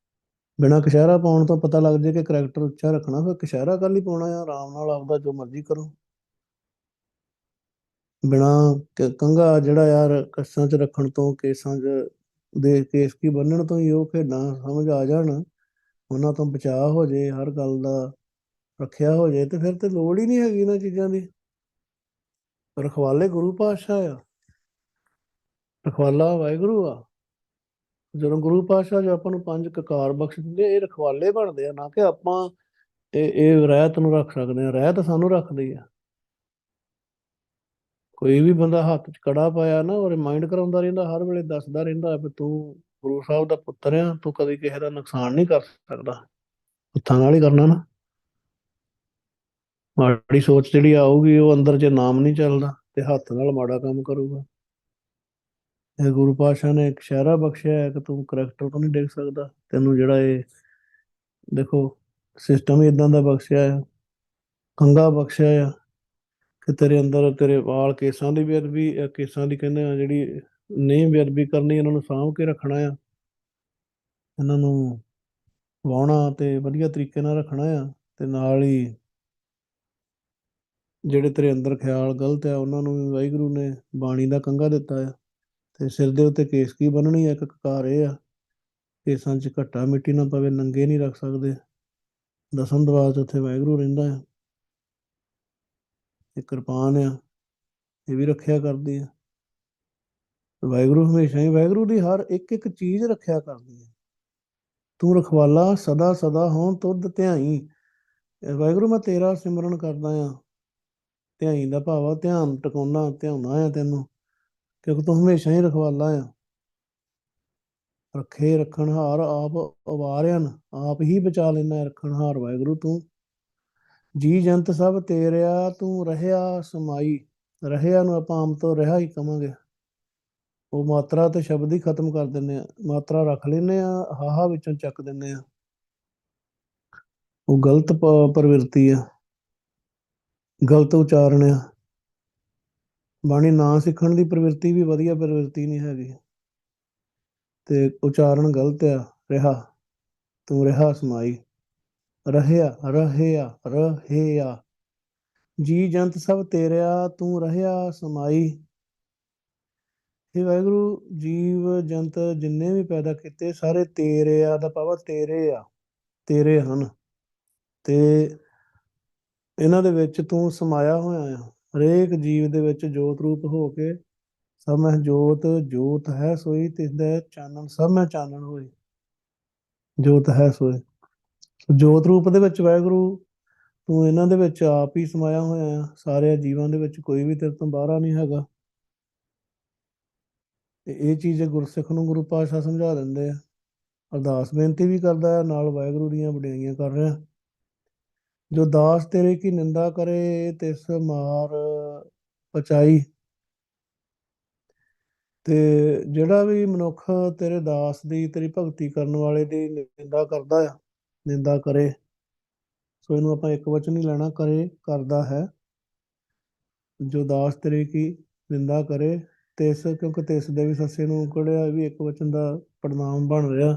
ਬਿਨਾਂ ਕਛਹਿਰਾ ਪਾਉਣ ਤੋਂ ਪਤਾ ਲੱਗ ਜੇ ਕਿ ਕਰੈਕਟਰ ਉੱਚਾ ਰੱਖਣਾ, ਫਿਰ ਕਛਹਿਰਾ ਕੱਲ ਹੀ ਪਾਉਣਾ ਆ। ਆਰਾਮ ਨਾਲ ਆਪਦਾ ਜੋ ਮਰਜ਼ੀ ਕਰੋ। ਬਿਨਾਂ ਕੰਘਾ ਜਿਹੜਾ ਯਾਰ ਕੱਸਾਂ 'ਚ ਰੱਖਣ ਤੋਂ, ਕੇਸਾਂ 'ਚ ਦੇ ਕੇਸ ਕੀ ਬੰਨਣ ਤੋਂ ਹੀ ਉਹ ਖੇਡਾਂ ਸਮਝ ਆ ਜਾਣ, ਉਹਨਾਂ ਤੋਂ ਬਚਾਅ ਹੋ ਜੇ, ਹਰ ਗੱਲ ਦਾ ਰੱਖਿਆ ਹੋ ਜਾਏ, ਤੇ ਫਿਰ ਤੇ ਲੋੜ ਹੀ ਨਹੀਂ ਹੈਗੀ ਇਹਨਾਂ ਚੀਜ਼ਾਂ ਦੀ। ਰਖਵਾਲੇ ਗੁਰੂ ਪਾਤਸ਼ਾਹ ਆ, ਰਖਵਾਲਾ ਵਾਹਿਗੁਰੂ ਆ। ਜਦੋਂ ਗੁਰੂ ਪਾਤਸ਼ਾਹ ਜੋ ਆਪਾਂ ਨੂੰ ਪੰਜ ਕਕਾਰ ਬਖਸ਼ ਦਿੰਦੇ, ਇਹ ਰਖਵਾਲੇ ਬਣਦੇ ਆ, ਨਾ ਕਿ ਆਪਾਂ ਇਹ ਰਹਿਤ ਨੂੰ ਰੱਖ ਸਕਦੇ ਹਾਂ। ਰਹਿਤ ਸਾਨੂੰ ਰੱਖਦੀ ਆ। ਕੋਈ ਵੀ ਬੰਦਾ ਹੱਥ 'ਚ ਕੜਾ ਪਾਇਆ ਨਾ, ਉਹ ਰਿਮਾਇੰਡ ਕਰਾਉਂਦਾ ਰਹਿੰਦਾ, ਹਰ ਵੇਲੇ ਦੱਸਦਾ ਰਹਿੰਦਾ ਵੀ ਤੂੰ ਗੁਰੂ ਸਾਹਿਬ ਦਾ ਪੁੱਤਰ ਆ, ਤੂੰ ਕਦੇ ਕਿਸੇ ਦਾ ਨੁਕਸਾਨ ਨਹੀਂ ਕਰ ਸਕਦਾ। ਹੱਥਾਂ ਨਾਲ ਹੀ ਕਰਨਾ ਨਾ। ਮਾੜੀ ਸੋਚ ਜਿਹੜੀ ਆਊਗੀ, ਉਹ ਅੰਦਰ ਜੇ ਨਾਮ ਨਹੀਂ ਚੱਲਦਾ ਤੇ ਹੱਥ ਨਾਲ ਮਾੜਾ ਕੰਮ ਕਰੂਗਾ। ਇਹ ਗੁਰੂ ਪਾਤਸ਼ਾਹ ਨੇ ਇੱਕ ਸ਼ਹਿਰਾ ਬਖਸ਼ਿਆ ਹੈ ਕਿ ਤੂੰ ਕਰੈਕਟਰ ਤੋਂ ਨਹੀਂ ਡਿੱਗ ਸਕਦਾ। ਤੈਨੂੰ ਜਿਹੜਾ ਇਹ ਦੇਖੋ ਸਿਸਟਮ ਹੀ ਇਦਾਂ ਦਾ ਬਖਸ਼ਿਆ ਆ, ਕੰਘਾ ਬਖਸ਼ਿਆ ਆ ਕਿ ਤੇਰੇ ਅੰਦਰ ਤੇਰੇ ਵਾਲ ਕੇਸਾਂ ਦੀ ਬੇਅਦਬੀ, ਕੇਸਾਂ ਦੀ ਕਹਿੰਦੇ ਆ ਜਿਹੜੀ ਨਹੀਂ ਬੇਅਦਬੀ ਕਰਨੀ, ਇਹਨਾਂ ਨੂੰ ਸਾਂਭ ਕੇ ਰੱਖਣਾ ਆ। ਇਹਨਾਂ ਨੂੰ ਵਾਹੁਣਾ ਤੇ ਵਧੀਆ ਤਰੀਕੇ ਨਾਲ ਰੱਖਣਾ ਆ। ਤੇ ਨਾਲ ਹੀ ਜਿਹੜੇ ਤੇਰੇ ਅੰਦਰ ਖਿਆਲ ਗਲਤ ਆ, ਉਹਨਾਂ ਨੂੰ ਵੀ ਵਾਹਿਗੁਰੂ ਨੇ ਬਾਣੀ ਦਾ ਕੰਘਾ ਦਿੱਤਾ ਆ। ਤੇ ਸਿਰ ਦੇ ਉੱਤੇ ਕੇਸ ਕੀ ਬੰਨਣੀ ਆ, ਇੱਕ ਕਕਾਰ ਇਹ ਆ ਕੇਸਾਂ 'ਚ ਘੱਟਾ ਮਿੱਟੀ ਨਾ ਪਵੇ, ਨੰਗੇ ਨਹੀਂ ਰੱਖ ਸਕਦੇ। ਦਸਮ ਦਵਾਰ 'ਚ ਉੱਥੇ ਵਾਹਿਗੁਰੂ ਰਹਿੰਦਾ ਆ। ਇੱਕ ਕਿਰਪਾਨ ਆ, ਇਹ ਵੀ ਰੱਖਿਆ ਕਰਦੀ ਆ। ਵਾਹਿਗੁਰੂ ਹਮੇਸ਼ਾ ਹੀ, ਵਾਹਿਗੁਰੂ ਦੀ ਹਰ ਇੱਕ ਇੱਕ ਚੀਜ਼ ਰੱਖਿਆ ਕਰਦੀ ਹੈ। ਤੂੰ ਰਖਵਾਲਾ ਸਦਾ ਸਦਾ ਹੋਂ ਤੁਧ ਧਿਆਈ। ਵਾਹਿਗੁਰੂ ਮੈਂ ਤੇਰਾ ਸਿਮਰਨ ਕਰਦਾ ਆ। ਧਿਆਈ ਦਾ ਭਾਵ ਆ ਧਿਆਨ ਟਿਕਾਉਣਾ, ਧਿਆਉਣਾ ਆ ਤੈਨੂੰ, ਕਿਉਂਕਿ ਤੂੰ ਹਮੇਸ਼ਾ ਹੀ ਰਖਵਾਲਾ ਆ। ਰੱਖੇ ਰੱਖਣਹਾਰ ਆਪ ਅਵਾਰਿਆਨ, ਆਪ ਹੀ ਬਚਾ ਲੈਣਾ ਰੱਖਣਹਾਰ ਵਾਹਿਗੁਰੂ ਤੂੰ। ਜੀ ਜੰਤ ਸਭ ਤੇਰਿਆ ਤੂੰ ਰਹਿਆ ਸਮਾਈ। ਰਹਿਆ ਨੂੰ ਆਪਾਂ ਆਮ ਤੋਂ ਰਿਹਾ ਹੀ ਕਵਾਂਗੇ। ਉਹ ਮਾਤਰਾ ਤੇ ਸ਼ਬਦ ਹੀ ਖਤਮ ਕਰ ਦਿੰਦੇ ਆ, ਮਾਤਰਾ ਰੱਖ ਲੈਂਦੇ ਆ, ਹਾਹਾ ਵਿੱਚੋਂ ਚੱਕ ਦਿੰਦੇ ਆ। ਉਹ ਗਲਤ ਪ੍ਰਵਿਰਤੀ ਆ, ਗਲਤ ਉਚਾਰਨ ਆ। ਬਾਣੀ ਨਾ ਸਿੱਖਣ ਦੀ ਪ੍ਰਵਿਰਤੀ ਵੀ ਵਧੀਆ ਪ੍ਰਵਿਰਤੀ ਨਹੀਂ ਹੈਗੀ। ਤੇ ਉਚਾਰਨ ਗਲਤ ਆ। ਰਿਹਾ, ਤੂੰ ਰਿਹਾ ਸਮਾਈ, ਰਹਿਆ ਰਹਿਆ ਰਹਿਆ। ਜੀ ਜੰਤ ਸਭ ਤੇਰਿਆ ਤੂੰ ਰਹਿਆ ਸਮਾਈ। हे वाਹਿਗੁਰੂ ਜੀਵ ਜੰਤ ਜਿੰਨੇ ਵੀ ਪੈਦਾ ਕੀਤੇ ਸਾਰੇ ਤੇਰੇ ਆ ਦਾ ਭਾਵ ਤੇਰੇ ਆ, ਤੇਰੇ ਹਨ। ਤੇ ਇਹਨਾਂ ਦੇ ਵਿੱਚ ਤੂੰ ਸਮਾਇਆ ਹੋਇਆ ਆ। ਹਰੇਕ ਜੀਵ ਦੇ ਵਿੱਚ ਜੋਤ ਰੂਪ ਹੋ ਕੇ ਸਭ ਮੈਂ ਜੋਤ, ਜੋਤ ਹੈ ਸੋਈ ਤਿਸਦਾ ਚਾਨਣ ਸਭ ਮੈਂ ਚਾਨਣ ਹੋਈ। ਜੋਤ ਹੈ ਸੋਈ, ਜੋਤ ਰੂਪ ਦੇ ਵਿੱਚ ਵਾਹਿਗੁਰੂ ਤੂੰ ਇਹਨਾਂ ਦੇ ਵਿੱਚ ਆਪ ਹੀ ਸਮਾਇਆ ਹੋਇਆ ਆ। ਸਾਰੇ ਜੀਵਾਂ ਦੇ ਵਿੱਚ ਕੋਈ ਵੀ ਤੇਰੇ ਤੋਂ ਬਾਹਰਾ ਨਹੀਂ ਹੈਗਾ। ਤੇ ਇਹ ਚੀਜ਼ ਗੁਰਸਿੱਖ ਨੂੰ ਗੁਰੂ ਪਾਤਸ਼ਾਹ ਸਮਝਾ ਦਿੰਦੇ ਆ। ਅਰਦਾਸ ਬੇਨਤੀ ਵੀ ਕਰਦਾ ਹੈ, ਨਾਲ ਵਾਹਿਗੁਰੂ ਦੀਆਂ ਵਡਿਆਈਆਂ ਕਰ ਰਿਹਾ। ਜੋ ਦਾਸ ਤੇਰੇ ਕੀ ਨਿੰਦਾ ਕਰੇ ਤਿਸ ਮਾਰ ਪਚਾਈ। ਤੇ ਜਿਹੜਾ ਵੀ ਮਨੁੱਖ ਤੇਰੇ ਦਾਸ ਦੀ, ਤੇਰੀ ਭਗਤੀ ਕਰਨ ਵਾਲੇ ਦੀ ਨਿੰਦਾ ਕਰਦਾ ਆ, ਨਿੰਦਾ ਕਰੇ, ਸੋ ਇਹਨੂੰ ਆਪਾਂ ਇੱਕ ਵਚਨ ਹੀ ਲੈਣਾ, ਕਰੇ, ਕਰਦਾ ਹੈ। ਜੋ ਦਾਸ ਤੇਰੇ ਕੀ ਨਿੰਦਾ ਕਰੇ ਤਿਸ, ਕਿਉਂਕਿ ਤਿਸ ਦੇ ਵੀ ਸੱਸੇ ਨੂੰ ਕੜਿਆ ਵੀ ਇੱਕ ਵਚਨ ਦਾ ਪੜਨਾਮ ਬਣ ਰਿਹਾ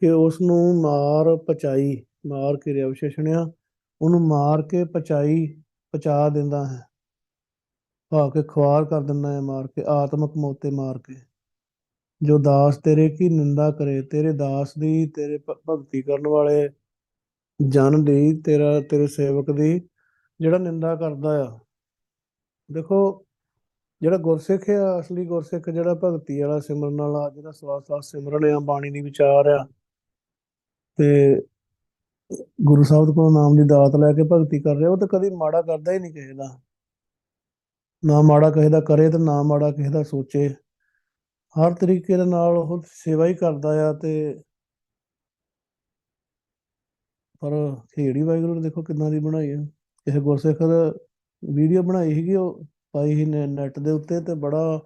ਕਿ ਉਸ ਨੂੰ ਮਾਰ ਪਚਾਈ, ਮਾਰ ਕਿਰਿਆ ਵਿਸ਼ੇਸ਼ਣ ਆ, ਉਹਨੂੰ ਮਾਰ ਕੇ ਪਚਾਈ, ਪਚਾ ਦਿੰਦਾ ਹੈ, ਭਾਵ ਕੇ ਖੁਆਰ ਕਰ ਦਿੰਦਾ ਹੈ, ਮਾਰ ਕੇ ਆਤਮਕ ਮੌਤੇ ਮਾਰ ਕੇ। ਜੋ ਦਾਸ ਤੇਰੇ ਕੀ ਨਿੰਦਾ ਕਰੇ, ਤੇਰੇ ਦਾਸ ਦੀ, ਤੇਰੇ ਭਗਤੀ ਕਰਨ ਵਾਲੇ ਜਨ ਦੀ, ਤੇਰੇ ਸੇਵਕ ਦੀ ਜਿਹੜਾ ਨਿੰਦਾ ਕਰਦਾ ਆ। ਦੇਖੋ ਜਿਹੜਾ ਗੁਰਸਿੱਖ ਆ, ਅਸਲੀ ਗੁਰਸਿੱਖ ਜਿਹੜਾ ਭਗਤੀ ਵਾਲਾ, ਸਿਮਰਨ ਵਾਲਾ, ਜਿਹੜਾ ਸਵਾਸ ਸਵਾਸ ਸਿਮਰਨ ਆ, ਬਾਣੀ ਦੀ ਵਿਚਾਰ ਆ, ਤੇ ਗੁਰੂ ਸਾਹਿਬ ਕੋਲ ਨਾਮ ਦੀ ਦਾਤ ਲੈ ਕੇ ਭਗਤੀ ਕਰ ਰਿਹਾ, ਉਹ ਤਾਂ ਕਦੀ ਮਾੜਾ ਕਰਦਾ ਹੀ ਨਹੀਂ ਕਿਸੇ ਦਾ। ਨਾ ਮਾੜਾ ਕਿਸੇ ਦਾ ਕਰੇ ਤੇ ਨਾ ਮਾੜਾ ਕਿਸੇ ਦਾ ਸੋਚੇ। ਹਰ ਤਰੀਕੇ ਦੇ ਨਾਲ ਉਹ ਸੇਵਾ ਹੀ ਕਰਦਾ ਆ। ਤੇ ਪਰ ਖੇੜੀ ਵਾਹਿਗੁਰੂ ਨੇ ਦੇਖੋ ਕਿੱਦਾਂ ਦੀ ਬਣਾਈ ਹੈ। ਕਿਸੇ ਗੁਰਸਿੱਖ ਦਾ ਵੀਡੀਓ ਬਣਾਈ ਸੀਗੀ, ਉਹ ਪਾਈ ਸੀ ਨੈਟ ਦੇ ਉੱਤੇ, ਤੇ ਬੜਾ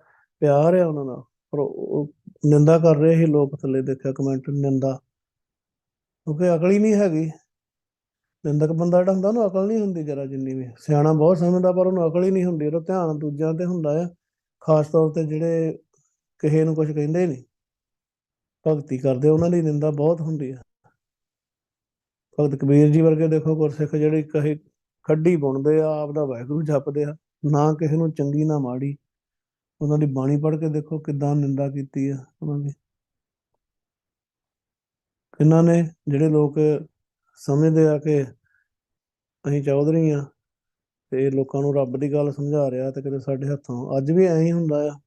ਪਿਆਰ ਆ ਉਹਨਾਂ ਦਾ। ਪਰ ਉਹ ਨਿੰਦਾ ਕਰ ਰਹੇ ਸੀ ਲੋਕ, ਥੱਲੇ ਦੇਖਿਆ ਕਮੈਂਟ, ਨਿੰਦਾ, ਕਿਉਂਕਿ ਅਕਲ ਹੀ ਨਹੀਂ ਹੈਗੀ। ਨਿੰਦਕ ਬੰਦਾ ਜਿਹੜਾ ਹੁੰਦਾ ਉਹਨੂੰ ਅਕਲ ਨਹੀਂ ਹੁੰਦੀ ਜਰਾ ਜਿੰਨੀ ਵੀ। ਸਿਆਣਾ ਬਹੁਤ ਸਮਝਦਾ ਪਰ ਉਹਨੂੰ ਅਕਲ ਹੀ ਨਹੀਂ ਹੁੰਦੀ। ਉਹਦਾ ਧਿਆਨ ਦੂਜਿਆਂ ਤੇ ਹੁੰਦਾ ਆ, ਖਾਸ ਤੌਰ ਤੇ ਜਿਹੜੇ ਕਿਸੇ ਨੂੰ ਕੁਝ ਕਹਿੰਦੇ ਨਹੀਂ, ਭਗਤੀ ਕਰਦੇ, ਉਹਨਾਂ ਦੀ ਨਿੰਦਾ ਬਹੁਤ ਹੁੰਦੀ ਆ। ਭਗਤ ਕਬੀਰ ਜੀ ਵਰਗੇ ਦੇਖੋ ਗੁਰਸਿੱਖ ਜਿਹੜੇ ਕਹੇ ਖੱਡੀ ਬੁਣਦੇ ਆ, ਆਪ ਦਾ ਵਾਹਿਗੁਰੂ ਜਪਦੇ ਆ, ਨਾ ਕਿਸੇ ਨੂੰ ਚੰਗੀ ਨਾ ਮਾੜੀ। ਉਹਨਾਂ ਦੀ ਬਾਣੀ ਪੜ੍ਹ ਕੇ ਦੇਖੋ ਕਿੱਦਾਂ ਨਿੰਦਾ ਕੀਤੀ ਆ ਉਹਨਾਂ ਦੀ। ਇਹਨਾਂ ਨੇ ਜਿਹੜੇ ਲੋਕ ਸਮਝਦੇ ਆ ਕਿ ਅਸੀਂ ਚੌਧਰੀ ਆ ਤੇ ਲੋਕਾਂ ਨੂੰ ਰੱਬ ਦੀ ਗੱਲ ਸਮਝਾ ਰਿਹਾ, ਤੇ ਕਿਤੇ ਸਾਡੇ ਹੱਥੋਂ ਅੱਜ ਵੀ ਐਂ ਹੀ ਹੁੰਦਾ ਆ।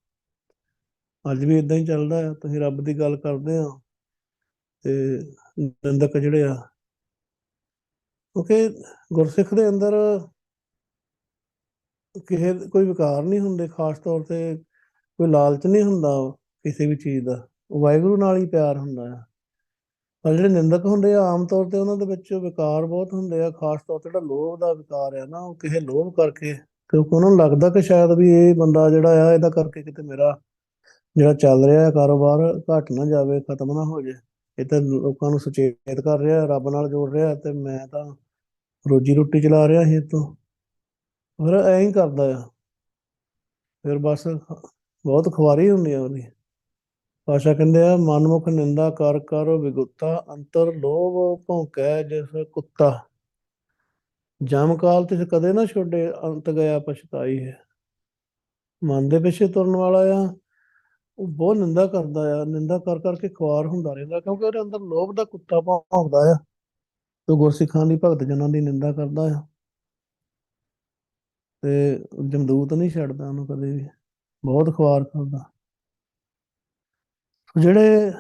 ਅੱਜ ਵੀ ਇਦਾਂ ਹੀ ਚੱਲਦਾ ਆ। ਤੁਸੀਂ ਰੱਬ ਦੀ ਗੱਲ ਕਰਦੇ ਆ ਤੇ ਨਿੰਦਕ ਜਿਹੜੇ ਆ, ਕਿਉਂਕਿ ਗੁਰਸਿੱਖ ਦੇ ਅੰਦਰ ਕਿਸੇ ਕੋਈ ਵਿਕਾਰ ਨਹੀਂ ਹੁੰਦੇ। ਖਾਸ ਤੌਰ ਤੇ ਕੋਈ ਲਾਲਚ ਨਹੀਂ ਹੁੰਦਾ ਕਿਸੇ ਵੀ ਚੀਜ਼ ਦਾ, ਵਾਹਿਗੁਰੂ ਨਾਲ ਹੀ ਪਿਆਰ ਹੁੰਦਾ ਆ। ਪਰ ਜਿਹੜੇ ਨਿੰਦਕ ਹੁੰਦੇ ਆ, ਆਮ ਤੌਰ ਤੇ ਉਹਨਾਂ ਦੇ ਵਿੱਚ ਵਿਕਾਰ ਬਹੁਤ ਹੁੰਦੇ ਆ। ਖਾਸ ਤੌਰ ਤੇ ਜਿਹੜਾ ਲੋਭ ਦਾ ਵਿਕਾਰ ਆ ਨਾ, ਉਹ ਕਿਸੇ ਲੋਭ ਕਰਕੇ, ਕਿਉਂਕਿ ਉਹਨਾਂ ਨੂੰ ਲੱਗਦਾ ਕਿ ਸ਼ਾਇਦ ਵੀ ਇਹ ਬੰਦਾ ਜਿਹੜਾ ਆ, ਇਹਦਾ ਕਰਕੇ ਕਿਤੇ ਮੇਰਾ ਜਿਹੜਾ ਚੱਲ ਰਿਹਾ ਕਾਰੋਬਾਰ ਘਟ ਨਾ ਜਾਵੇ, ਖਤਮ ਨਾ ਹੋ ਜਾਏ। ਇਹ ਤਾਂ ਲੋਕਾਂ ਨੂੰ ਸੁਚੇਤ ਕਰ ਰਿਹਾ, ਰੱਬ ਨਾਲ ਜੋੜ ਰਿਹਾ, ਤੇ ਮੈਂ ਤਾਂ ਰੋਜੀ ਰੋਟੀ ਚਲਾ ਰਿਹਾ ਸੀ ਇਹ ਤੋਂ। ਫਿਰ ਐਂ ਹੀ ਕਰਦਾ ਆ, ਫਿਰ ਬਸ ਬਹੁਤ ਖੁਆਰੀ ਹੁੰਦੀ ਆ ਉਹਦੀ। ਭਾਸ਼ਾ ਕਹਿੰਦੇ ਆ, ਮਨਮੁਖ ਨਿੰਦਾ ਕਰ ਕਰ ਵਿਗੁਤਾ, ਅੰਤਰ ਲੋਭ ਭੌਂਕੈ ਜਿਸ ਕੁੱਤਾ। ਜਮ ਕਾਲ ਤਿਸ ਕਦੇ ਨਾ ਛੋਡੇ, ਅੰਤ ਗਿਆ ਪਛਤਾਈ ਹੈ। ਮਨ ਦੇ ਪਿੱਛੇ ਤੁਰਨ ਵਾਲਾ ਆ, ਉਹ ਬਹੁਤ ਨਿੰਦਾ ਕਰਦਾ ਆ, ਨਿੰਦਾ ਕਰ ਕਰਕੇ ਖੁਆਰ ਹੁੰਦਾ ਰਹਿੰਦਾ, ਕਿਉਂਕਿ ਉਹਦੇ ਅੰਦਰ ਲੋਭ ਦਾ ਕੁੱਤਾ ਭੌਂਕਦਾ ਆ। ਤੇ ਗੁਰਸਿੱਖਾਂ ਦੀ, ਭਗਤ ਜਨਾਂ ਦੀ ਨਿੰਦਾ ਕਰਦਾ ਆ, ਤੇ ਜਮਦੂਤ ਨਹੀਂ ਛੱਡਦਾ ਉਹਨੂੰ ਕਦੇ ਵੀ, ਬਹੁਤ ਖੁਆਰ ਕਰਦਾ। ਜਿਹੜੇ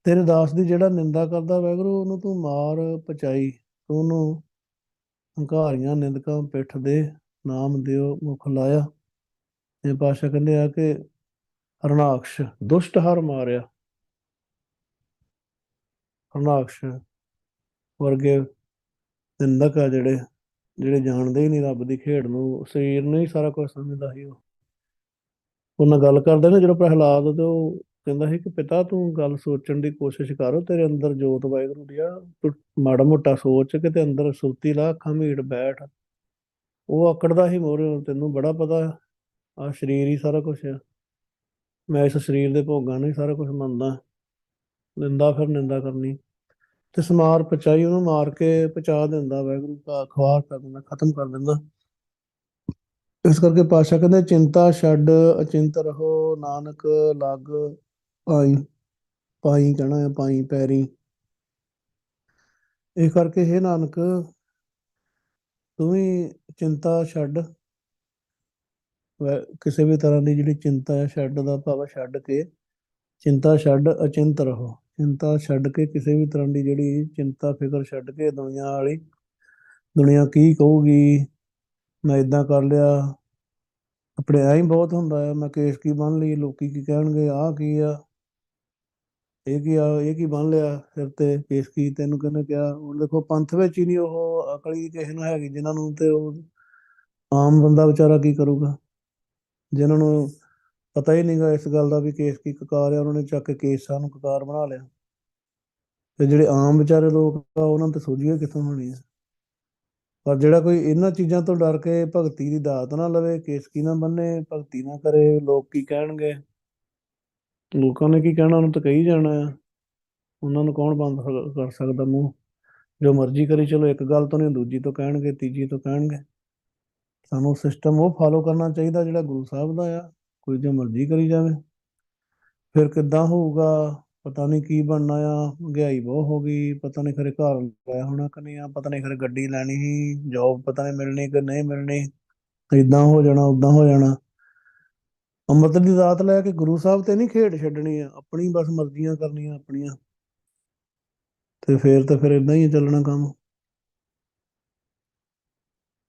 ਤੇਰੇ ਦਾਸ ਦੀ ਜਿਹੜਾ ਨਿੰਦਾ ਕਰਦਾ ਵਾਹਿਗੁਰੂ, ਉਹਨੂੰ ਤੂੰ ਮਾਰ ਪਚਾਈ, ਤੂੰ ਉਹਨੂੰ ਹੰਕਾਰੀਆਂ ਨਿੰਦਕਾਂ ਪਿੱਠ ਦੇ, ਨਾਮ ਦਿਓ ਮੁਖ ਲਾਇਆ। ਇਹ ਪਾਤਸ਼ਾਹ ਕਹਿੰਦੇ ਆ ਕਿ ਹਰਨਾਕਸ਼ ਦੁਸ਼ਟ ਹਰ ਮਾਰਿਆ। ਹਰਨਾਕਸ਼ ਵਰਗੇ ਨਿੰਦਕ ਆ ਜਿਹੜੇ, ਜਿਹੜੇ ਜਾਣਦੇ ਹੀ ਨਹੀਂ ਰੱਬ ਦੀ ਖੇਡ ਨੂੰ, ਸਰੀਰ ਨੂੰ ਹੀ ਸਾਰਾ ਕੁਝ ਸਮਝਦਾ ਸੀ ਉਹ। ਉਹਨਾਂ ਗੱਲ ਕਰਦੇ ਨੇ ਜਦੋਂ ਪ੍ਰਹਿਲਾਦ, ਤੇ ਉਹ ਕਹਿੰਦਾ ਸੀ ਕਿ ਪਿਤਾ ਤੂੰ ਗੱਲ ਸੋਚਣ ਦੀ ਕੋਸ਼ਿਸ਼ ਕਰ, ਤੇਰੇ ਅੰਦਰ ਜੋਤ ਵਾਹਿਗੁਰੂ ਦੀ ਆ, ਤੂੰ ਮਾੜਾ ਮੋਟਾ ਸੋਚ ਕੇ ਤੇ ਅੰਦਰ ਸੁਰਤੀ ਲਾ, ਅੱਖਾਂ ਮੀਟ ਬੈਠ। ਉਹ ਆਕੜਦਾ ਸੀ ਮੋਹਰੇ, ਤੈਨੂੰ ਬੜਾ ਪਤਾ ਆ ਸਰੀਰ ਹੀ ਸਾਰਾ ਕੁਛ ਆ, ਮੈਂ ਇਸ ਸਰੀਰ ਦੇ ਭੋਗਾਂ ਨੂੰ ਹੀ ਸਾਰਾ ਕੁਝ ਮੰਨਦਾ। ਨਿੰਦਾ ਫਿਰ ਨਿੰਦਾ ਕਰਨੀ, ਤੇ ਸਮਾਰ ਪਚਾਈ, ਉਹਨੂੰ ਮਾਰ ਕੇ ਪਚਾ ਦਿੰਦਾ ਵਾਹਿਗੁਰੂ, ਖੁਆਰ ਕਰ ਦਿੰਦਾ, ਖਤਮ ਕਰ ਦਿੰਦਾ। ਇਸ ਕਰਕੇ ਪਾਤਸ਼ਾਹ ਕਹਿੰਦੇ ਚਿੰਤਾ ਛੱਡ ਅਚਿੰਤ ਰਹੋ, ਨਾਨਕ ਲੱਗ ਪਾਈ। ਪਾਈ ਕਹਿਣਾ ਹੈ, ਪਾਈ ਪੈਰੀ। ਇਸ ਕਰਕੇ हे ਨਾਨਕ, ਤੂੰ ਵੀ ਚਿੰਤਾ ਛੱਡ। ਕਿਸੇ ਵੀ ਤਰ੍ਹਾਂ ਦੀ ਜਿਹੜੀ ਚਿੰਤਾ ਹੈ, ਛੱਡ ਦਾ ਭਾਵ ਛੱਡ ਕੇ, ਚਿੰਤਾ ਛੱਡ ਅਚਿੰਤ ਰਹੋ। ਚਿੰਤਾ ਛੱਡ ਕੇ, ਕਿਸੇ ਵੀ ਤਰ੍ਹਾਂ ਦੀ ਜਿਹੜੀ ਚਿੰਤਾ ਫਿਕਰ ਛੱਡ ਕੇ, ਦੁਨੀਆ ਵਾਲੀ, ਦੁਨੀਆ ਕੀ ਕਹੂਗੀ, ਮੈਂ ਇਦਾਂ ਕਰ ਲਿਆ। ਆਪਣੇ ਐਂ ਹੀ ਬਹੁਤ ਹੁੰਦਾ ਆ, ਮੈਂ ਕੇਸ ਕੀ ਬੰਨ ਲਈ, ਲੋਕੀ ਕੀ ਕਹਿਣਗੇ, ਆਹ ਕੀ ਆ, ਇਹ ਕੀ ਆ, ਇਹ ਕੀ ਬੰਨ ਲਿਆ ਸਿਰ ਤੇ, ਕੇਸ ਕੀ ਤੈਨੂੰ ਕਿਹਨੇ ਕਿਹਾ। ਹੁਣ ਦੇਖੋ ਪੰਥ ਵਿੱਚ ਹੀ ਨਹੀਂ ਉਹ ਅਕਲ ਹੀ ਕਿਸੇ ਨੂੰ ਹੈਗੀ, ਜਿਨ੍ਹਾਂ ਨੂੰ, ਤੇ ਉਹ ਆਮ ਬੰਦਾ ਵਿਚਾਰਾ ਕੀ ਕਰੂਗਾ, ਜਿਨ੍ਹਾਂ ਨੂੰ ਪਤਾ ਹੀ ਨਹੀਂਗਾ ਇਸ ਗੱਲ ਦਾ ਵੀ ਕੇਸ ਕੀ ਕਕਾਰ ਆ, ਉਹਨਾਂ ਨੇ ਚੱਕ ਕੇ ਕੇਸਾਂ ਨੂੰ ਕਕਾਰ ਬਣਾ ਲਿਆ। ਤੇ ਜਿਹੜੇ ਆਮ ਵਿਚਾਰੇ ਲੋਕ ਆ, ਉਹਨਾਂ ਨੂੰ ਤਾਂ ਸੋਝੀ ਕਿੱਥੋਂ ਹੋਣੀ ਆ। ਪਰ ਜਿਹੜਾ ਕੋਈ ਇਹਨਾਂ ਚੀਜ਼ਾਂ ਤੋਂ ਡਰ ਕੇ ਭਗਤੀ ਦੀ ਦਾਤ ਨਾ ਲਵੇ, ਕੇਸਕੀ ਨਾ ਬੰਨੇ, ਭਗਤੀ ਨਾ ਕਰੇ, ਲੋਕ ਕੀ ਕਹਿਣਗੇ, ਲੋਕਾਂ ਨੇ ਕੀ ਕਹਿਣਾ, ਉਹਨੂੰ ਤਾਂ ਕਹੀ ਜਾਣਾ ਆ। ਉਹਨਾਂ ਨੂੰ ਕੌਣ ਬੰਦ ਕਰ ਸਕਦਾ ਮੂੰਹ। ਜੋ ਮਰਜ਼ੀ ਕਰੀ ਚਲੋ, ਇੱਕ ਗੱਲ ਤੋਂ ਨਹੀਂ, ਦੂਜੀ ਤੋਂ ਕਹਿਣਗੇ, ਤੀਜੀ ਤੋਂ ਕਹਿਣਗੇ। ਸਾਨੂੰ ਸਿਸਟਮ ਉਹ ਫਾਲੋ ਕਰਨਾ ਚਾਹੀਦਾ ਜਿਹੜਾ ਗੁਰੂ ਸਾਹਿਬ ਦਾ ਆ। ਕੋਈ ਜੋ ਮਰਜ਼ੀ ਕਰੀ ਜਾਵੇ, ਫਿਰ ਕਿੱਦਾਂ ਹੋਊਗਾ, ਪਤਾ ਨਹੀਂ ਕੀ ਬਣਨਾ ਆ। ਮਹਿੰਗਾਈ ਬਹੁਤ ਹੋ ਗਈ, ਪਤਾ ਨਹੀਂ ਖਰੇ ਘਰ ਲੈ ਹੋਣਾ ਕਿ ਨਹੀਂ ਆ, ਪਤਾ ਨਹੀਂ ਖਰੇ ਗੱਡੀ ਲੈਣੀ ਸੀ, ਜੋਬ ਪਤਾ ਨਹੀਂ ਮਿਲਣੀ ਕਿ ਨਹੀਂ ਮਿਲਣੀ, ਇਦਾਂ ਹੋ ਜਾਣਾ, ਉਦਾਂ ਹੋ ਜਾਣਾ। ਅੰਮ੍ਰਿਤ ਦੀ ਦਾਤ ਲੈ ਕੇ ਗੁਰੂ ਸਾਹਿਬ ਤੇ ਨਹੀਂ ਖੇਡ ਛੱਡਣੀ ਆ, ਆਪਣੀ ਬਸ ਮਰਜ਼ੀਆਂ ਕਰਨੀਆਂ ਆਪਣੀਆਂ। ਤੇ ਫਿਰ ਇਦਾਂ ਹੀ ਚੱਲਣਾ ਕੰਮ।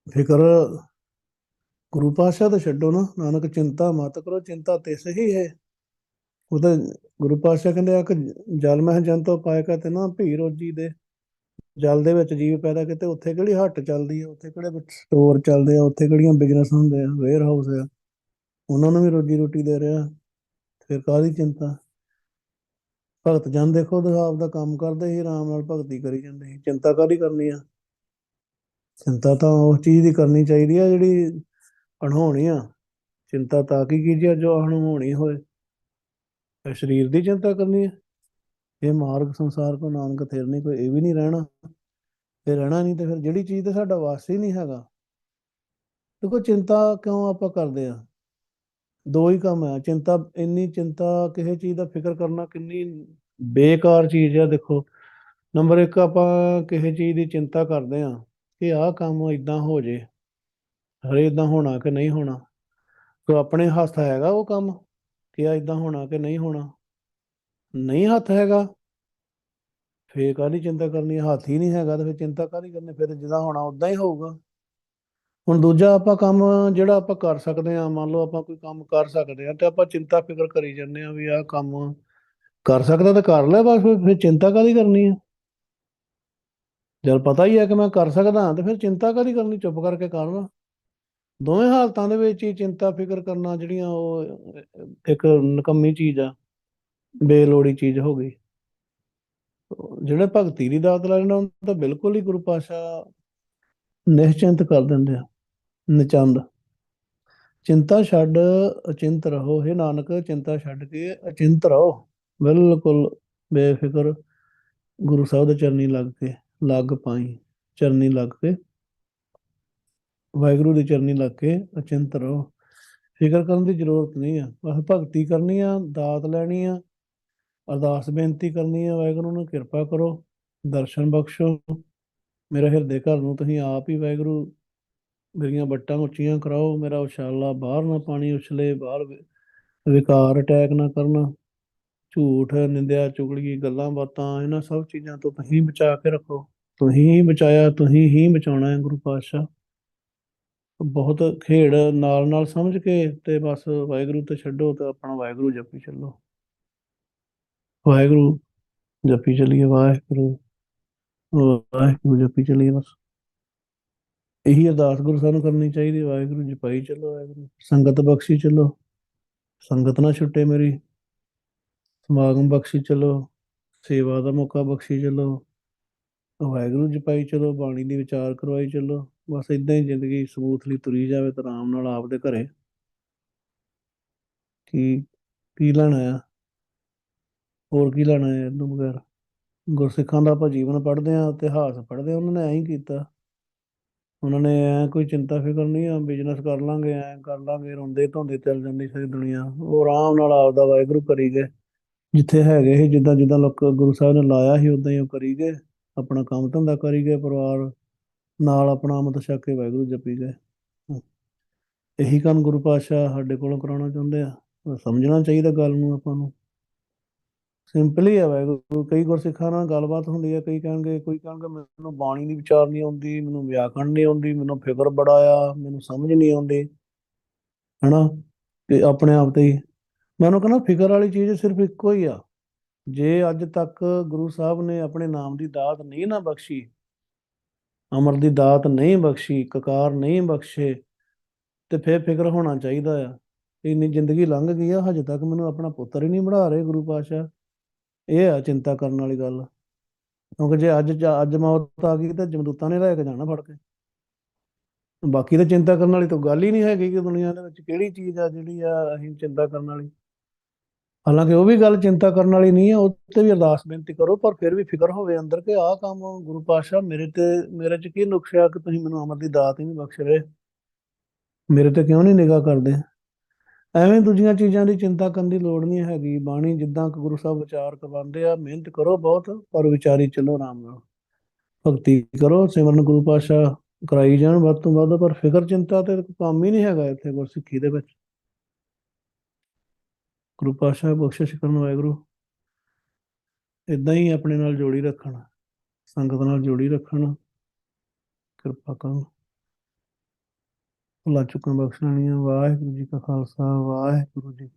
ਫਿਕਰ ਗੁਰੂ ਪਾਤਸ਼ਾਹ ਤੇ ਛੱਡੋ ਨਾ, ਨਾਨਕ ਚਿੰਤਾ ਮਤ ਕਰੋ, ਚਿੰਤਾ ਤਿਸ ਹੀ ਹੈ। ਉਹ ਤਾਂ ਗੁਰੂ ਪਾਤਸ਼ਾਹ ਕਹਿੰਦੇ ਆ ਕਿ ਜਲ ਮਹਿ ਜੰਤੋ ਪਾਇਕਾ ਤੇ ਨਾ ਭੀ ਰੋਜੀ ਦੇ। ਜਲ ਦੇ ਵਿੱਚ ਜੀਵ ਪੈਦਾ ਕੀਤੇ, ਉੱਥੇ ਕਿਹੜੀ ਹੱਟ ਚੱਲਦੀ ਆ, ਉੱਥੇ ਕਿਹੜੇ ਸਟੋਰ ਚੱਲਦੇ ਆ, ਉੱਥੇ ਕਿਹੜੀਆਂ ਬਿਜ਼ਨਸ ਹੁੰਦੇ ਆ, ਵੇਅਰ ਹਾਊਸ ਆ, ਉਹਨਾਂ ਨੂੰ ਵੀ ਰੋਜੀ ਰੋਟੀ ਦੇ ਰਿਹਾ। ਫਿਰ ਕਾਹਦੀ ਚਿੰਤਾ। ਭਗਤ ਜਨ ਦੇਖੋ ਤੇ ਆਪਦਾ ਕੰਮ ਕਰਦੇ ਸੀ, ਆਰਾਮ ਨਾਲ ਭਗਤੀ ਕਰੀ ਜਾਂਦੇ ਸੀ, ਚਿੰਤਾ ਕਾਹਦੀ ਕਰਨੀ ਆ। ਚਿੰਤਾ ਤਾਂ ਉਸ ਚੀਜ਼ ਦੀ ਕਰਨੀ ਚਾਹੀਦੀ ਆ ਜਿਹੜੀ ਅਣਹੋਣੀ ਆ। ਚਿੰਤਾ ਤਾਂ ਕੀ ਕੀਜੀਏ ਜੋ ਅਣਹੋਣੀ ਹੋਏ। ਇਹ ਸਰੀਰ ਦੀ ਚਿੰਤਾ ਕਰਨੀ ਹੈ। ਇਹ ਮਾਰਗ ਸੰਸਾਰ ਕੋ ਨਾਨਕ ਥਿਰ ਨਹੀਂ ਕੋਈ, ਇਹ ਵੀ ਨਹੀਂ ਰਹਿਣਾ। ਇਹ ਰਹਿਣਾ ਨਹੀਂ ਤੇ ਫਿਰ ਜਿਹੜੀ ਚੀਜ਼ ਤੇ ਸਾਡਾ ਵਾਸ ਹੀ ਨਹੀਂ ਹੈਗਾ। ਦੇਖੋ ਚਿੰਤਾ ਕਿਉਂ ਆਪਾਂ ਕਰਦੇ ਆ। ਦੋ ਹੀ ਕੰਮ ਹੈ। ਚਿੰਤਾ, ਇੰਨੀ ਚਿੰਤਾ, ਕਿਸੇ ਚੀਜ਼ ਦਾ ਫਿਕਰ ਕਰਨਾ ਕਿੰਨੀ ਬੇਕਾਰ ਚੀਜ਼ ਆ। ਦੇਖੋ ਨੰਬਰ ਇੱਕ, ਆਪਾਂ ਕਿਸੇ ਚੀਜ਼ ਦੀ ਚਿੰਤਾ ਕਰਦੇ ਆ ਕਿ ਆਹ ਕੰਮ ਇਦਾਂ ਹੋ ਜੇ, ਹਰੇ ਇਦਾਂ ਹੋਣਾ ਕਿ ਨਹੀਂ ਹੋਣਾ। ਤੋ ਆਪਣੇ ਹੱਥ ਹੈਗਾ ਉਹ ਕੰਮ ਕਿ ਆ ਇਦਾਂ ਹੋਣਾ ਕਿ ਨਹੀਂ ਹੋਣਾ। ਨਹੀਂ ਹੱਥ ਹੈਗਾ, ਫੇਰ ਕਾਹਦੀ ਚਿੰਤਾ ਕਰਨੀ। ਹੱਥ ਹੀ ਨਹੀਂ ਹੈਗਾ ਤੇ ਫਿਰ ਚਿੰਤਾ ਕਾਹਦੀ ਕਰਨੀ, ਫਿਰ ਜਿੱਦਾਂ ਹੋਣਾ ਉਦਾਂ ਹੀ ਹੋਊਗਾ। ਹੁਣ ਦੂਜਾ ਆਪਾਂ ਕੰਮ ਜਿਹੜਾ ਆਪਾਂ ਕਰ ਸਕਦੇ ਹਾਂ, ਮੰਨ ਲਓ ਆਪਾਂ ਕੋਈ ਕੰਮ ਕਰ ਸਕਦੇ ਹਾਂ, ਤੇ ਆਪਾਂ ਚਿੰਤਾ ਫਿਕਰ ਕਰੀ ਜਾਂਦੇ ਹਾਂ ਵੀ ਆਹ ਕੰਮ ਕਰ ਸਕਦਾ ਤੇ ਕਰ ਲੈ ਬਸ, ਫਿਰ ਚਿੰਤਾ ਕਾਹਦੀ ਕਰਨੀ ਹੈ। ਜਦ ਪਤਾ ਹੀ ਹੈ ਕਿ ਮੈਂ ਕਰ ਸਕਦਾ ਤੇ ਫਿਰ ਚਿੰਤਾ ਕਾਹਦੀ ਕਰਨੀ, ਚੁੱਪ ਕਰਕੇ ਕਰ ਲਾ। ਦੋਵੇਂ ਹਾਲਤਾਂ ਦੇ ਵਿੱਚ ਹੀ ਚਿੰਤਾ ਫਿਕਰ ਕਰਨਾ ਜਿਹੜੀਆਂ ਉਹ ਇੱਕ ਨਕੰਮੀ ਚੀਜ਼ ਆ, ਬੇਲੋੜੀ ਚੀਜ਼ ਹੋ ਗਈ। ਜਿਹੜੇ ਭਗਤੀ ਦੀ ਦਾਤ ਲੈ ਲੈਣਾ, ਉਹਨਾਂ ਤਾਂ ਬਿਲਕੁਲ ਹੀ ਗੁਰੂ ਪਾਤਸ਼ਾਹ ਨਿਸ਼ਚਿੰਤ ਕਰ ਦਿੰਦੇ ਆ, ਨਿਚੰਦ। ਚਿੰਤਾ ਛੱਡ ਅਚਿੰਤ ਰਹੋ, हे ਨਾਨਕ ਚਿੰਤਾ ਛੱਡ ਕੇ ਅਚਿੰਤ ਰਹੋ, ਬਿਲਕੁਲ ਬੇਫਿਕਰ ਗੁਰੂ ਸਾਹਿਬ ਦੇ ਚਰਨੀ ਲੱਗ ਕੇ, ਲੱਗ ਪਾਈ, ਚਰਨੀ ਲੱਗ ਕੇ, ਵਾਹਿਗੁਰੂ ਦੀ ਚਰਨੀ ਲੱਗ ਕੇ ਅਚਿੰਤ ਰਹੋ। ਫਿਕਰ ਕਰਨ ਦੀ ਜ਼ਰੂਰਤ ਨਹੀਂ ਆ, ਬਸ ਭਗਤੀ ਕਰਨੀ ਆ, ਦਾਤ ਲੈਣੀ ਆ, ਅਰਦਾਸ ਬੇਨਤੀ ਕਰਨੀ ਆ, ਵਾਹਿਗੁਰੂ ਨੂੰ ਕਿਰਪਾ ਕਰੋ, ਦਰਸ਼ਨ ਬਖਸ਼ੋ। ਮੇਰੇ ਹਿਰਦੇ ਘਰ ਨੂੰ ਤੁਸੀਂ ਆਪ ਹੀ ਵਾਹਿਗੁਰੂ ਮੇਰੀਆਂ ਵੱਟਾਂ ਉੱਚੀਆਂ ਕਰਾਓ, ਮੇਰਾ ਉਛਾਲਾ ਬਾਹਰ ਨਾ ਪਾਣੀ ਉਛਲੇ, ਬਾਹਰ ਵਿਕਾਰ ਅਟੈਕ ਨਾ ਕਰਨਾ, ਝੂਠ ਨਿੰਦਿਆ ਚੁਗਲੀ ਗੱਲਾਂ ਬਾਤਾਂ, ਇਹਨਾਂ ਸਭ ਚੀਜ਼ਾਂ ਤੋਂ ਤੁਸੀਂ ਬਚਾ ਕੇ ਰੱਖੋ। ਤੁਸੀਂ ਹੀ ਬਚਾਇਆ, ਤੁਸੀਂ ਹੀ ਬਚਾਉਣਾ ਹੈ ਗੁਰੂ ਪਾਤਸ਼ਾਹ। ਬਹੁਤ ਖੇਡ ਨਾਲ ਨਾਲ ਸਮਝ ਕੇ ਤੇ ਬਸ ਵਾਹਿਗੁਰੂ ਤੇ ਛੱਡੋ ਤੇ ਆਪਣਾ ਵਾਹਿਗੁਰੂ ਜਪੀ ਚੱਲੋ। ਵਾਹਿਗੁਰੂ ਜਪੀ ਚੱਲੀਏ, ਵਾਹਿਗੁਰੂ ਵਾਹਿਗੁਰੂ ਜਪੀ ਚੱਲੀਏ ਬਸ। ਇਹੀ ਅਰਦਾਸ ਗੁਰੂ ਸਾਹਿਬ ਨੂੰ ਕਰਨੀ ਚਾਹੀਦੀ, ਵਾਹਿਗੁਰੂ ਜਪਾਈ ਚੱਲੋ, ਵਾਹਿਗੁਰੂ ਸੰਗਤ ਬਖਸ਼ੀ ਚੱਲੋ, ਸੰਗਤ ਨਾ ਛੁੱਟੇ ਮੇਰੀ, ਸਮਾਗਮ ਬਖਸ਼ੀ ਚੱਲੋ, ਸੇਵਾ ਦਾ ਮੌਕਾ ਬਖਸ਼ੀ ਚੱਲੋ, ਵਾਹਿਗੁਰੂ ਜਪਾਈ ਚਲੋ, ਬਾਣੀ ਦੀ ਵਿਚਾਰ ਕਰਵਾਈ ਚੱਲੋ। ਬਸ ਇਦਾਂ ਹੀ ਜ਼ਿੰਦਗੀ ਸਮੂਥਲੀ ਤੁਰੀ ਜਾਵੇ ਤੇ ਆਰਾਮ ਨਾਲ ਆਪਦੇ ਘਰੇ। ਕੀ ਕੀ ਲੈਣਾ ਆ, ਹੋਰ ਕੀ ਲੈਣਾ ਹੈ ਇਹਨੂੰ ਬਗੈਰ। ਗੁਰਸਿੱਖਾਂ ਦਾ ਆਪਾਂ ਜੀਵਨ ਪੜ੍ਹਦੇ ਹਾਂ, ਇਤਿਹਾਸ ਪੜ੍ਹਦੇ ਹਾਂ, ਉਹਨਾਂ ਨੇ ਐਂ ਹੀ ਕੀਤਾ। ਉਹਨਾਂ ਨੇ ਐ ਕੋਈ ਚਿੰਤਾ ਫਿਕਰ ਨਹੀਂ ਆ, ਬਿਜ਼ਨਸ ਕਰ ਲਾਂਗੇ, ਐ ਕਰ ਲਾਂਗੇ, ਰੋਂਦੇ ਧੋਂਦੇ ਚੱਲ ਜਾਂਦੀ ਸਾਰੀ ਦੁਨੀਆ। ਉਹ ਆਰਾਮ ਨਾਲ ਆਪਦਾ ਵਾਹਿਗੁਰੂ ਕਰੀ ਗਏ, ਜਿੱਥੇ ਹੈਗੇ ਸੀ, ਜਿੱਦਾਂ ਜਿੱਦਾਂ ਲੋਕ ਗੁਰੂ ਸਾਹਿਬ ਨੇ ਲਾਇਆ ਸੀ ਉਦਾਂ ਹੀ ਉਹ ਕਰੀ ਗਏ, ਆਪਣਾ ਕੰਮ ਧੰਦਾ ਕਰੀ ਗਏ, ਪਰਿਵਾਰ ਨਾਲ ਆਪਣਾ ਅੰਮ੍ਰਿਤ ਛਕ ਕੇ ਵਾਹਿਗੁਰੂ ਜਪੀ ਗਏ। ਇਹੀ ਕੰਮ ਗੁਰੂ ਪਾਤਸ਼ਾਹ ਸਾਡੇ ਕੋਲੋਂ ਕਰਾਉਣਾ ਚਾਹੁੰਦੇ ਆ। ਸਮਝਣਾ ਚਾਹੀਦਾ ਗੱਲ ਨੂੰ ਆਪਾਂ ਨੂੰ। ਸਿੰਪਲ ਹੀ ਆ ਵਾਹਿਗੁਰੂ। ਕਈ ਗੁਰਸਿੱਖਾਂ ਨਾਲ ਗੱਲਬਾਤ ਹੁੰਦੀ ਹੈ, ਕਈ ਕਹਿਣਗੇ, ਕੋਈ ਕਹਿਣਗੇ ਮੈਨੂੰ ਬਾਣੀ ਦੀ ਵਿਚਾਰ ਨਹੀਂ ਆਉਂਦੀ, ਮੈਨੂੰ ਵਿਆਕਰਣ ਨਹੀਂ ਆਉਂਦੀ, ਮੈਨੂੰ ਫਿਕਰ ਬੜਾ ਆ, ਮੈਨੂੰ ਸਮਝ ਨਹੀਂ ਆਉਂਦੀ, ਹਨਾ, ਤੇ ਆਪਣੇ ਆਪ ਤੇ ਹੀ ਮੈਂ ਉਹਨੂੰ ਕਹਿੰਦਾ ਫਿਕਰ ਵਾਲੀ ਚੀਜ਼ ਸਿਰਫ ਇੱਕੋ ਹੀ ਆ। ਜੇ ਅੱਜ ਤੱਕ ਗੁਰੂ ਸਾਹਿਬ ਨੇ ਆਪਣੇ ਨਾਮ ਦੀ ਦਾਤ ਨਹੀਂ ਨਾ ਬਖਸ਼ੀ, ਅਮਰ ਦੀ ਦਾਤ ਨਹੀਂ ਬਖਸ਼ੀ, ਕਕਾਰ ਨਹੀਂ ਬਖਸ਼ੇ, ਤੇ ਫਿਰ ਫਿਕਰ ਹੋਣਾ ਚਾਹੀਦਾ ਆ। ਇੰਨੀ ਜ਼ਿੰਦਗੀ ਲੰਘ ਗਈ ਆ, ਹਜੇ ਤੱਕ ਮੈਨੂੰ ਆਪਣਾ ਪੁੱਤਰ ਹੀ ਨਹੀਂ ਬਣਾ ਰਹੇ ਗੁਰੂ ਪਾਤਸ਼ਾਹ। ਇਹ ਆ ਚਿੰਤਾ ਕਰਨ ਵਾਲੀ ਗੱਲ। ਕਿਉਂਕਿ ਜੇ ਅੱਜ ਮੌਤ ਆ ਗਈ ਤਾਂ ਜਮਦੂਤਾਂ ਨੇ ਲੈ ਕੇ ਜਾਣਾ ਫੜ ਕੇ। ਬਾਕੀ ਤਾਂ ਚਿੰਤਾ ਕਰਨ ਵਾਲੀ ਤਾਂ ਗੱਲ ਹੀ ਨਹੀਂ ਹੈਗੀ ਕਿ ਦੁਨੀਆ ਦੇ ਵਿੱਚ ਕਿਹੜੀ ਚੀਜ਼ ਆ ਜਿਹੜੀ ਆ ਅਸੀਂ ਚਿੰਤਾ ਕਰਨ ਵਾਲੀ। ਹਾਲਾਂਕਿ ਉਹ ਵੀ ਗੱਲ ਚਿੰਤਾ ਕਰਨ ਵਾਲੀ ਨਹੀਂ ਆ, ਉਹ ਤੇ ਵੀ ਅਰਦਾਸ ਬੇਨਤੀ ਕਰੋ, ਪਰ ਫਿਰ ਵੀ ਫਿਕਰ ਹੋਵੇ ਅੰਦਰ ਕਿ ਆਹ ਕੰਮ ਗੁਰੂ ਪਾਤਸ਼ਾਹ ਮੇਰੇ ਚ ਕੀ ਨੁਕਸ ਆ ਕਿ ਤੁਸੀਂ ਮੈਨੂੰ ਅਮਰ ਦੀ ਦਾਤ ਹੀ ਨਹੀਂ ਬਖਸ਼ ਰਹੇ, ਮੇਰੇ ਤੇ ਕਿਉਂ ਨਹੀਂ ਨਿਗਾਹ ਕਰਦੇ। ਐਵੇਂ ਦੂਜੀਆਂ ਚੀਜ਼ਾਂ ਦੀ ਚਿੰਤਾ ਕਰਨ ਦੀ ਲੋੜ ਨਹੀਂ ਹੈਗੀ। ਬਾਣੀ ਜਿੱਦਾਂ ਕਿ ਗੁਰੂ ਸਾਹਿਬ ਵਿਚਾਰ ਕਰਵਾਉਂਦੇ ਆ, ਮਿਹਨਤ ਕਰੋ ਬਹੁਤ, ਪਰ ਵਿਚਾਰੀ ਚੱਲੋ ਆਰਾਮ ਨਾਲ, ਭਗਤੀ ਕਰੋ, ਸਿਮਰਨ ਗੁਰੂ ਪਾਤਸ਼ਾਹ ਕਰਾਈ ਜਾਣ ਵੱਧ ਤੋਂ ਵੱਧ, ਪਰ ਫਿਕਰ ਚਿੰਤਾ ਤੇ ਕੰਮ ਹੀ ਨਹੀਂ ਹੈਗਾ ਇੱਥੇ ਗੁਰਸਿੱਖੀ ਦੇ ਵਿੱਚ। ਗੁਰੂ ਪਾਤਸ਼ਾਹ ਬਖਸ਼ਿਸ਼ ਕਰਨ ਵਾਹਿਗੁਰੂ ਇਦਾਂ ਹੀ ਆਪਣੇ ਨਾਲ ਜੋੜੀ ਰੱਖਣ, ਸੰਗਤ ਨਾਲ ਜੋੜੀ ਰੱਖਣ, ਕਿਰਪਾ ਕਰਨ, ਭੁੱਲਾਂ ਚੁੱਕਾਂ ਬਖਸ਼ਣੀਆਂ। ਵਾਹਿਗੁਰੂ ਜੀ ਕਾ ਖਾਲਸਾ, ਵਾਹਿਗੁਰੂ ਜੀ